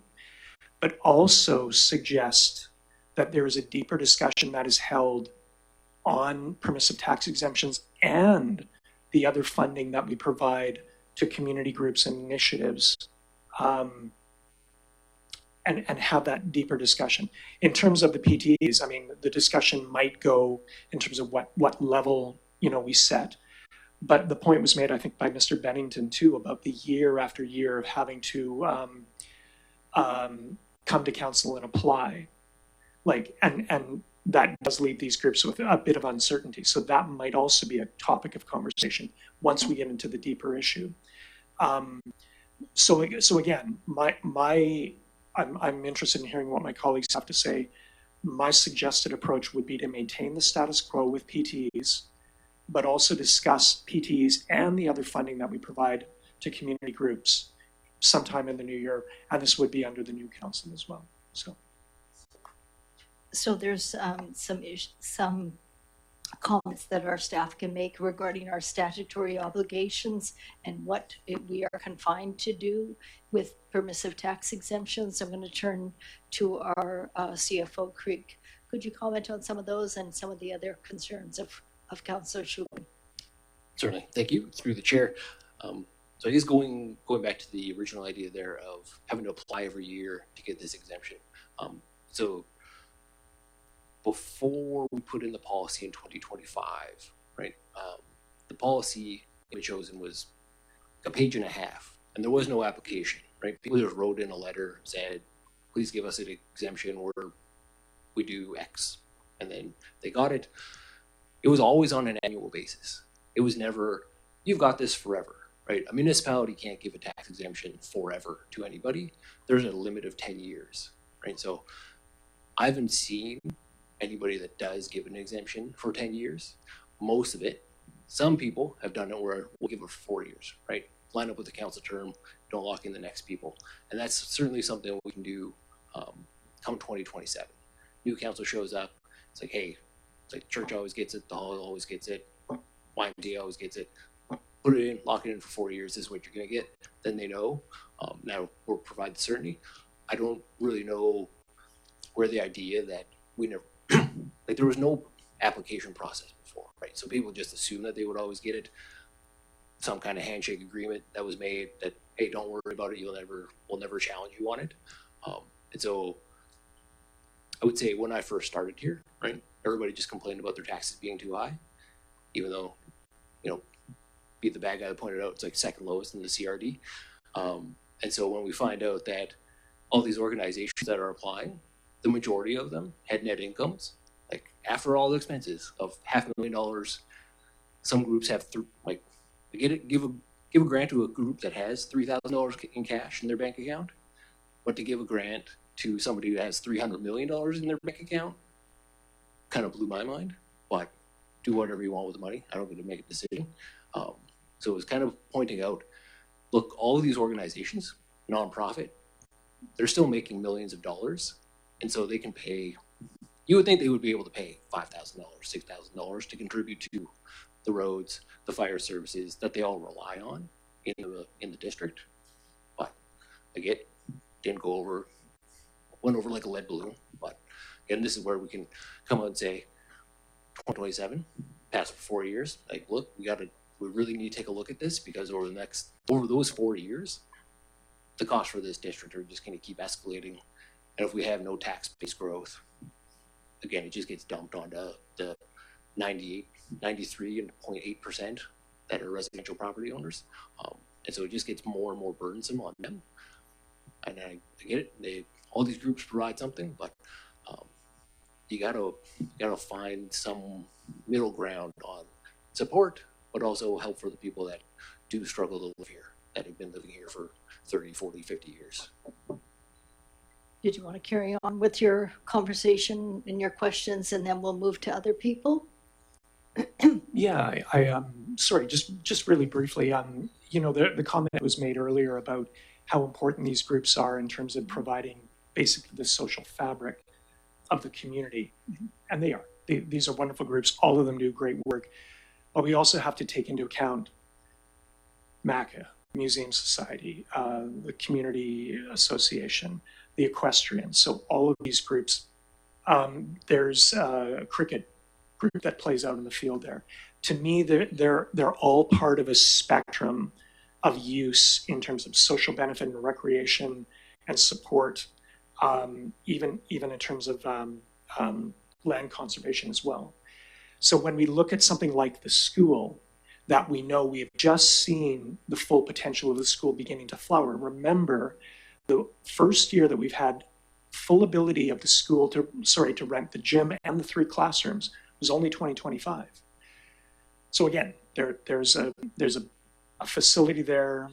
but also suggest that there is a deeper discussion that is held on permissive tax exemptions and the other funding that we provide to community groups and initiatives, and have that deeper discussion. In terms of the PTEs, I mean, the discussion might go in terms of what level, we set. But the point was made, I think, by Mr. Bennington too, about the year after year of having to come to council and apply. And that does leave these groups with a bit of uncertainty. So that might also be a topic of conversation once we get into the deeper issue. So again, I'm interested in hearing what my colleagues have to say. My suggested approach would be to maintain the status quo with PTEs, but also discuss PTEs and the other funding that we provide to community groups sometime in the new year. And this would be under the new council as well. So there's some comments that our staff can make regarding our statutory obligations and what we are confined to do with permissive tax exemptions. I'm going to turn to our CFO, Creek. Could you comment on some of those and some of the other concerns of Councillor Schubin? Certainly, thank you. Through the chair. So I guess going back to the original idea there of having to apply every year to get this exemption. So before we put in the policy in 2025, right? The policy in Metchosin was a page and a half, and there was no application, right? People just wrote in a letter, said, please give us an exemption where we do X, and then they got it. It was always on an annual basis. It was never, you've got this forever, right? A municipality can't give a tax exemption forever to anybody. There's a limit of 10 years, right? So I haven't seen anybody that does give an exemption for 10 years. Most of it, some people have done it where we'll give it for 4 years, right? Line up with the council term, don't lock in the next people. And that's certainly something we can do come 2027. New council shows up, it's like, hey, it's like church always gets it, the hall always gets it, YMCA always gets it. Put it in, lock it in for 4 years, this is what you're gonna get. Then they know. Now we'll provide the certainty. I don't really know where the idea that we never, like there was no application process before, right? So people just assume that they would always get it. Some kind of handshake agreement that was made that, hey, don't worry about it, we'll never challenge you on it. And so I would say when I first started here, right, everybody just complained about their taxes being too high, even though, be the bad guy that pointed out it's like second lowest in the CRD. And so when we find out that all these organizations that are applying, the majority of them had net incomes, like after all the expenses of $500,000. Some groups have give a grant to a group that has $3,000 in cash in their bank account, but to give a grant to somebody who has $300 million in their bank account kind of blew my mind. But do whatever you want with the money. I don't get to make a decision. So it was kind of pointing out, look, all of these organizations, nonprofit, they're still making millions of dollars. And so they can pay, you would think they would be able to pay $5,000, $6,000 to contribute to the roads, the fire services that they all rely on in the district. But again, went over like a lead balloon. But again, this is where we can come out and say, 2027, pass for 4 years. Like, look, we really need to take a look at this because over those 4 years, the costs for this district are just going to keep escalating. And if we have no tax-based growth, again, it just gets dumped onto the 93.8% that are residential property owners. And so it just gets more and more burdensome on them. And I get it, all these groups provide something, but you gotta find some middle ground on support, but also help for the people that do struggle to live here, that have been living here for 30, 40, 50 years. Did you want to carry on with your conversation and your questions, and then we'll move to other people? Yeah, I sorry, just really briefly, the comment that was made earlier about how important these groups are in terms of providing basically the social fabric of the community. And they are. These are wonderful groups. All of them do great work. But we also have to take into account MACA, Museum Society, the Community Association, the Equestrian. So all of these groups, there's a cricket group that plays out in the field there. To me, they're all part of a spectrum of use in terms of social benefit and recreation and support, even in terms of land conservation as well. So when we look at something like the school, that we know we have just seen the full potential of the school beginning to flower. Remember, the first year that we've had full ability of the school to rent the gym and the 3 classrooms was only 2025. So again, there's a facility there.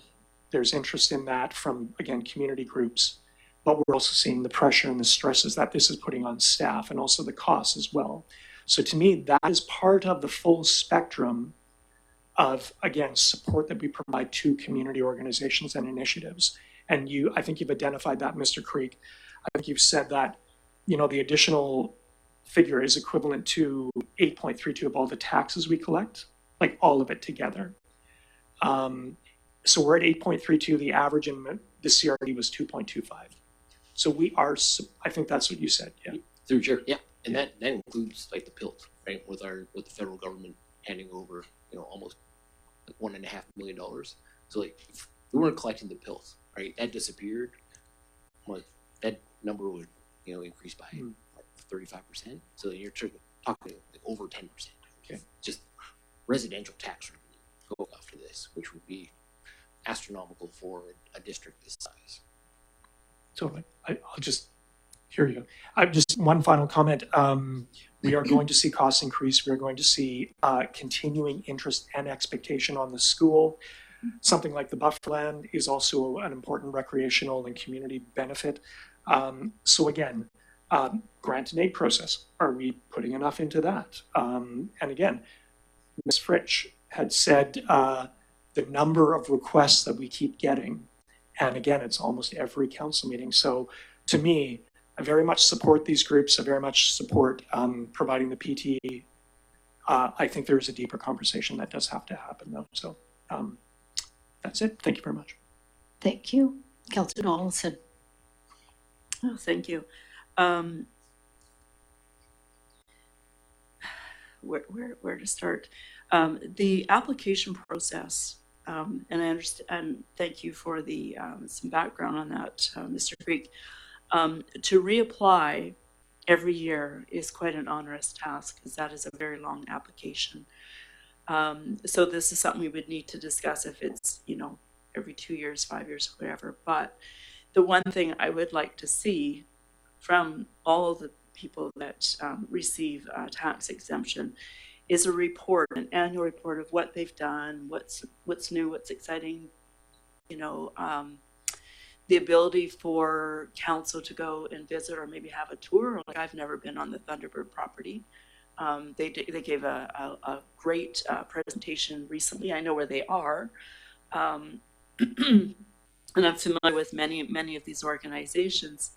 There's interest in that from, again, community groups, but we're also seeing the pressure and the stresses that this is putting on staff and also the costs as well. So to me, that is part of the full spectrum of, again, support that we provide to community organizations and initiatives. And I think you've identified that, Mr. Creek. I think you've said that, the additional figure is equivalent to 8.32 of all the taxes we collect, like all of it together. So we're at 8.32. The average in the CRD was 2.25. So we are, I think that's what you said, yeah. Through chair, yeah. And that includes like the PILT, right? With the federal government handing over, almost like $1.5 million. So like, if we weren't collecting the PILT, right? That disappeared. Like that number would, increase by like 35%. So you're talking like over 10%. Okay. Just residential tax revenue go after this, which would be astronomical for a district this size. Totally. I'll just hear you. Just one final comment. We are going to see costs increase. We are going to see continuing interest and expectation on the school. Something like the buffer land is also an important recreational and community benefit. So again, grant and aid process. Are we putting enough into that? And again, Ms. Fritsch had said the number of requests that we keep getting. And again, it's almost every council meeting. So to me, I very much support these groups. I very much support providing the PT. I think there's a deeper conversation that does have to happen, though. So that's it. Thank you very much. Thank you. Councillor Olson. Oh, thank you. Where to start? The application process, and I understand, and thank you for the some background on that, Mr. Creek. To reapply every year is quite an onerous task because that is a very long application. So this is something we would need to discuss if it's, every 2 years, 5 years, whatever. But the one thing I would like to see from all of the people that receive tax exemption is a report, an annual report of what they've done, what's new, what's exciting, the ability for council to go and visit or maybe have a tour. Like I've never been on the Thunderbird property. They gave a great presentation recently. I know where they are. And I'm familiar with many of these organizations.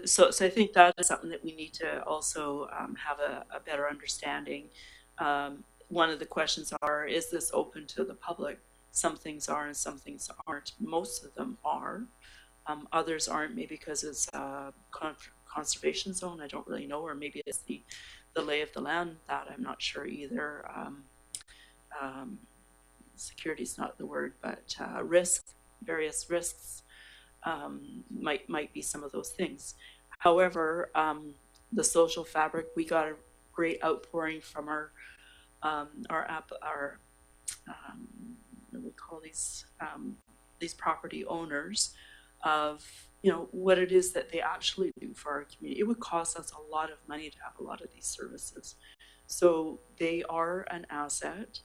So I think that is something that we need to also have a better understanding. One of the questions is this open to the public? Some things are and some things aren't. Most of them are. Others aren't, maybe because it's a conservation zone. I don't really know, or maybe it's the lay of the land. That I'm not sure either. Security is not the word, but various risks might be some of those things. However, the social fabric, we got a great outpouring from our what do we call these property owners of what it is that they actually do for our community. It would cost us a lot of money to have a lot of these services, so they are an asset.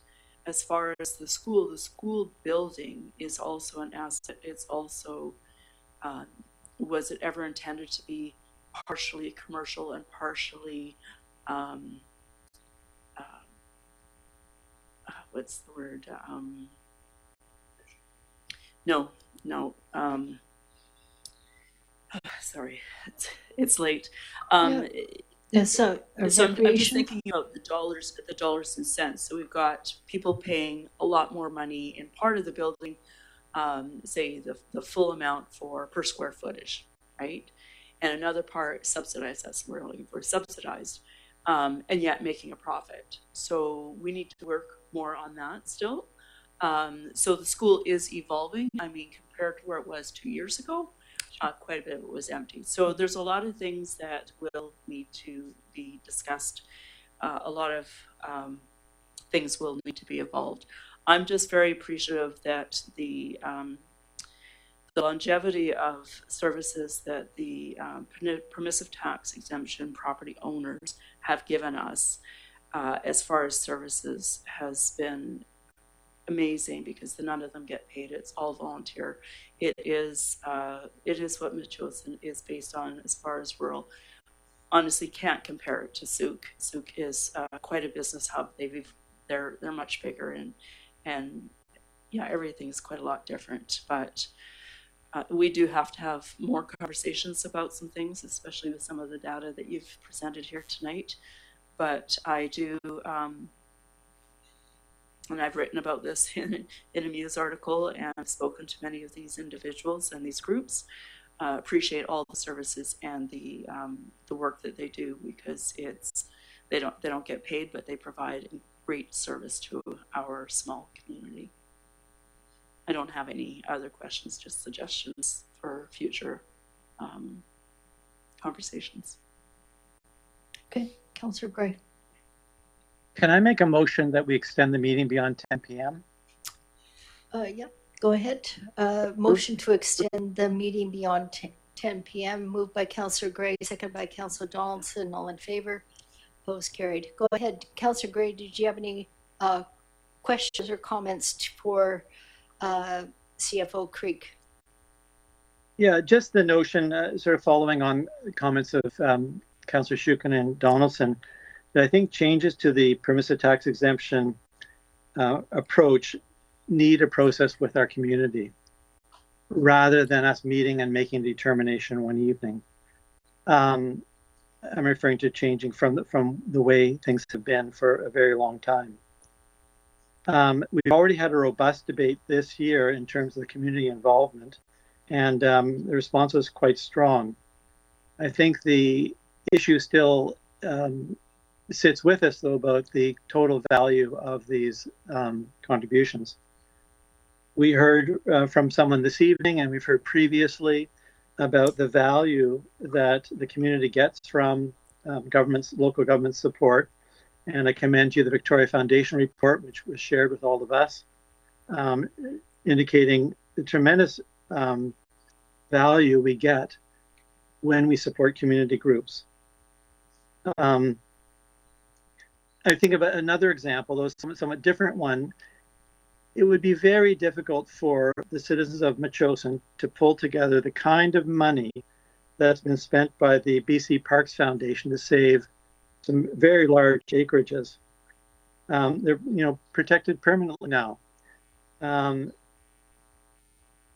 As far as the school building is also an asset. It's also was it ever intended to be partially commercial and partially what's the word? No. Sorry, it's late. So, I'm just recreation? thinking about the dollars and cents. So we've got people paying a lot more money in part of the building, say the full amount per square footage, right? And another part subsidized, that's what we're looking for, subsidized, and yet making a profit. So we need to work more on that still. So the school is evolving. I mean, compared to where it was 2 years ago, quite a bit of it was empty. So there's a lot of things that will need to be discussed. A lot of things will need to be evolved. I'm just very appreciative that the longevity of services that the permissive tax exemption property owners have given us as far as services has been amazing, because none of them get paid. It's all volunteer. It is what Metchosin is based on as far as rural. Honestly, can't compare it to Souk. Souk is quite a business hub. They're much bigger, and yeah, everything's quite a lot different. But we do have to have more conversations about some things, especially with some of the data that you've presented here tonight. But I do. And I've written about this in a Muse article, and I've spoken to many of these individuals and these groups. Appreciate all the services and the work that they do, because they don't get paid, but they provide great service to our small community. I don't have any other questions, just suggestions for future conversations. Okay, Councillor Gray. Can I make a motion that we extend the meeting beyond 10 p.m.? Yeah, go ahead. Motion to extend the meeting beyond 10 p.m. Moved by Councillor Gray, second by Councillor Donaldson. All in favor? Opposed? Carried. Go ahead, Councillor Gray. Did you have any questions or comments for CFO Creek? Yeah, just the notion, sort of following on the comments of Councillor Shukin and Donaldson, that I think changes to the permissive tax exemption approach need a process with our community, rather than us meeting and making a determination one evening. I'm referring to changing from the way things have been for a very long time. We've already had a robust debate this year in terms of the community involvement, and the response was quite strong. I think the issue still sits with us, though, about the total value of these contributions. We heard from someone this evening, and we've heard previously about the value that the community gets from local government support. And I commend you the Victoria Foundation report, which was shared with all of us, indicating the tremendous value we get when we support community groups. I think of another example, though somewhat different one. It would be very difficult for the citizens of Metchosin to pull together the kind of money that's been spent by the BC Parks Foundation to save some very large acreages. They're protected permanently now.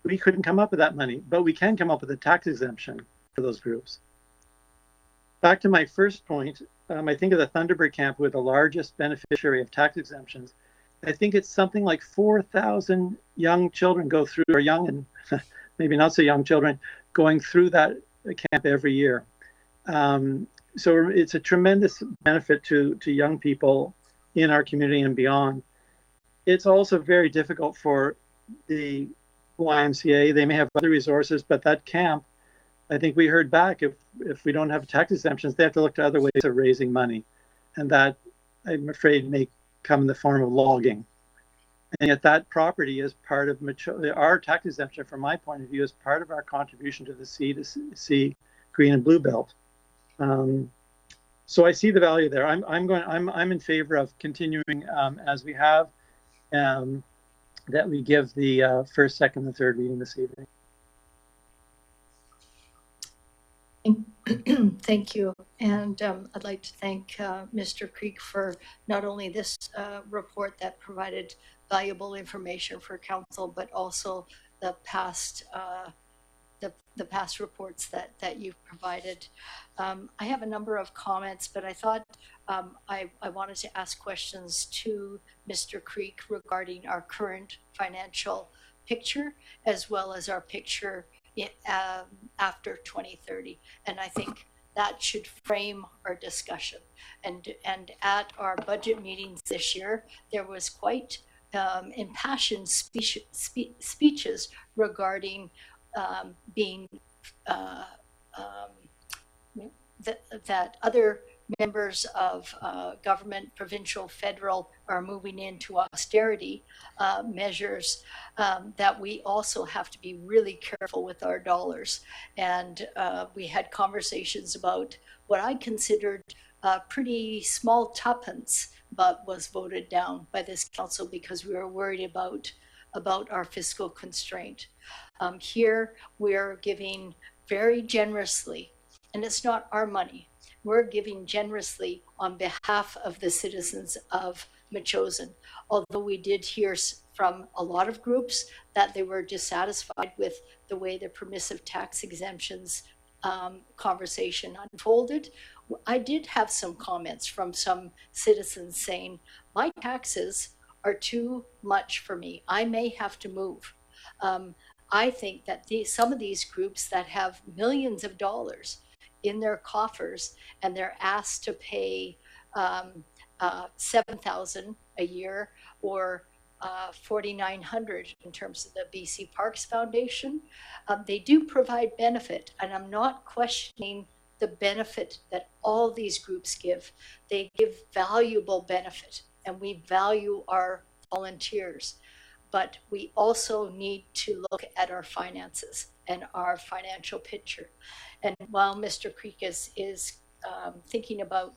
We couldn't come up with that money, but we can come up with a tax exemption for those groups. Back to my first point, I think of the Thunderbird camp, who are the largest beneficiary of tax exemptions. I think it's something like 4,000 young children go through, or young and maybe not so young children, going through that camp every year. So it's a tremendous benefit to young people in our community and beyond. It's also very difficult for the YMCA. They may have other resources, but that camp, I think we heard back, if we don't have tax exemptions, they have to look to other ways of raising money. And that, I'm afraid, may come in the form of logging. And yet that property is part of our tax exemption, from my point of view, is part of our contribution to the C Green and Blue Belt. So I see the value there. I'm in favor of continuing as we have, that we give the first, second, and third reading this evening. Thank you. And I'd like to thank Mr. Creek for not only this report that provided valuable information for council, but also the past the past reports that you've provided. I have a number of comments, but I thought I wanted to ask questions to Mr. Creek regarding our current financial picture as well as our picture after 2030. And I think that should frame our discussion. And at our budget meetings this year, there was quite impassioned speeches regarding being that other members of government, provincial, federal, are moving into austerity measures, that we also have to be really careful with our dollars. And we had conversations about what I considered pretty small tuppence, but was voted down by this council because we were worried about our fiscal constraint. Here, we're giving very generously, and it's not our money. We're giving generously on behalf of the citizens of Metchosin. Although we did hear from a lot of groups that they were dissatisfied with the way the permissive tax exemptions conversation unfolded, I did have some comments from some citizens saying, my taxes are too much for me. I may have to move. I think that some of these groups that have millions of dollars in their coffers and they're asked to pay $7,000 a year or $4,900 in terms of the BC Parks Foundation, they do provide benefit, and I'm not questioning the benefit that all these groups give. They give valuable benefit, and we value our volunteers, but we also need to look at our finances and our financial picture. And while Mr. Creek is thinking about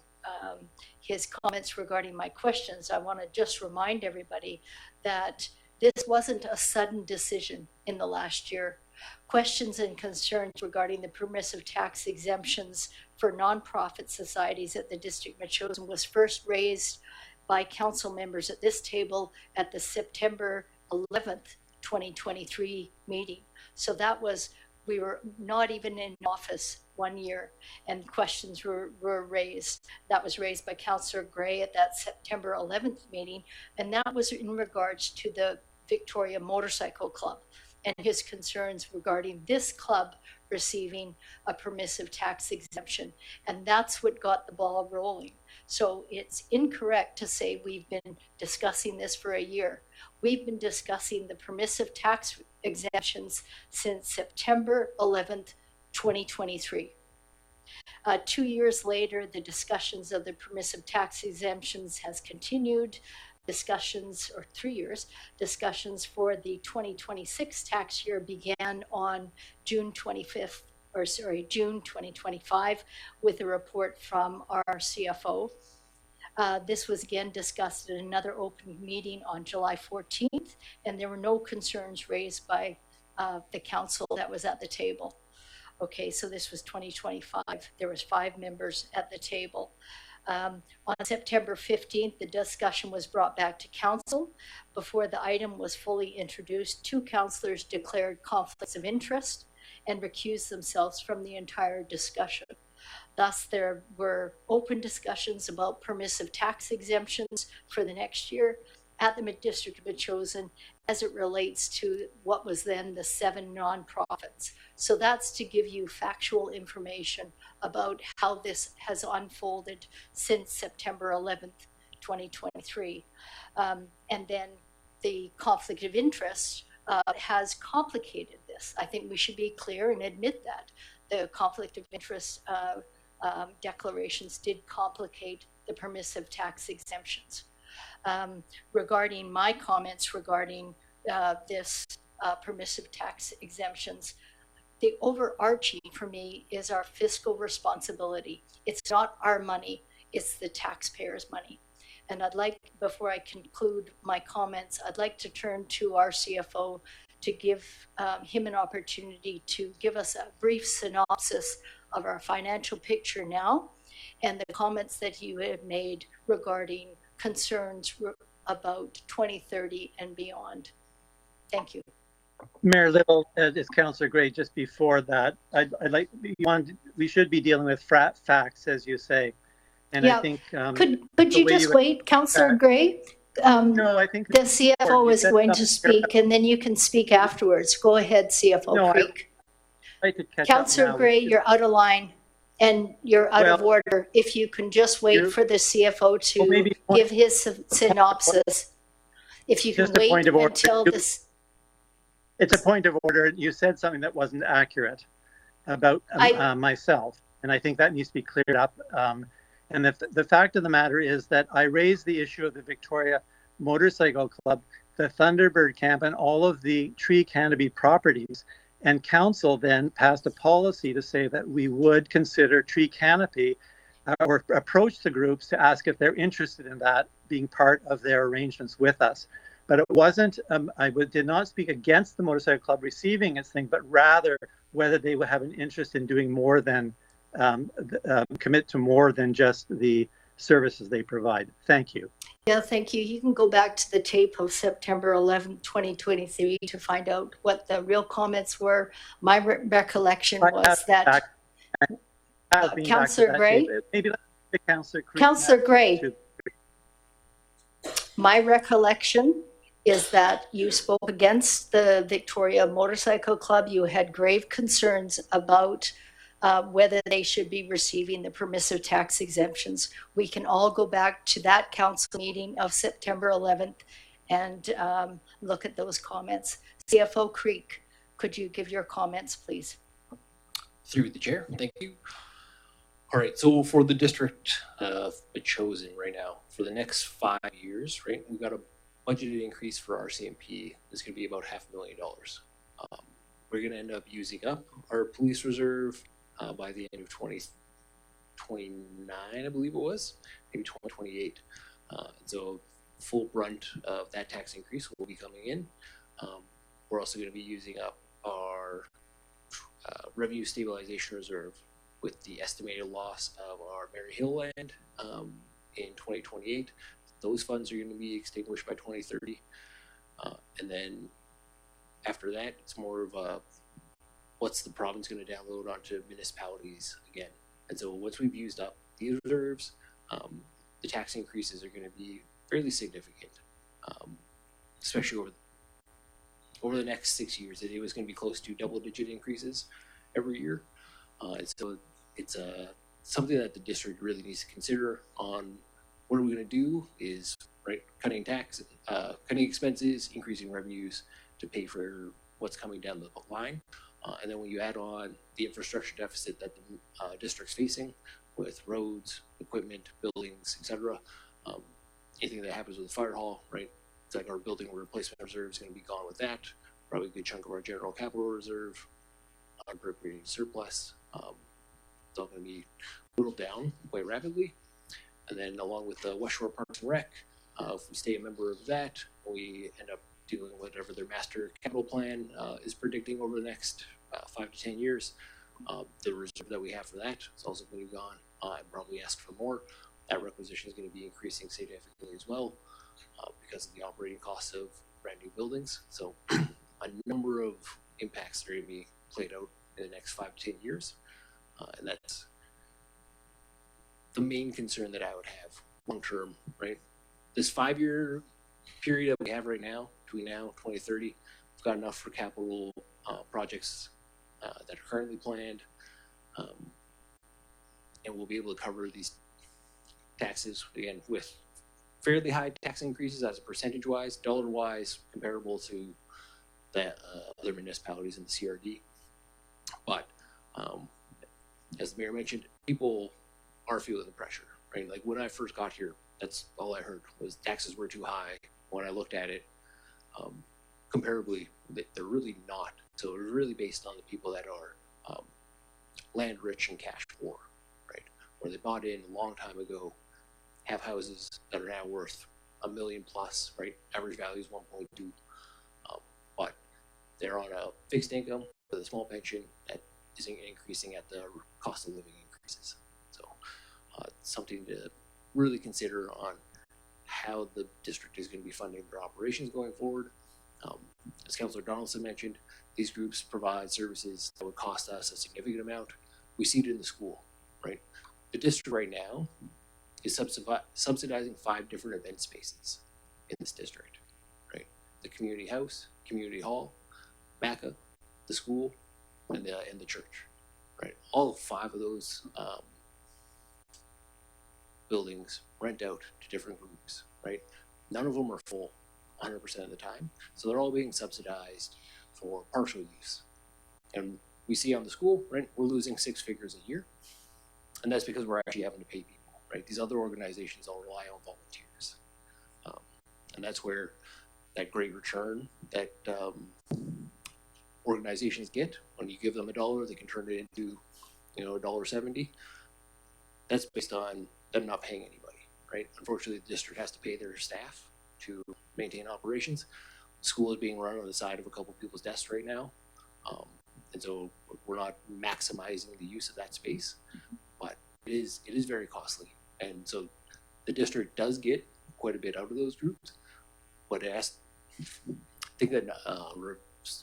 his comments regarding my questions, I want to just remind everybody that this wasn't a sudden decision in the last year. Questions and concerns regarding the permissive tax exemptions for nonprofit societies at the District of Metchosin was first raised by council members at this table at the September 11th, 2023 meeting. So that was, we were not even in office 1 year, and questions were raised. That was raised by Councillor Gray at that September 11th meeting, and that was in regards to the Victoria Motorcycle Club and his concerns regarding this club receiving a permissive tax exemption. And that's what got the ball rolling. So it's incorrect to say we've been discussing this for a year. We've been discussing the permissive tax exemptions since September 11th, 2023. 2 years later, the discussions of the permissive tax exemptions has continued. Discussions, or 3 years, discussions for the 2026 tax year began on June 2025 with a report from our CFO. This was again discussed at another open meeting on July 14th, and there were no concerns raised by the council that was at the table. Okay, so this was 2025. There was 5 members at the table. On September 15th, the discussion was brought back to council. Before the item was fully introduced, 2 councillors declared conflicts of interest and recused themselves from the entire discussion. Thus, there were open discussions about permissive tax exemptions for the next year at the District of Metchosin as it relates to what was then the 7 nonprofits. So that's to give you factual information about how this has unfolded since September 11th, 2023. And then the conflict of interest has complicated this. I think we should be clear and admit that. The conflict of interest declarations did complicate the permissive tax exemptions. Regarding my comments regarding this permissive tax exemptions, the overarching for me is our fiscal responsibility. It's not our money, it's the taxpayers' money. And I'd like, before I conclude my comments, I'd like to turn to our CFO to give him an opportunity to give us a brief synopsis of our financial picture now and the comments that you have made regarding concerns about 2030 and beyond. Thank you. Mayor Little, it's Councillor Gray. Just before that, we should be dealing with facts, as you say, and Yeah. I think Could you just wait, Councillor Gray? No, I think the CFO is going to something speak, and then you can speak afterwards. Go ahead, CFO No, Creek. I'd like to catch up Councillor now. Gray, you're out of line and you're out of Well, order. If you can just wait for the CFO to give his synopsis. If you can Just a wait point of order. until this. It's a point of order. You said something that wasn't accurate about myself, and I think that needs to be cleared up. And the fact of the matter is that I raised the issue of the Victoria Motorcycle Club, the Thunderbird Camp, and all of the tree canopy properties. And council then passed a policy to say that we would consider tree canopy or approach the groups to ask if they're interested in that being part of their arrangements with us. But it wasn't, did not speak against the motorcycle club receiving its thing, but rather whether they would have an interest in doing more than, commit to more than just the services they provide. Thank you. Yeah, thank you. You can go back to the tape of September 11, 2023 to find out what the real comments were. My recollection was that Councillor Gray, maybe Councillor Creek. Councillor Gray, my recollection is that you spoke against the Victoria Motorcycle Club. You had grave concerns about whether they should be receiving the permissive tax exemptions. We can all go back to that council meeting of September 11th and look at those comments. CFO Creek, could you give your comments, please? Through the chair, thank you. All right, so for the district of Metchosin right now, for the next 5 years, right, we've got a budgeted increase for RCMP. It's going to be about $500,000. We're going to end up using up our police reserve by the end of 2029, I believe it was, maybe 2028. So full brunt of that tax increase will be coming in. We're also going to be using up our revenue stabilization reserve with the estimated loss of our Mary Hill land in 2028. Those funds are going to be extinguished by 2030. And then after that, it's more of a what's the province going to download onto municipalities again. And so once we've used up these reserves, the tax increases are going to be fairly significant, especially over the next 6 years. It was going to be close to double-digit increases every year. And so it's something that the district really needs to consider on what are we going to do is, right, cutting expenses, increasing revenues to pay for what's coming down the line. And then when you add on the infrastructure deficit that the district's facing with roads, equipment, buildings, etc., anything that happens with the fire hall, right, it's like our building replacement reserve is going to be gone with that. Probably a good chunk of our general capital reserve, unappropriated surplus. It's all going to be whittled down quite rapidly. And then along with the West Shore Parks and Rec, if we stay a member of that, we end up doing whatever their master capital plan is predicting over the next 5 to 10 years. The reserve that we have for that is also going to be gone and probably ask for more. That requisition is going to be increasing significantly as well because of the operating costs of brand new buildings. So a number of impacts are going to be played out in the next 5 to 10 years. And that's the main concern that I would have long term, right? This 5-year period that we have right now, between now and 2030, we've got enough for capital projects that are currently planned, and we'll be able to cover these taxes again with fairly high tax increases as a percentage-wise, dollar-wise, comparable to the other municipalities in the CRD. But as the mayor mentioned, people are feeling the pressure, right? Like when I first got here, that's all I heard was taxes were too high. When I looked at it, comparably, they're really not. So it's really based on the people that are land rich and cash poor, right? Where they bought in a long time ago, have houses that are now worth $1 million plus, right? Average value is 1.2, but they're on a fixed income with a small pension that isn't increasing at the cost of living increases. So something to really consider on how the district is going to be funding their operations going forward. As Councillor Donaldson mentioned, these groups provide services that would cost us a significant amount. We see it in the school, right? The district right now is subsidizing 5 different event spaces in this district, right? The community house, community hall, MACA, the school, and the church, right? All 5 of those buildings rent out to different groups, right? None of them are full 100% of the time, so they're all being subsidized for partial use. And we see on the school, right, we're losing 6 figures a year, and that's because we're actually having to pay people, right? These other organizations all rely on volunteers, and that's where that great return that organizations get when you give them $1, they can turn it into, $1.70. That's based on them not paying anybody, right? Unfortunately, the district has to pay their staff to maintain operations. The school is being run on the side of a couple people's desks right now, and so we're not maximizing the use of that space, but it is very costly, and so the district does get quite a bit out of those groups, but it has, I think that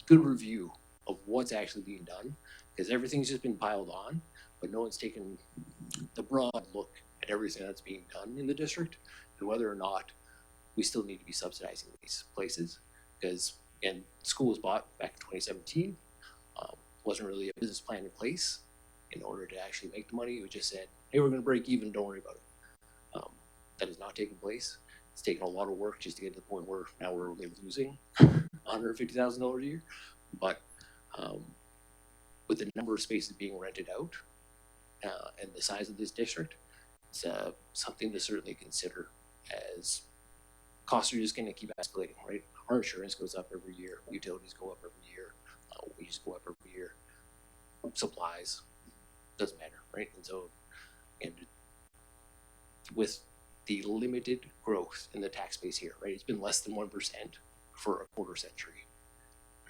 good review of what's actually being done, because everything's just been piled on, but no one's taken the broad look at everything that's being done in the district and whether or not we still need to be subsidizing these places. Because, again, school was bought back in 2017, wasn't really a business plan in place in order to actually make the money. It just said, hey, we're going to break even, don't worry about it. That has not taken place. It's taken a lot of work just to get to the point where now we're only losing $150,000 a year. But with the number of spaces being rented out and the size of this district, it's something to certainly consider, as costs are just going to keep escalating, right? Our insurance goes up every year, utilities go up every year, wages go up every year, supplies, doesn't matter, right? And so, and with the limited growth in the tax base here, right? It's been less than 1% for a quarter century,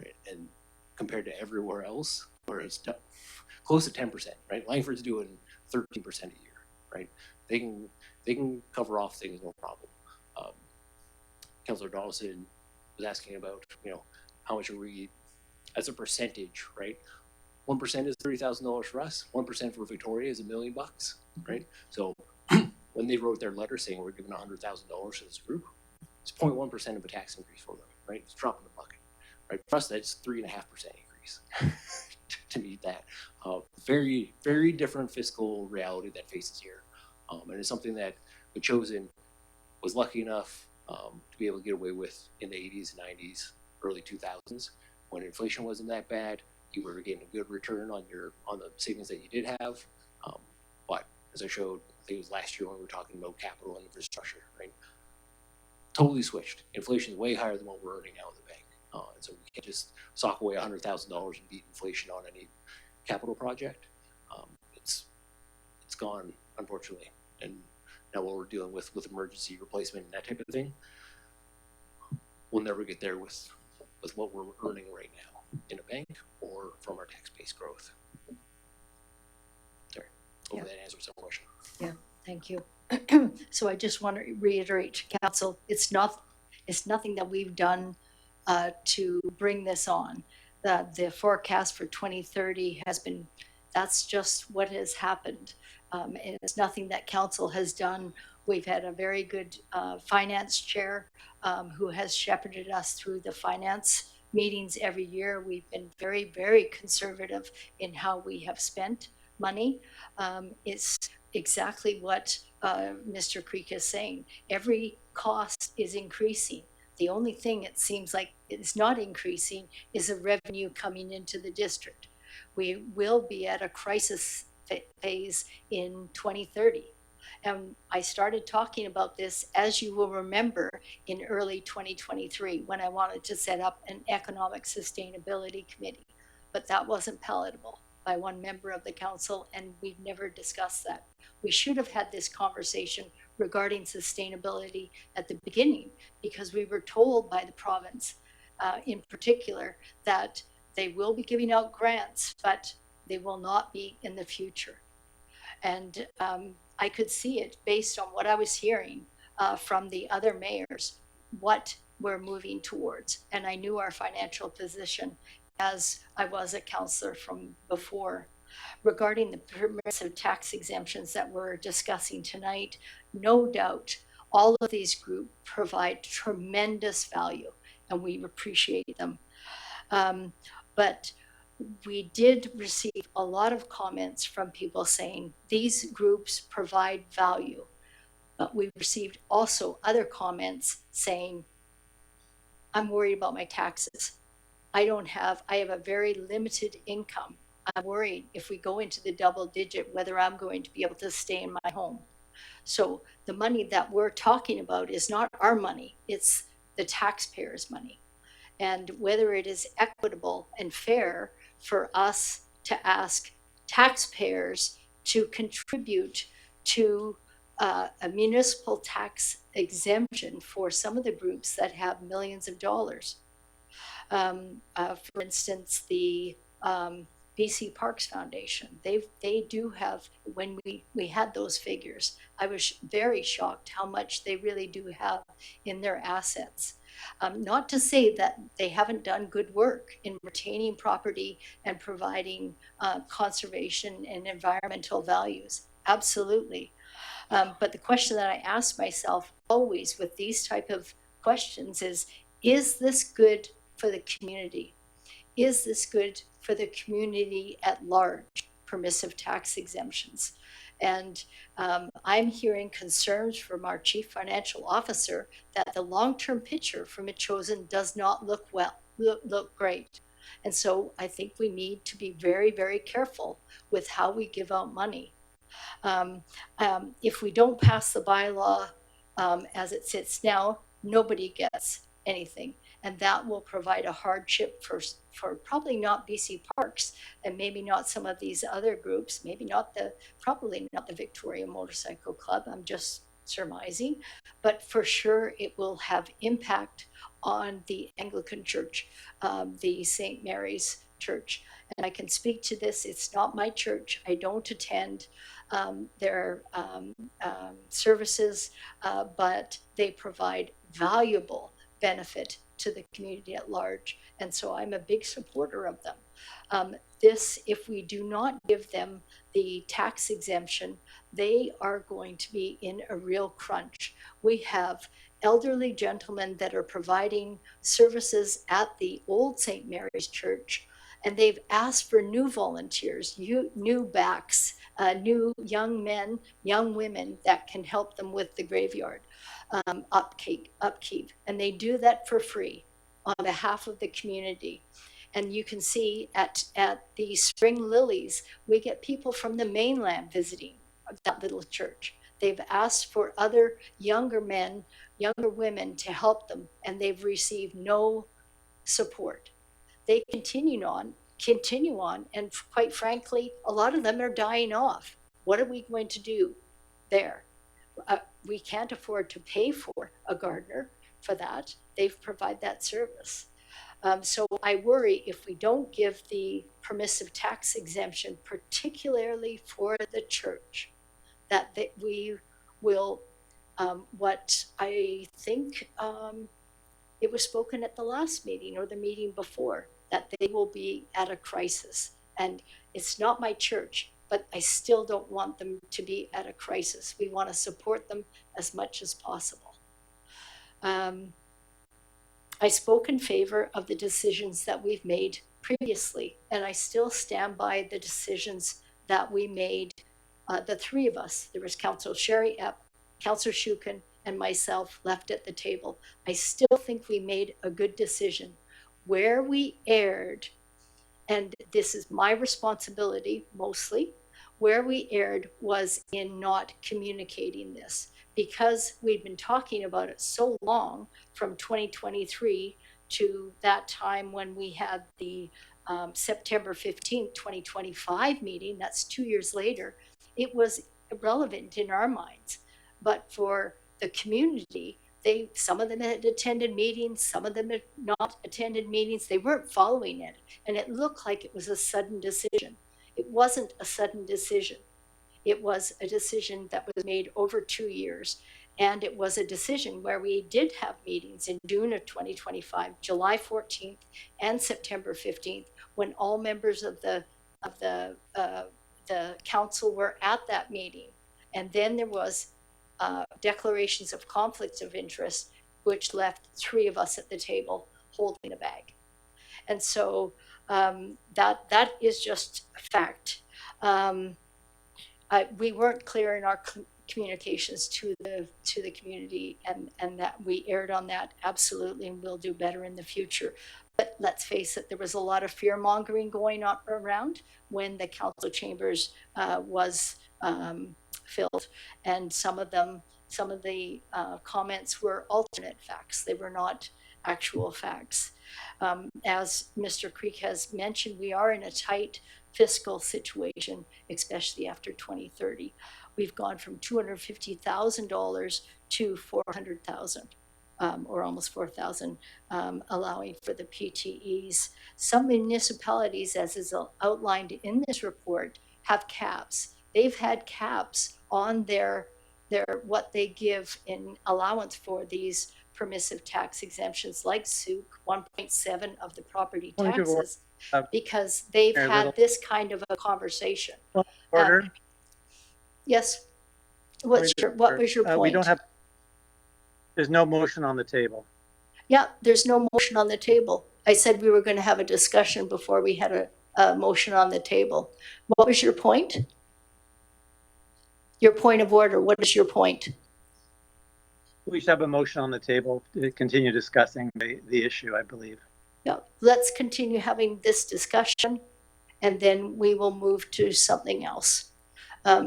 right? And compared to everywhere else, where it's close to 10%, right? Langford's doing 13% a year, right? They can cover off things no problem. Councillor Donaldson was asking about, how much are we as a percentage, right? 1% is $30,000 for us. 1% for Victoria is $1 million, right? So when they wrote their letter saying we're giving $100,000 to this group, it's 0.1% of a tax increase for them, right? It's a drop in the bucket, right? For us, that's 3.5% increase to meet that. Very, very different fiscal reality that faces here, and it's something that Metchosin was lucky enough to be able to get away with in the 80s and 90s, early 2000s, when inflation wasn't that bad. You were getting a good return on the savings that you did have, but as I showed, I think it was last year when we were talking about capital and infrastructure, right? Totally switched. Inflation is way higher than what we're earning now in the bank, and so we can't just sock away $100,000 and beat inflation on any capital project. It's gone, unfortunately, and now what we're dealing with emergency replacement and that type of thing, we'll never get there with what we're earning right now in a bank or from our tax base growth. Sorry, hopefully that answers some question. Yeah, thank you. So I just want to reiterate to council, it's nothing that we've done to bring this on. The forecast for 2030 has been, that's just what has happened. And it's nothing that council has done. We've had a very good finance chair who has shepherded us through the finance meetings every year. We've been very, very conservative in how we have spent money. It's exactly what Mr. Creek is saying. Every cost is increasing. The only thing it seems like it's not increasing is the revenue coming into the district. We will be at a crisis phase in 2030. And I started talking about this, as you will remember, in early 2023, when I wanted to set up an economic sustainability committee. But that wasn't palatable by one member of the council, and we've never discussed that. We should have had this conversation regarding sustainability at the beginning, because we were told by the province in particular that they will be giving out grants, but they will not be in the future. And I could see it based on what I was hearing from the other mayors, what we're moving towards. And I knew our financial position as I was a counselor from before. Regarding the permissive tax exemptions that we're discussing tonight, no doubt all of these groups provide tremendous value and we appreciate them. But we did receive a lot of comments from people saying these groups provide value. But we received also other comments saying, I'm worried about my taxes. I have a very limited income. I'm worried if we go into the double digit, whether I'm going to be able to stay in my home. So the money that we're talking about is not our money, it's the taxpayers' money. And whether it is equitable and fair for us to ask taxpayers to contribute to a municipal tax exemption for some of the groups that have millions of dollars. For instance, the BC Parks Foundation, they do have, when we had those figures, I was very shocked how much they really do have in their assets. Not to say that they haven't done good work in retaining property and providing conservation and environmental values, absolutely. But the question that I ask myself always with these type of questions is this good for the community? Is this good for the community at large, permissive tax exemptions? And I'm hearing concerns from our chief financial officer that the long-term picture for Metchosin does not look great. And so I think we need to be very, very careful with how we give out money. If we don't pass the bylaw as it sits now, nobody gets anything. And that will provide a hardship for probably not BC Parks and maybe not some of these other groups, probably not the Victoria Motorcycle Club, I'm just surmising, but for sure it will have impact on the Anglican Church, the St. Mary's Church. And I can speak to this, it's not my church, I don't attend their services, but they provide valuable benefit to the community at large. And so I'm a big supporter of them. If we do not give them the tax exemption, they are going to be in a real crunch. We have elderly gentlemen that are providing services at the old St. Mary's Church, and they've asked for new volunteers, new backs, new young men, young women that can help them with the graveyard upkeep. And they do that for free on behalf of the community. And you can see at the Spring Lilies, we get people from the mainland visiting that little church. They've asked for other younger men, younger women to help them, and they've received no support. They continue on, and quite frankly, a lot of them are dying off. What are we going to do there? We can't afford to pay for a gardener for that. They've provided that service. So I worry if we don't give the permissive tax exemption, particularly for the church, that we will, what I think it was spoken at the last meeting or the meeting before, that they will be at a crisis. And it's not my church, but I still don't want them to be at a crisis. We want to support them as much as possible. I spoke in favor of the decisions that we've made previously, and I still stand by the decisions that we made, the three of us. There was Councillor Sherry Epp, Councillor Shukin, and myself left at the table. I still think we made a good decision. Where we erred, and this is my responsibility mostly, where we erred was in not communicating this, because we'd been talking about it so long from 2023 to that time when we had the September 15th, 2025 meeting. That's 2 years later. It was irrelevant in our minds, but for the community, some of them had attended meetings, some of them had not attended meetings. They weren't following it, and it looked like it was a sudden decision. It wasn't a sudden decision. It was a decision that was made over 2 years, And it was a decision where we did have meetings in June of 2025, July 14th and September 15th, when all members of the council were at that meeting. And then there was declarations of conflicts of interest, which left 3 of us at the table holding the bag. And so that is just a fact. We weren't clear in our communications to the community, and that we erred on that absolutely, and we'll do better in the future. But let's face it, there was a lot of fear mongering going on around when the council chambers was filled, and some of the comments were alternate facts. They were not actual facts. As Mr. Creek has mentioned, we are in a tight fiscal situation, especially after 2030. We've gone from $250,000 to $400,000, or almost 4,000, allowing for the PTEs. Some municipalities, as is outlined in this report, have caps. They've had caps on their what they give in allowance for these permissive tax exemptions, like Souk, 1.7 of the property taxes, because they've had this kind of a conversation. Order. Yes. What was your point? We don't have. There's no motion on the table. Yeah, there's no motion on the table. I said we were going to have a discussion before we had a motion on the table. What was your point? Your point of order. What is your point? We should have a motion on the table to continue discussing the issue, I believe. Yeah, let's continue having this discussion, and then we will move to something else.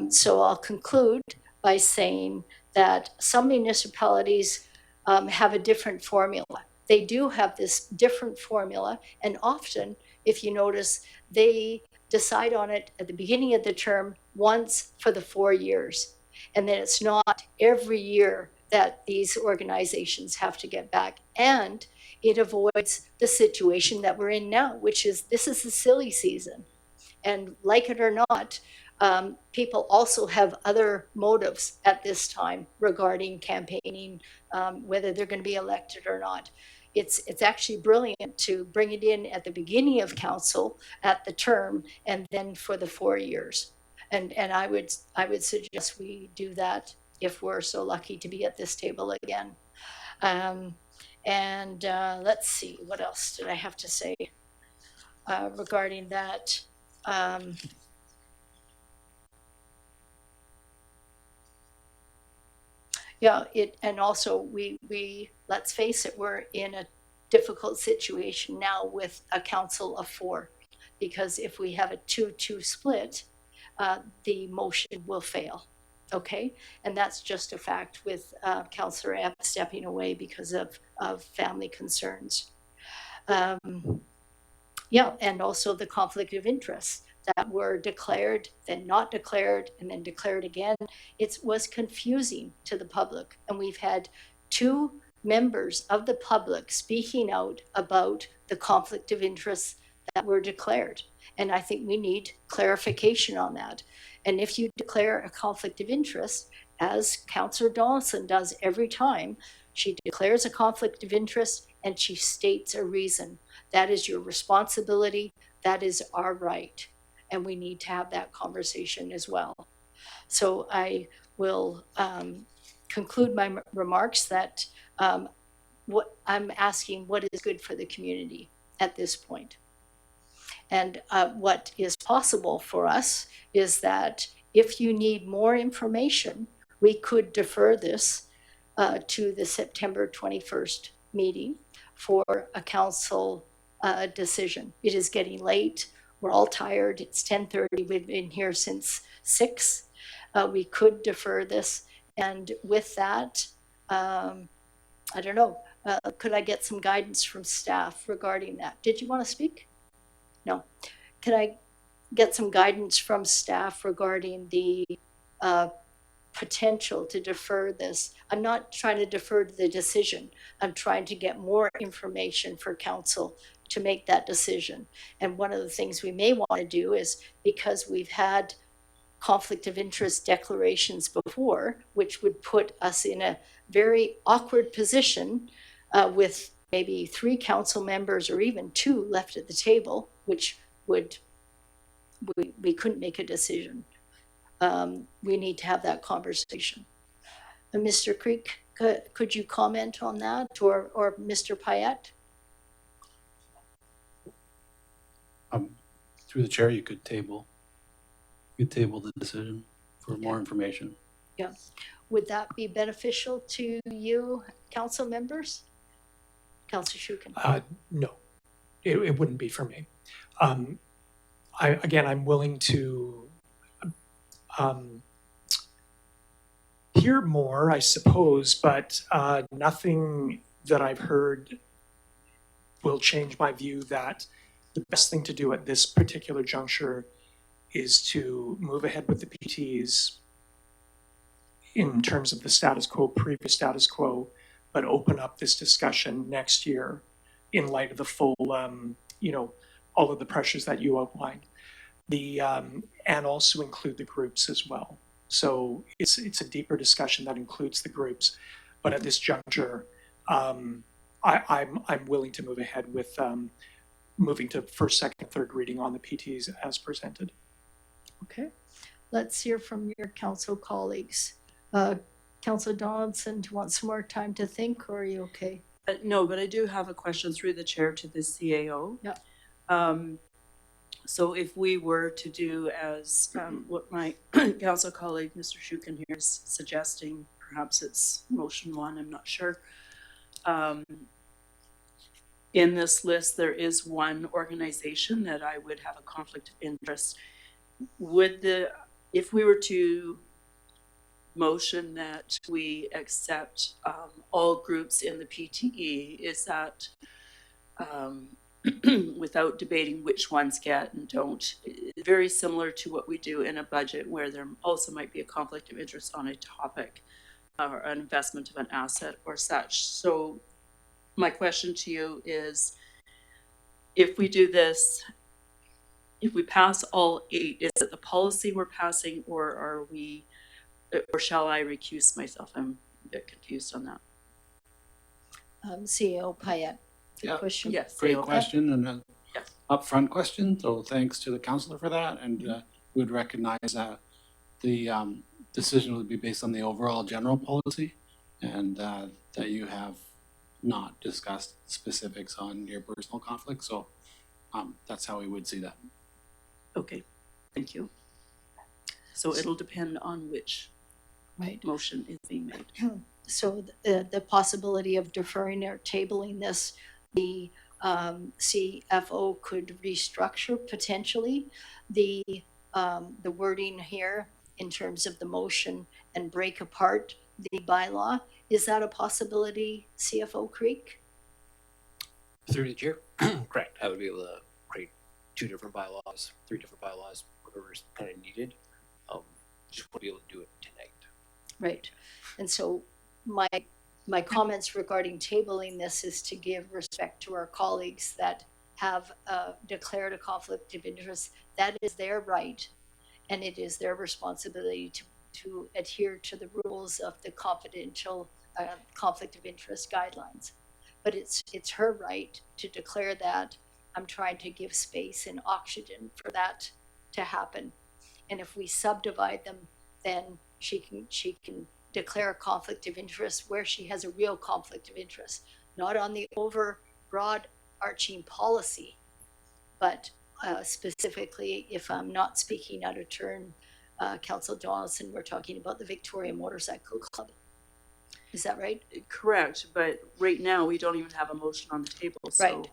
So I'll conclude by saying that some municipalities have a different formula. They do have this different formula, and often, if you notice, they decide on it at the beginning of the term once for the 4 years. And then it's not every year that these organizations have to get back. And it avoids the situation that we're in now, which is this is the silly season. And like it or not, people also have other motives at this time regarding campaigning, whether they're going to be elected or not. It's actually brilliant to bring it in at the beginning of council at the term, and then for the 4 years. And I would suggest we do that if we're so lucky to be at this table again. Let's see, what else did I have to say regarding that? Yeah, and also we let's face it, we're in a difficult situation now with a council of 4, because if we have a 2-2 split, the motion will fail. Okay, and that's just a fact with Councillor Epp stepping away because of family concerns. Yeah, and also the conflict of interest that were declared, then not declared, and then declared again. It was confusing to the public, and we've had 2 members of the public speaking out about the conflict of interest that were declared. And I think we need clarification on that. And if you declare a conflict of interest, as Councillor Donaldson does every time, she declares a conflict of interest and she states a reason. That is your responsibility. That is our right. And we need to have that conversation as well. So I will conclude my remarks that what I'm asking, what is good for the community at this point? And what is possible for us is that if you need more information, we could defer this to the September 21st meeting for a council decision. It is getting late. We're all tired. It's 10:30. We've been here since 6. We could defer this. And with that, I don't know, could I get some guidance from staff regarding that? Did you want to speak? No. Can I get some guidance from staff regarding the potential to defer this? I'm not trying to defer the decision. I'm trying to get more information for council to make that decision. And one of the things we may want to do is, because we've had conflict of interest declarations before, which would put us in a very awkward position with maybe 3 council members or even 2 left at the table, which would, we couldn't make a decision. We need to have that conversation. Mr. Creek, could you comment on that, or Mr. Payette? Through the chair, you could table the decision for more information. Yeah. Would that be beneficial to you, council members? Councillor Shukin? No, it wouldn't be for me. I'm willing to hear more, I suppose, but nothing that I've heard will change my view that the best thing to do at this particular juncture is to move ahead with the PTs in terms of the status quo, previous status quo, but open up this discussion next year in light of the full, all of the pressures that you outlined. And also include the groups as well. So it's a deeper discussion that includes the groups, but at this juncture, I'm willing to move ahead with moving to first, second, third reading on the PTs as presented. Okay, let's hear from your council colleagues. Councillor Donaldson, do you want some more time to think, or are you okay? No, but I do have a question through the chair to the CAO. Yeah. So if we were to do as what my council colleague, Mr. Shukin here, is suggesting, perhaps it's motion 1, I'm not sure. In this list, there is one organization that I would have a conflict of interest. If we were to motion that we accept all groups in the PTE, is that without debating which ones get and don't, very similar to what we do in a budget where there also might be a conflict of interest on a topic or an investment of an asset or such. So my question to you is, if we do this, if we pass all 8, is it the policy we're passing, or shall I recuse myself? I'm a bit confused on that. CEO Payette. Yeah, question? Yes, great question and an upfront question. So thanks to the councillor for that, and would recognize that the decision would be based on the overall general policy, and that you have not discussed specifics on your personal conflict. So that's how we would see that. Okay, thank you. So it'll depend on which motion is being made. So the possibility of deferring or tabling this, the CFO could restructure potentially the wording here in terms of the motion and break apart the bylaw. Is that a possibility, CFO Creek? Through the chair, correct. I would be able to create 2 different bylaws, 3 different bylaws, whatever's kind of needed. Just won't be able to do it tonight. Right. And so my comments regarding tabling this is to give respect to our colleagues that have declared a conflict of interest. That is their right, and it is their responsibility to adhere to the rules of the confidential conflict of interest guidelines. But it's her right to declare that. I'm trying to give space and oxygen for that to happen. And if we subdivide them, then she can declare a conflict of interest where she has a real conflict of interest, not on the broad arching policy, but specifically, if I'm not speaking out of turn, Councillor Donaldson, we're talking about the Victoria Motorcycle Club. Is that right? Correct, but right now we don't even have a motion on the table, so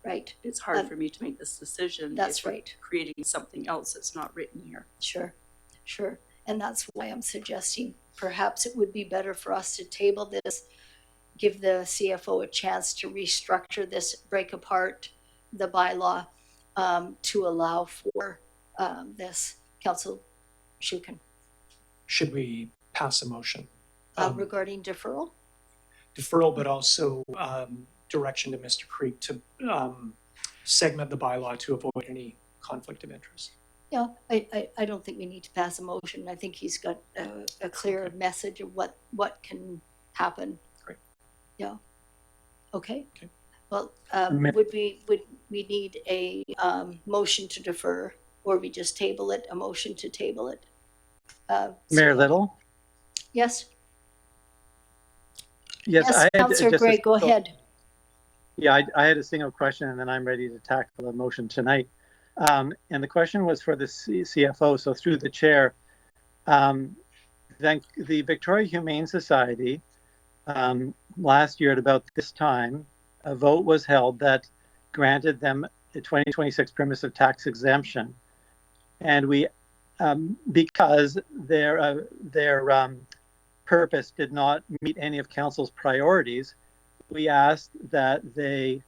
right. It's hard for me to make this decision. That's right. Creating something else that's not written here. Sure. And that's why I'm suggesting perhaps it would be better for us to table this, give the CFO a chance to restructure this, break apart the bylaw to allow for this. Councillor Shukin. Should we pass a motion? Regarding deferral? Deferral, but also direction to Mr. Creek to segment the bylaw to avoid any conflict of interest. Yeah, I don't think we need to pass a motion. I think he's got a clear message of what can happen. Great. Yeah. Okay. Okay. Well, Ma- would we need a motion to defer, or we just table it? A motion to table it. Mayor Little? Yes. Yes, I had Councillor just a Gray, go single- ahead. Yeah, I had a single question, and then I'm ready to tackle the motion tonight. And the question was for the CFO, so through the chair. Then the Victoria Humane Society, last year at about this time, a vote was held that granted them a 2026 permissive tax exemption. And we, because their purpose did not meet any of council's priorities, we asked that they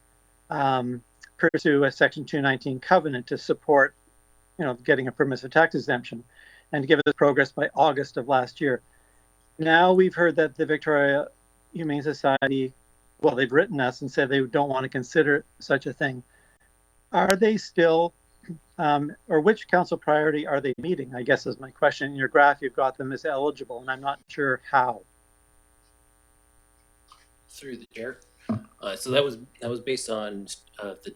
pursue a Section 219 covenant to support, getting a permissive tax exemption, and to give us progress by August of last year. Now we've heard that the Victoria Humane Society, well, they've written us and said they don't want to consider such a thing. Are they still, or which council priority are they meeting? I guess is my question. In your graph, you've got them as eligible, and I'm not sure how. Through the chair. So that was based on the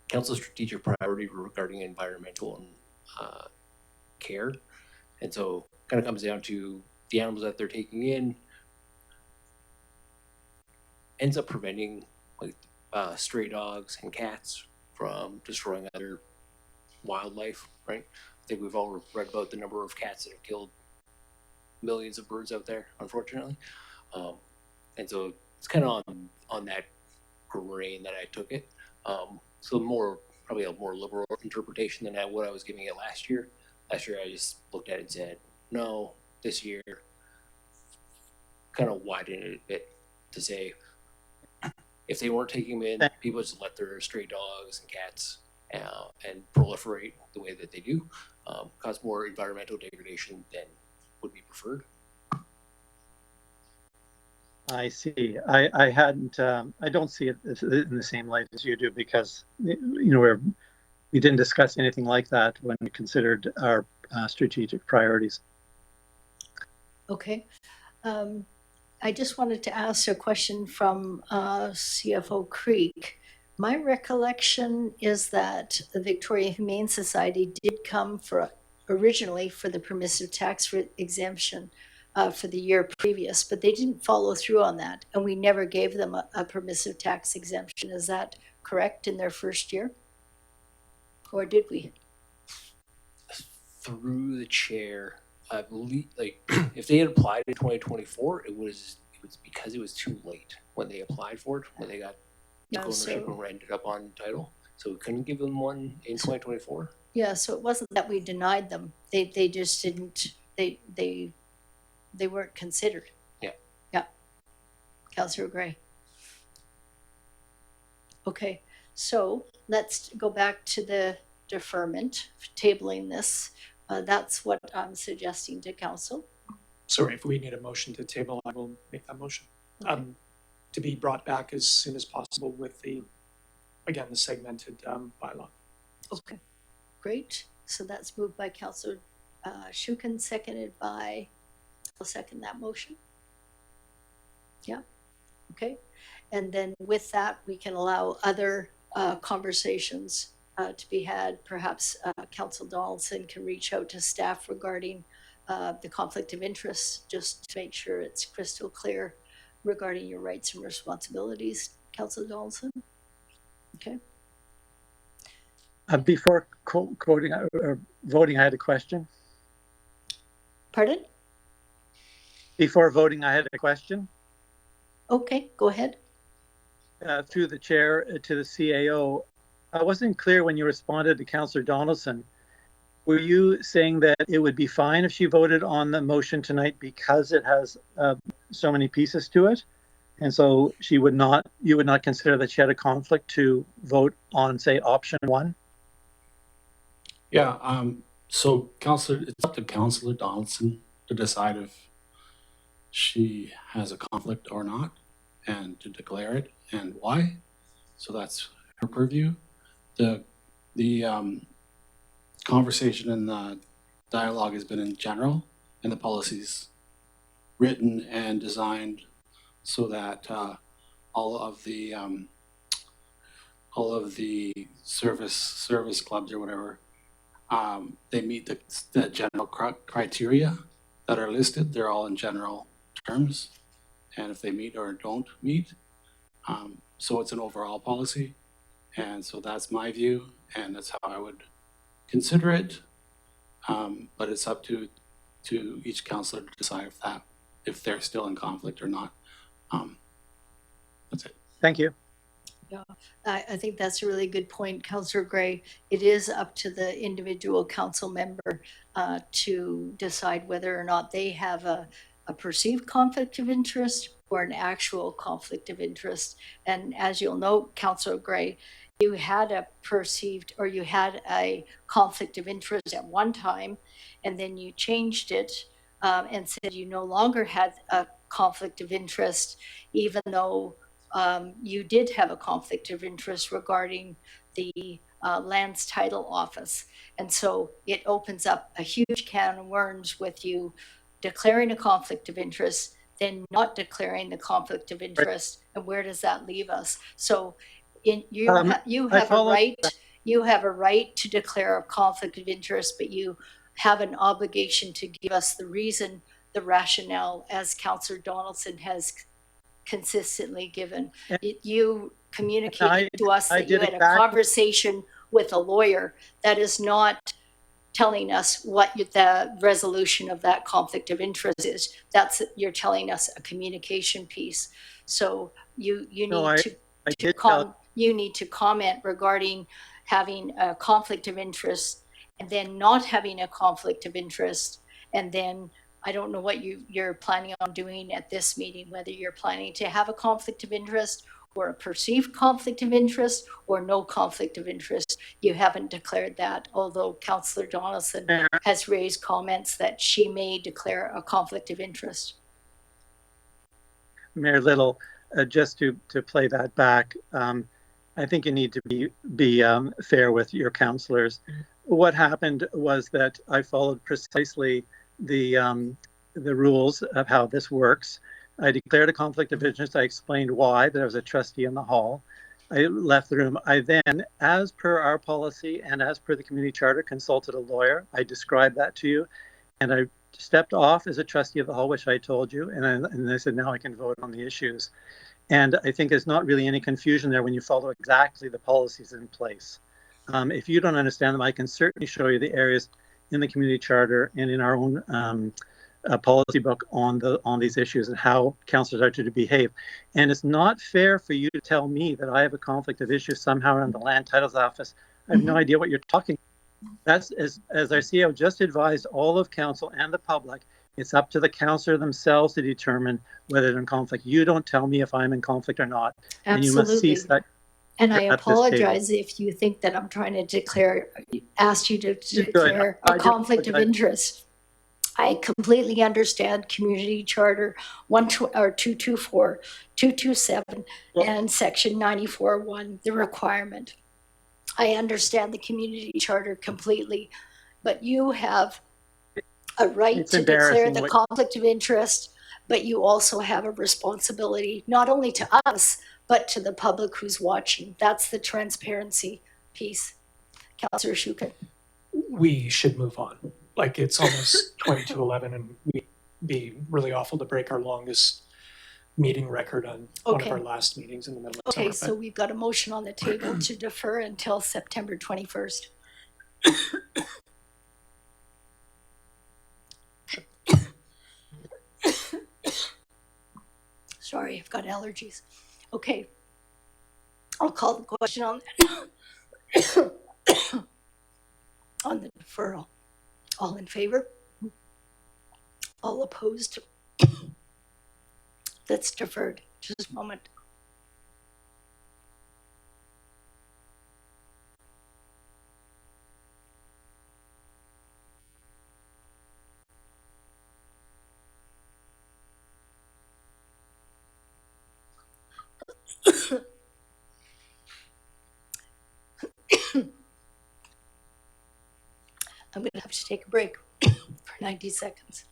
council strategic priority regarding environmental and care, and so kind of comes down to the animals that they're taking in ends up preventing like stray dogs and cats from destroying other wildlife. Right? I think we've all read about the number of cats that have killed millions of birds out there, unfortunately, and so it's kind of on that grain that I took it. So probably a more liberal interpretation than what I was giving it last year. Last year I just looked at it and said, no. This year, kind of widened it a bit to say, if they weren't taking them in, people just let their stray dogs and cats and proliferate the way that they do, cause more environmental degradation than would be preferred. I see. I hadn't. I don't see it in the same light as you do, because we didn't discuss anything like that when we considered our strategic priorities. Okay. I just wanted to ask a question from CFO Creek. My recollection is that the Victoria Humane Society did come originally for the permissive tax exemption for the year previous, but they didn't follow through on that, and we never gave them a permissive tax exemption. Is that correct, in their first year? Or did we? Through the chair, I believe, if they had applied in 2024, it was because it was too late when they applied for it, when they got ownership and ended up on title. So we couldn't give them one in 2024. Yeah, so it wasn't that we denied them. They just didn't. They weren't considered. Yeah. Yeah. Councillor Gray. Okay, so let's go back to the deferment, tabling this. That's what I'm suggesting to council. Sorry, if we need a motion to table, I will make that motion. Okay. To be brought back as soon as possible with the segmented bylaw. Okay, great. So that's moved by Councillor Shukin, seconded by, I'll second that motion. Yeah, okay. And then with that, we can allow other conversations to be had. Perhaps Council Donaldson can reach out to staff regarding the conflict of interest, just to make sure it's crystal clear regarding your rights and responsibilities. Council Donaldson? Okay. Before voting, I had a question. Pardon? Before voting, I had a question. Okay, go ahead. Through the chair to the CAO, I wasn't clear when you responded to Councillor Donaldson. Were you saying that it would be fine if she voted on the motion tonight because it has so many pieces to it, and so you would not consider that she had a conflict to vote on, say, option 1? Yeah. So, it's up to Councillor Donaldson to decide if she has a conflict or not, and to declare it and why. So that's her purview. The conversation and the dialogue has been in general, and the policies written and designed so that all of the service clubs or whatever, they meet the general criteria that are listed. They're all in general terms, and if they meet or don't meet, so it's an overall policy. And so that's my view, and that's how I would consider it. But it's up to each councillor to decide if they're still in conflict or not. That's it. Thank you. Yeah, I think that's a really good point, Councillor Gray. It is up to the individual council member to decide whether or not they have a perceived conflict of interest or an actual conflict of interest. And as you'll note, Councillor Gray, you had a perceived, or you had a conflict of interest at one time, and then you changed it and said you no longer had a conflict of interest, even though you did have a conflict of interest regarding the Lands Title Office. And so it opens up a huge can of worms with you declaring a conflict of interest, then not declaring the conflict of interest. And where does that leave us? So you have a right to declare a conflict of interest, but you have an obligation to give us the reason, the rationale, as Councillor Donaldson has consistently given. You communicated to us that you had a conversation with a lawyer. That is not telling us what the resolution of that conflict of interest is. You're telling us a communication piece. So you need to comment regarding having a conflict of interest and then not having a conflict of interest, and then I don't know what you're planning on doing at this meeting, whether you're planning to have a conflict of interest or a perceived conflict of interest or no conflict of interest. You haven't declared that, although Councillor Donaldson has raised comments that she may declare a conflict of interest. Mayor Little, just to play that back, I think you need to be fair with your councillors. What happened was that I followed precisely the rules of how this works. I declared a conflict of interest. I explained why, that I was a trustee in the hall. I left the room. I then, as per our policy and as per the community charter, consulted a lawyer. I described that to you, and I stepped off as a trustee of the hall, which I told you, and I said, now I can vote on the issues. And I think there's not really any confusion there when you follow exactly the policies in place. If you don't understand them, I can certainly show you the areas in the community charter and in our own policy book on these issues and how councillors are to behave. And it's not fair for you to tell me that I have a conflict of issues somehow around the Land Titles Office. I have no idea what you're talking about. That's, as our CEO just advised all of council and the public, it's up to the councillor themselves to determine whether they're in conflict. You don't tell me if I'm in conflict or not. Absolutely. And you must cease that. And I apologize if you think that I'm trying to ask you to declare a conflict of interest. I completely understand Community Charter 224, 227, and Section 94.1, the requirement. I understand the Community Charter completely, but you have a right to declare the conflict of interest, but you also have a responsibility, not only to us, but to the public who's watching. That's the transparency piece. Councillor Shukin. We should move on. Like, it's almost 22:11, and we'd be really awful to break our longest meeting record on one of our last meetings in the middle of summer. Okay, so we've got a motion on the table to defer until September 21st. Sorry, I've got allergies. Okay, I'll call the question on on the deferral. All in favor? All opposed? That's deferred. Just a moment. I'm going to have to take a break for 90 seconds.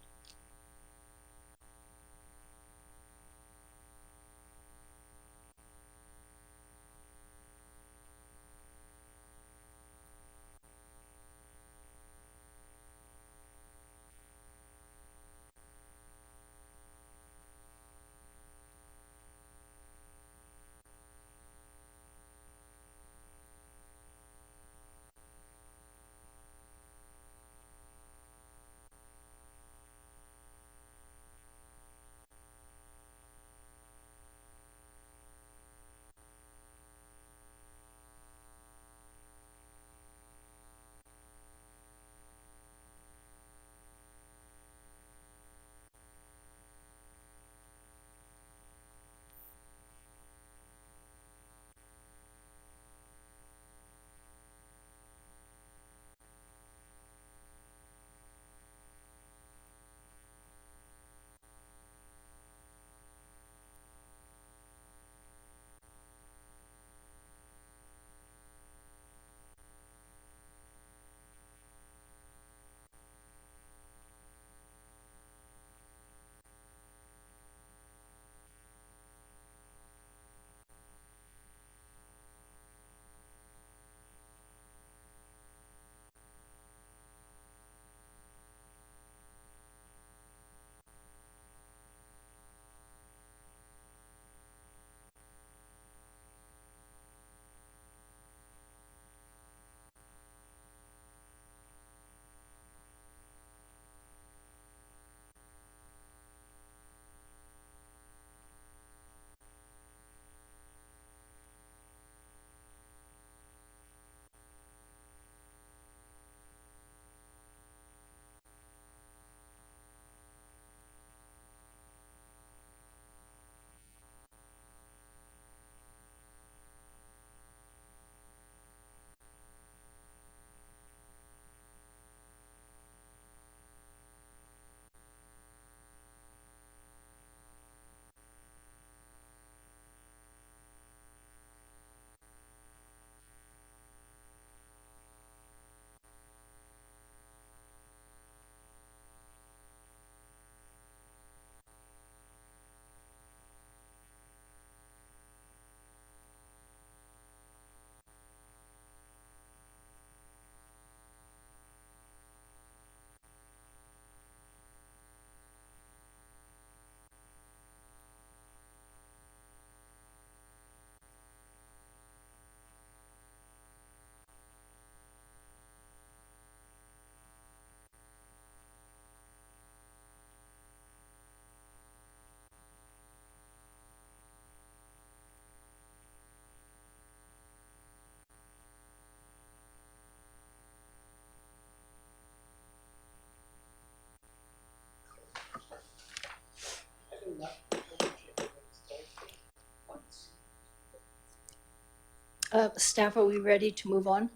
Staff, are we ready to move on?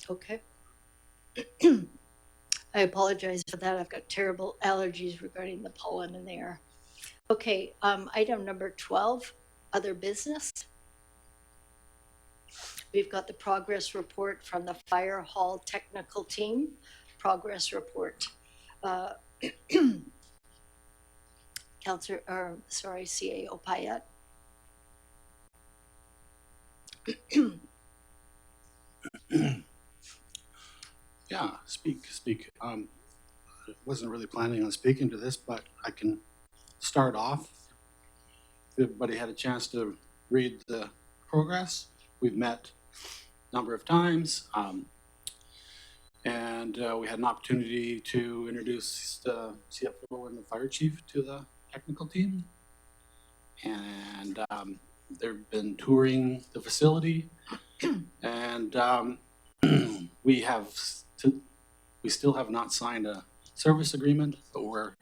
Okay. I apologize for that. I've got terrible allergies regarding the pollen in the air. Okay, item number 12, other business. We've got the progress report from the fire hall technical team. Progress report. CAO Payette. Yeah, speak. I wasn't really planning on speaking to this, but I can start off. If everybody had a chance to read the progress, we've met a number of times, and we had an opportunity to introduce the CFO and the fire chief to the technical team, and they've been touring the facility, and we still have not signed a service agreement, but we're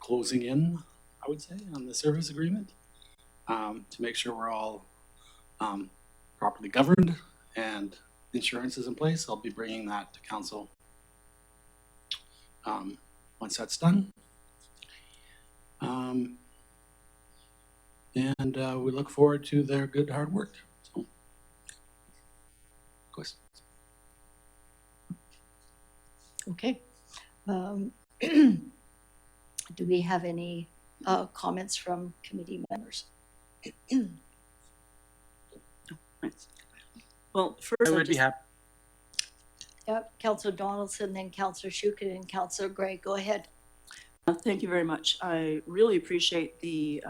closing in, I would say, on the service agreement to make sure we're all properly governed and insurance is in place. I'll be bringing that to council once that's done. And we look forward to their good hard work. So, questions? Okay. Do we have any comments from committee members? Well, I first, would be happy. Yep, Councillor Donaldson, then Councillor Shukin, and Councillor Gray. Go ahead. Thank you very much. I really appreciate the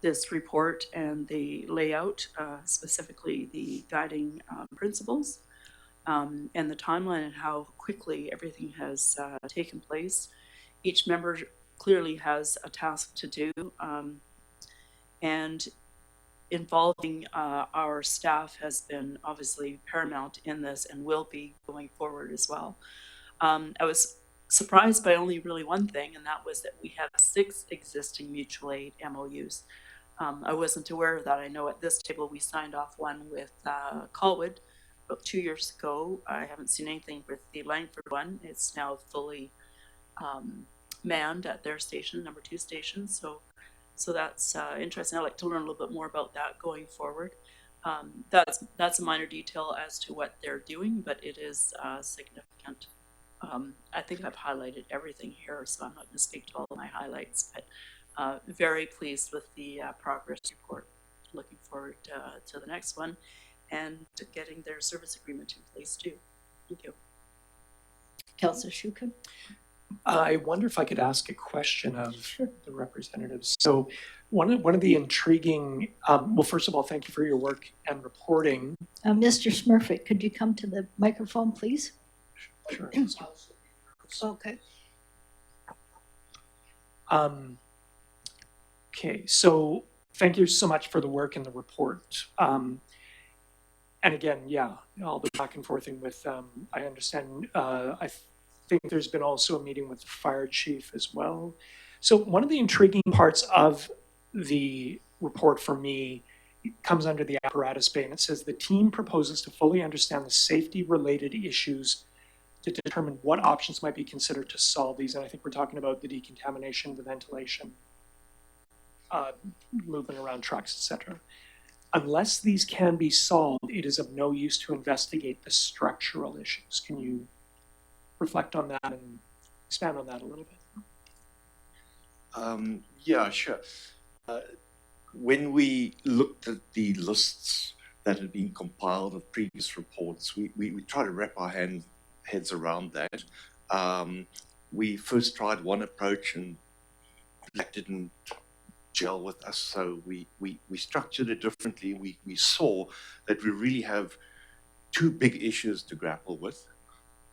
this report and the layout, specifically the guiding principles, and the timeline and how quickly everything has taken place. Each member clearly has a task to do, and involving our staff has been obviously paramount in this and will be going forward as well. I was surprised by only really one thing, and that was that we have 6 existing mutual aid MOUs. I wasn't aware of that. I know at this table we signed off one with Colwood about 2 years ago. I haven't seen anything with the Langford one. It's now fully manned at their station, number 2 station. So that's interesting. I'd like to learn a little bit more about that going forward. That's a minor detail as to what they're doing, but it is significant. I think I've highlighted everything here, so I'm not going to speak to all of my highlights, but very pleased with the progress report. Looking forward to the next one and to getting their service agreement in place too. Thank you. Councillor Shukin. I wonder if I could ask a question of the representatives. So one of the intriguing, well, first of all, thank you for your work and reporting. Mr. Smurfit, could you come to the microphone, please? Sure. Okay. Okay, so thank you so much for the work in the report. And again, yeah, all the back and forthing with, I understand, I think there's been also a meeting with the fire chief as well. So one of the intriguing parts of the report for me comes under the apparatus bay, and it says the team proposes to fully understand the safety related issues to determine what options might be considered to solve these. And I think we're talking about the decontamination, the ventilation, movement around trucks, etc. Unless these can be solved, it is of no use to investigate the structural issues. Can you reflect on that and expand on that a little bit? Yeah, sure. When we looked at the lists that had been compiled of previous reports, we tried to wrap our heads around that. We first tried one approach and that didn't gel with us, so we structured it differently. We saw that we really have 2 big issues to grapple with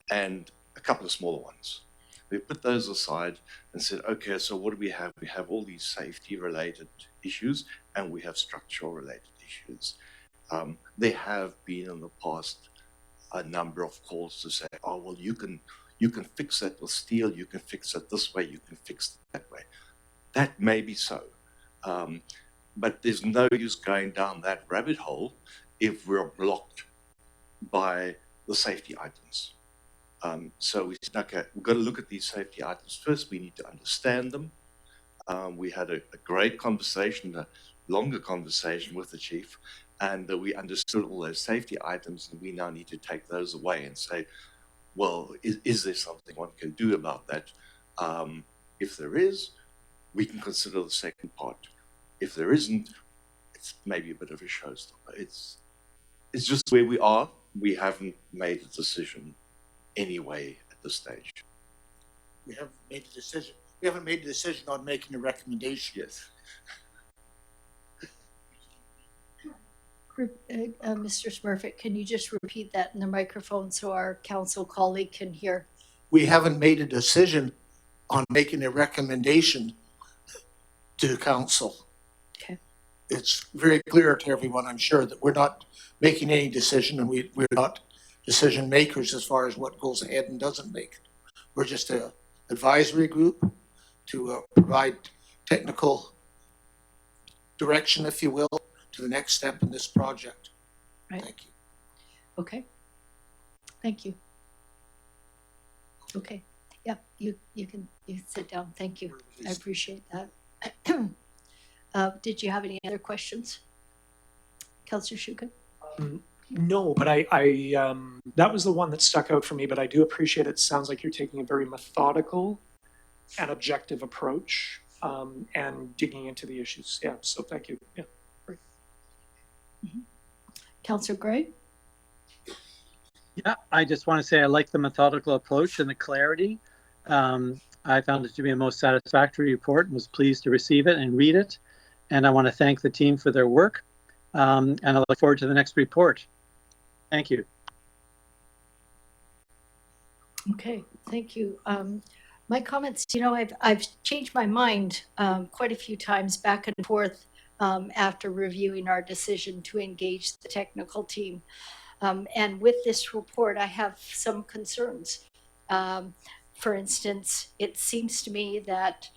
and a couple of smaller ones. We put those aside and said, okay, so what do we have? We have all these safety related issues and we have structural related issues. There have been in the past a number of calls to say, oh, well, you can fix that with steel, you can fix it this way, you can fix it that way. That may be so, but there's no use going down that rabbit hole if we're blocked by the safety items. So we said, okay, we've got to look at these safety items first. We need to understand them. We had a great conversation, a longer conversation with the chief, and we understood all those safety items, and we now need to take those away and say, well, is there something one can do about that? If there is, we can consider the second part. If there isn't, it's maybe a bit of a showstopper. It's just where we are. We haven't made a decision anyway at this stage. We haven't made a decision. We haven't made a decision on making a recommendation. Yes. Mr. Smurfit, can you just repeat that in the microphone so our council colleague can hear? We haven't made a decision on making a recommendation to council. Okay. It's very clear to everyone, I'm sure, that we're not making any decision, and we're not decision makers as far as what goes ahead and doesn't make it. We're just an advisory group to provide technical direction, if you will, to the next step in this project. Right. Thank you. Okay. Thank you. Okay. Yeah, you can sit down. Thank you. I appreciate that. Did you have any other questions? Councillor Shukin? No, but I that was the one that stuck out for me, but I do appreciate it. Sounds like you're taking a very methodical and objective approach and digging into the issues. Yeah, so thank you. Yeah, great. Councillor Gray? Yeah, I just want to say I like the methodical approach and the clarity. I found it to be a most satisfactory report and was pleased to receive it and read it. And I want to thank the team for their work. And I look forward to the next report. Thank you. Okay, thank you. My comments, you know, I've changed my mind quite a few times back and forth after reviewing our decision to engage the technical team. And with this report, I have some concerns. For instance, it seems to me that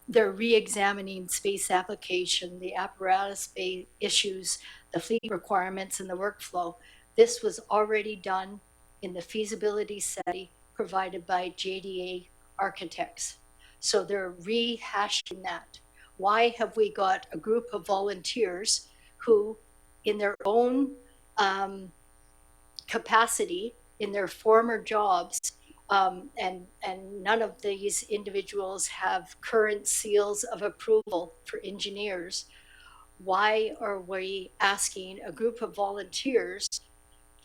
they're re-examining space application, the apparatus issues, the fleet requirements, and the workflow. This was already done in the feasibility study provided by JDA Architects. So they're rehashing that. Why have we got a group of volunteers who, in their own capacity, in their former jobs, and none of these individuals have current seals of approval for engineers, why are we asking a group of volunteers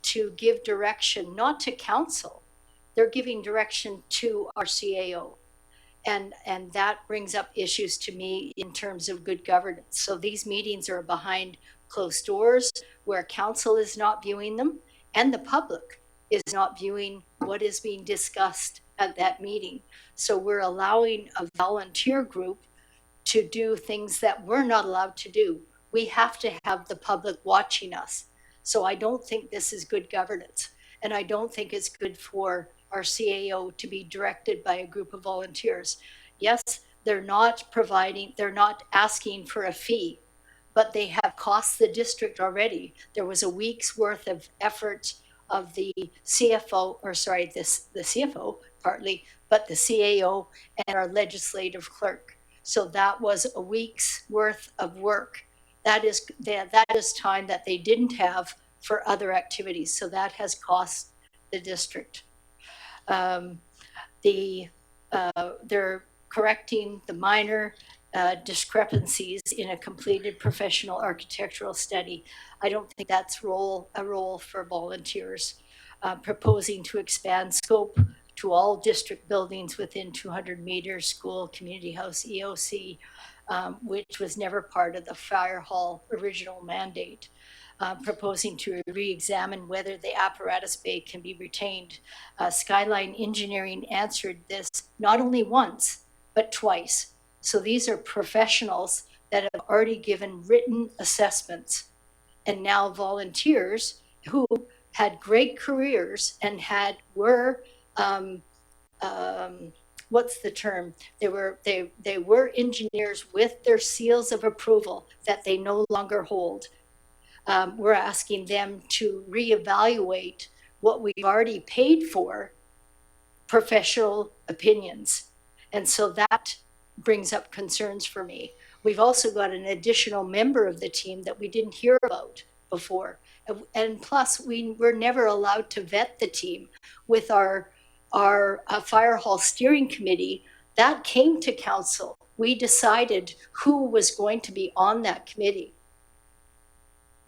to give direction, not to council, they're giving direction to our CAO. And that brings up issues to me in terms of good governance. So these meetings are behind closed doors where council is not viewing them and the public is not viewing what is being discussed at that meeting. So we're allowing a volunteer group to do things that we're not allowed to do. We have to have the public watching us. So I don't think this is good governance. And I don't think it's good for our CAO to be directed by a group of volunteers. Yes, they're not asking for a fee, but they have cost the district already. There was a week's worth of effort of the CFO, or sorry, the CFO partly, but the CAO and our legislative clerk. So that was a week's worth of work. That is time that they didn't have for other activities. So that has cost the district. They're correcting the minor discrepancies in a completed professional architectural study. I don't think that's a role for volunteers. Proposing to expand scope to all district buildings within 200 meters, school, community house, EOC, which was never part of the fire hall original mandate. Proposing to re-examine whether the apparatus bay can be retained. Skyline Engineering answered this not only once, but twice. So these are professionals that have already given written assessments, and now volunteers who had great careers and were what's the term? They were engineers with their seals of approval that they no longer hold. We're asking them to reevaluate what we've already paid for, professional opinions. And so that brings up concerns for me. We've also got an additional member of the team that we didn't hear about before. And plus, we were never allowed to vet the team with our fire hall steering committee. That came to council. We decided who was going to be on that committee.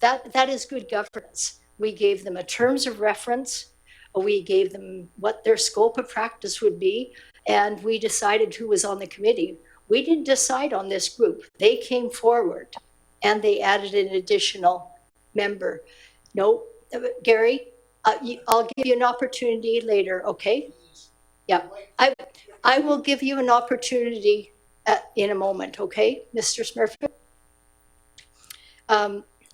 That is good governance. We gave them a terms of reference. We gave them what their scope of practice would be, and we decided who was on the committee. We didn't decide on this group. They came forward, and they added an additional member. No, Gary, I'll give you an opportunity later, okay? Yeah, I will give you an opportunity in a moment, okay, Mr. Smurfit?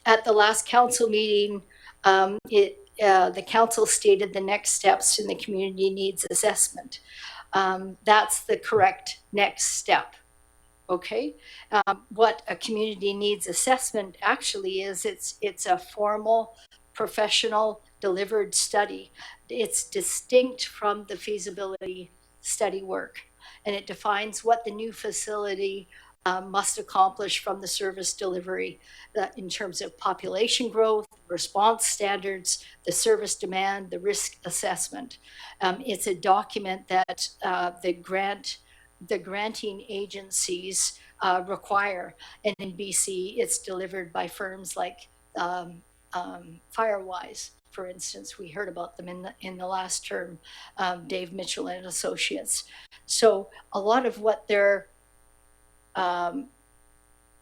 At the last council meeting, the council stated the next steps in the community needs assessment. That's the correct next step, okay? What a community needs assessment actually is, it's a formal, professional, delivered study. It's distinct from the feasibility study work, and it defines what the new facility must accomplish from the service delivery in terms of population growth, response standards, the service demand, the risk assessment. It's a document that the granting agencies require. And in BC, it's delivered by firms like Firewise. For instance, we heard about them in the last term, Dave Mitchell and Associates. So a lot of what they're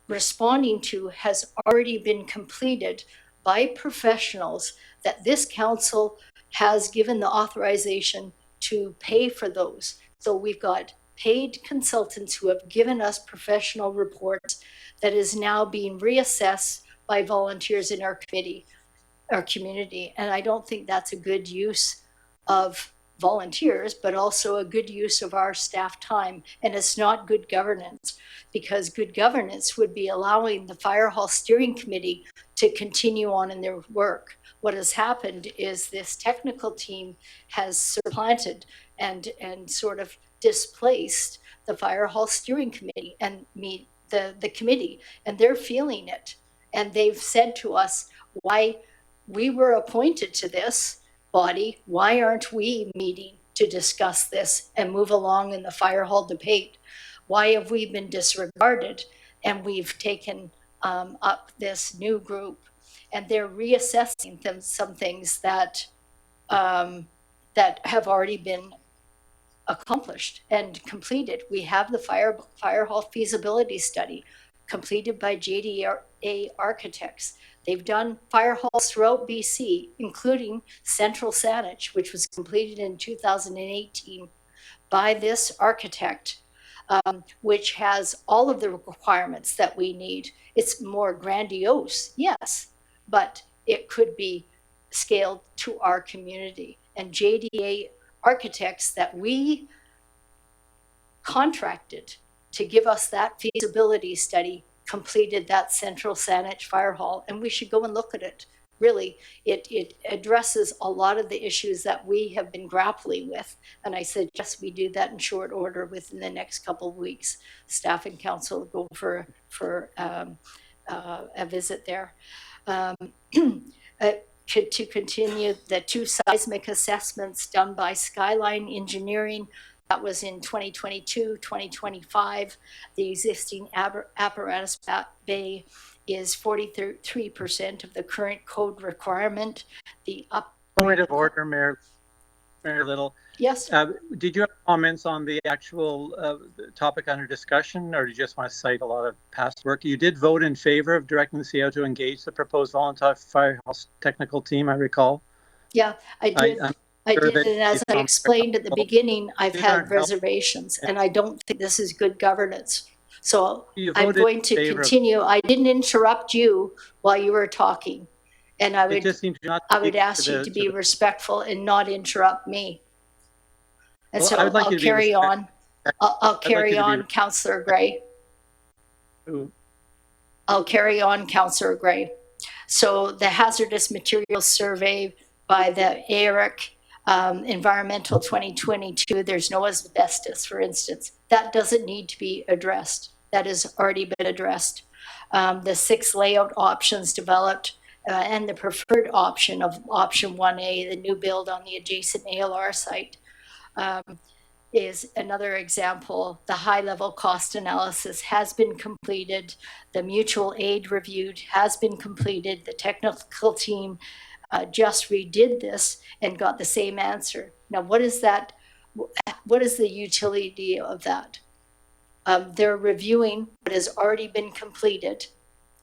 responding to has already been completed by professionals that this council has given the authorization to pay for those. So we've got paid consultants who have given us professional reports that is now being reassessed by volunteers in our community. And I don't think that's a good use of volunteers, but also a good use of our staff time. And it's not good governance, because good governance would be allowing the Fire Hall Steering Committee to continue on in their work. What has happened is this technical team has supplanted and sort of displaced the Fire Hall Steering Committee and the committee, and they're feeling it. And they've said to us, why we were appointed to this body, why aren't we meeting to discuss this and move along in the fire hall debate? Why have we been disregarded? And we've taken up this new group, and they're reassessing some things that that have already been accomplished and completed. We have the fire hall feasibility study completed by JDA Architects. They've done fire halls throughout BC, including Central Saanich, which was completed in 2018 by this architect, which has all of the requirements that we need. It's more grandiose, yes, but it could be scaled to our community. And JDA Architects that we contracted to give us that feasibility study completed that Central Saanich Fire Hall, and we should go and look at it. Really, it addresses a lot of the issues that we have been grappling with, and I suggest we do that in short order within the next couple of weeks. Staff and council go for a visit there. To continue, the 2 seismic assessments done by Skyline Engineering, that was in 2022, 2025. The existing apparatus bay is 43% of the current code requirement. Point of order, Mayor Little. Yes. Did you have comments on the actual topic under discussion, or do you just want to cite a lot of past work? You did vote in favor of directing the CO to engage the proposed volunteer firehouse technical team, I recall. Yeah, I did. I did, and as I explained at the beginning, I've had reservations, and I don't think this is good governance. So I'm going to continue. I didn't interrupt you while you were talking, and I would ask you to be respectful and not interrupt me. And so I'll carry on. I'll carry on, Councillor Gray. I'll carry on, Councillor Gray. So the hazardous materials survey by the AERIC, environmental 2022, there's no asbestos, for instance. That doesn't need to be addressed. That has already been addressed. The 6 layout options developed and the preferred option of option 1A, the new build on the adjacent ALR site, is another example. The high-level cost analysis has been completed. The mutual aid reviewed has been completed. The technical team just redid this and got the same answer. Now, what is that? What is the utility of that? They're reviewing what has already been completed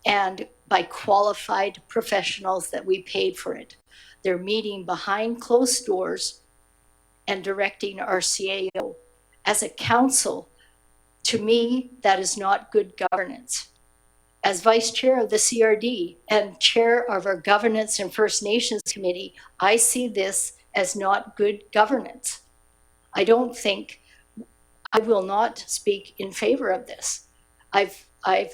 and by qualified professionals that we paid for it. They're meeting behind closed doors and directing our CAO. As a council, to me, that is not good governance. As vice chair of the CRD and chair of our Governance and First Nations Committee, I see this as not good governance. I don't think, I will not speak in favor of this.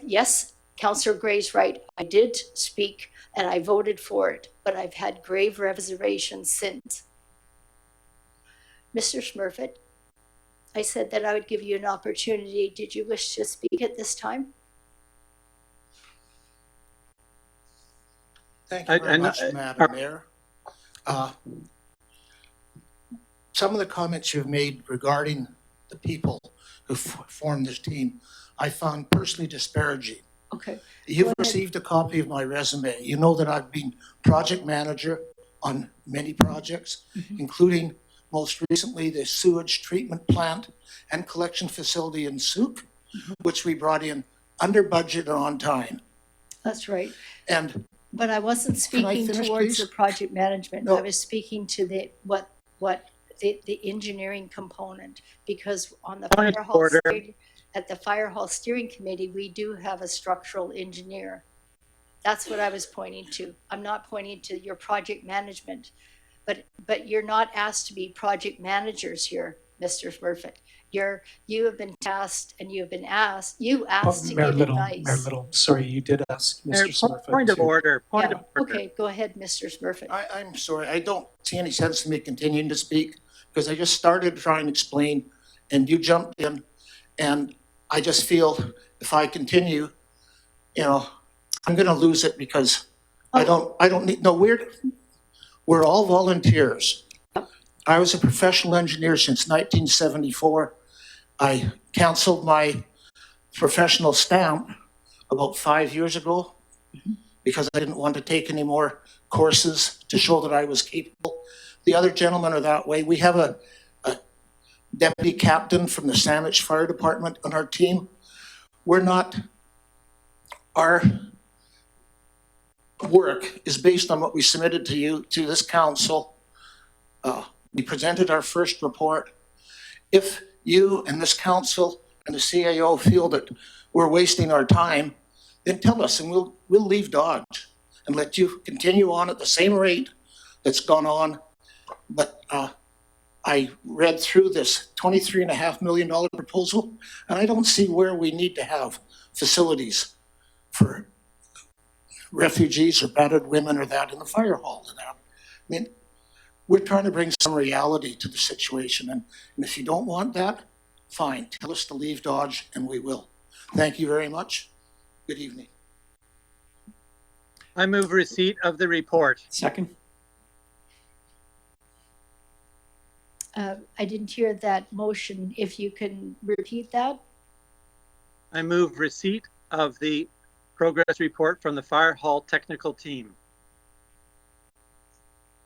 Yes, Councillor Gray's right, I did speak and I voted for it, but I've had grave reservations since. Mr. Smurfett, I said that I would give you an opportunity. Did you wish to speak at this time? Thank you very much, Madam Mayor. Some of the comments you've made regarding the people who formed this team, I found personally disparaging. Okay. You've received a copy of my resume. You know that I've been project manager on many projects, including most recently the sewage treatment plant and collection facility in Souk, which we brought in under budget and on time. That's right. But I wasn't speaking towards the project management. No. I was speaking to the engineering component, because on the Point fire of hall order. at the fire hall steering committee, we do have a structural engineer. That's what I was pointing to. I'm not pointing to your project management, but you're not asked to be project managers here, Mr. Smurfett. You have been tasked and you have been asked. You asked to Mayor give Little, advice. Mayor Little, sorry, you did ask Mr. Smurfett. Point of order. Point Yeah. of order. Okay, go ahead, Mr. Smurfett. I'm sorry, I don't see any sense in me continuing to speak because I just started trying to explain and you jumped in, and I just feel if I continue, I'm gonna lose it because I don't need, no, we're all volunteers. I was a professional engineer since 1974. I canceled my professional stamp about 5 years ago because I didn't want to take any more courses to show that I was capable. The other gentlemen are that way. We have a deputy captain from the Sandwich Fire Department on our team. Our work is based on what we submitted to you, to this council. We presented our first report. If you and this council and the CAO feel that we're wasting our time, then tell us and we'll leave Dodge and let you continue on at the same rate that's gone on. But I read through this $23.5 million proposal, and I don't see where we need to have facilities for refugees or battered women or that in the fire hall. I mean, we're trying to bring some reality to the situation, and if you don't want that, fine. Tell us to leave Dodge, and we will. Thank you very much. Good evening. I move receipt of the report. Second. I didn't hear that motion. If you can repeat that. I move receipt of the progress report from the fire hall technical team.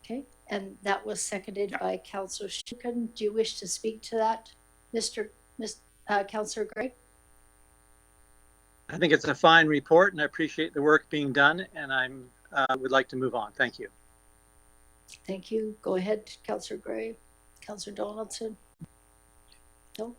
Okay, and that was seconded by Councillor Shuken. Do you wish to speak to that, Councillor Gray? I think it's a fine report and I appreciate the work being done, and I would like to move on. Thank you. Thank you. Go ahead, Councillor Gray. Councillor Donaldson? No?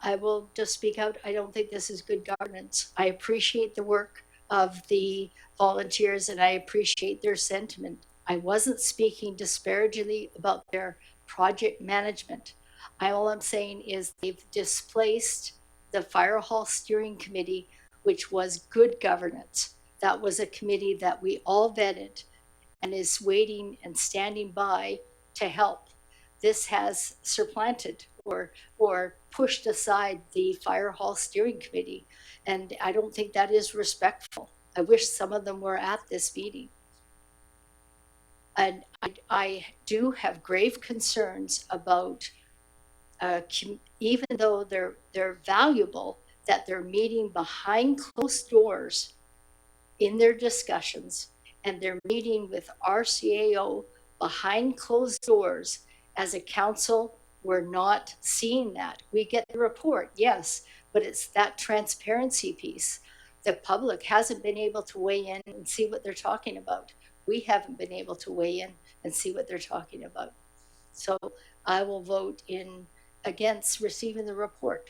I will just speak out. I don't think this is good governance. I appreciate the work of the volunteers and I appreciate their sentiment. I wasn't speaking disparagingly about their project management. All I'm saying is they've displaced the Fire Hall Steering Committee, which was good governance. That was a committee that we all vetted and is waiting and standing by to help. This has supplanted or pushed aside the Fire Hall Steering Committee, and I don't think that is respectful. I wish some of them were at this meeting. And I do have grave concerns about, even though they're valuable, that they're meeting behind closed doors in their discussions, and they're meeting with our CAO behind closed doors. As a council, we're not seeing that. We get the report, yes, but it's that transparency piece. The public hasn't been able to weigh in and see what they're talking about. We haven't been able to weigh in and see what they're talking about. So I will vote against receiving the report.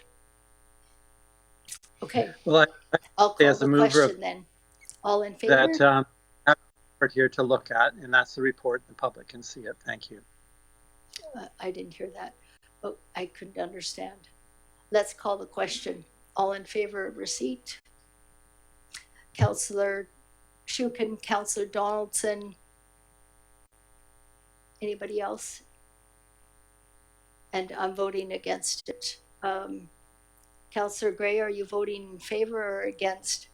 Okay. Well, I'll call as a the mover question then. All in favor? that I have a report here to look at, and that's the report. The public can see it. Thank you. I didn't hear that, but I couldn't understand. Let's call the question. All in favor of receipt? Councillor Shuken, Councillor Donaldson. Anybody else? and I'm voting against it. Councillor Gray, are you voting in favor or against?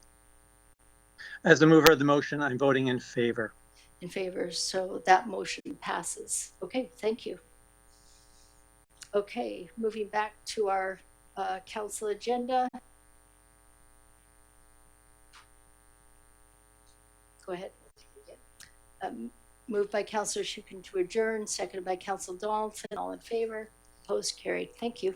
As the mover of the motion, I'm voting in favor. In favor, so that motion passes. Okay, thank you. Okay, moving back to our council agenda. Go ahead. Moved by Councillor Shukin to adjourn, seconded by Councillor Donaldson. All in favor? Opposed? Carried. Thank you.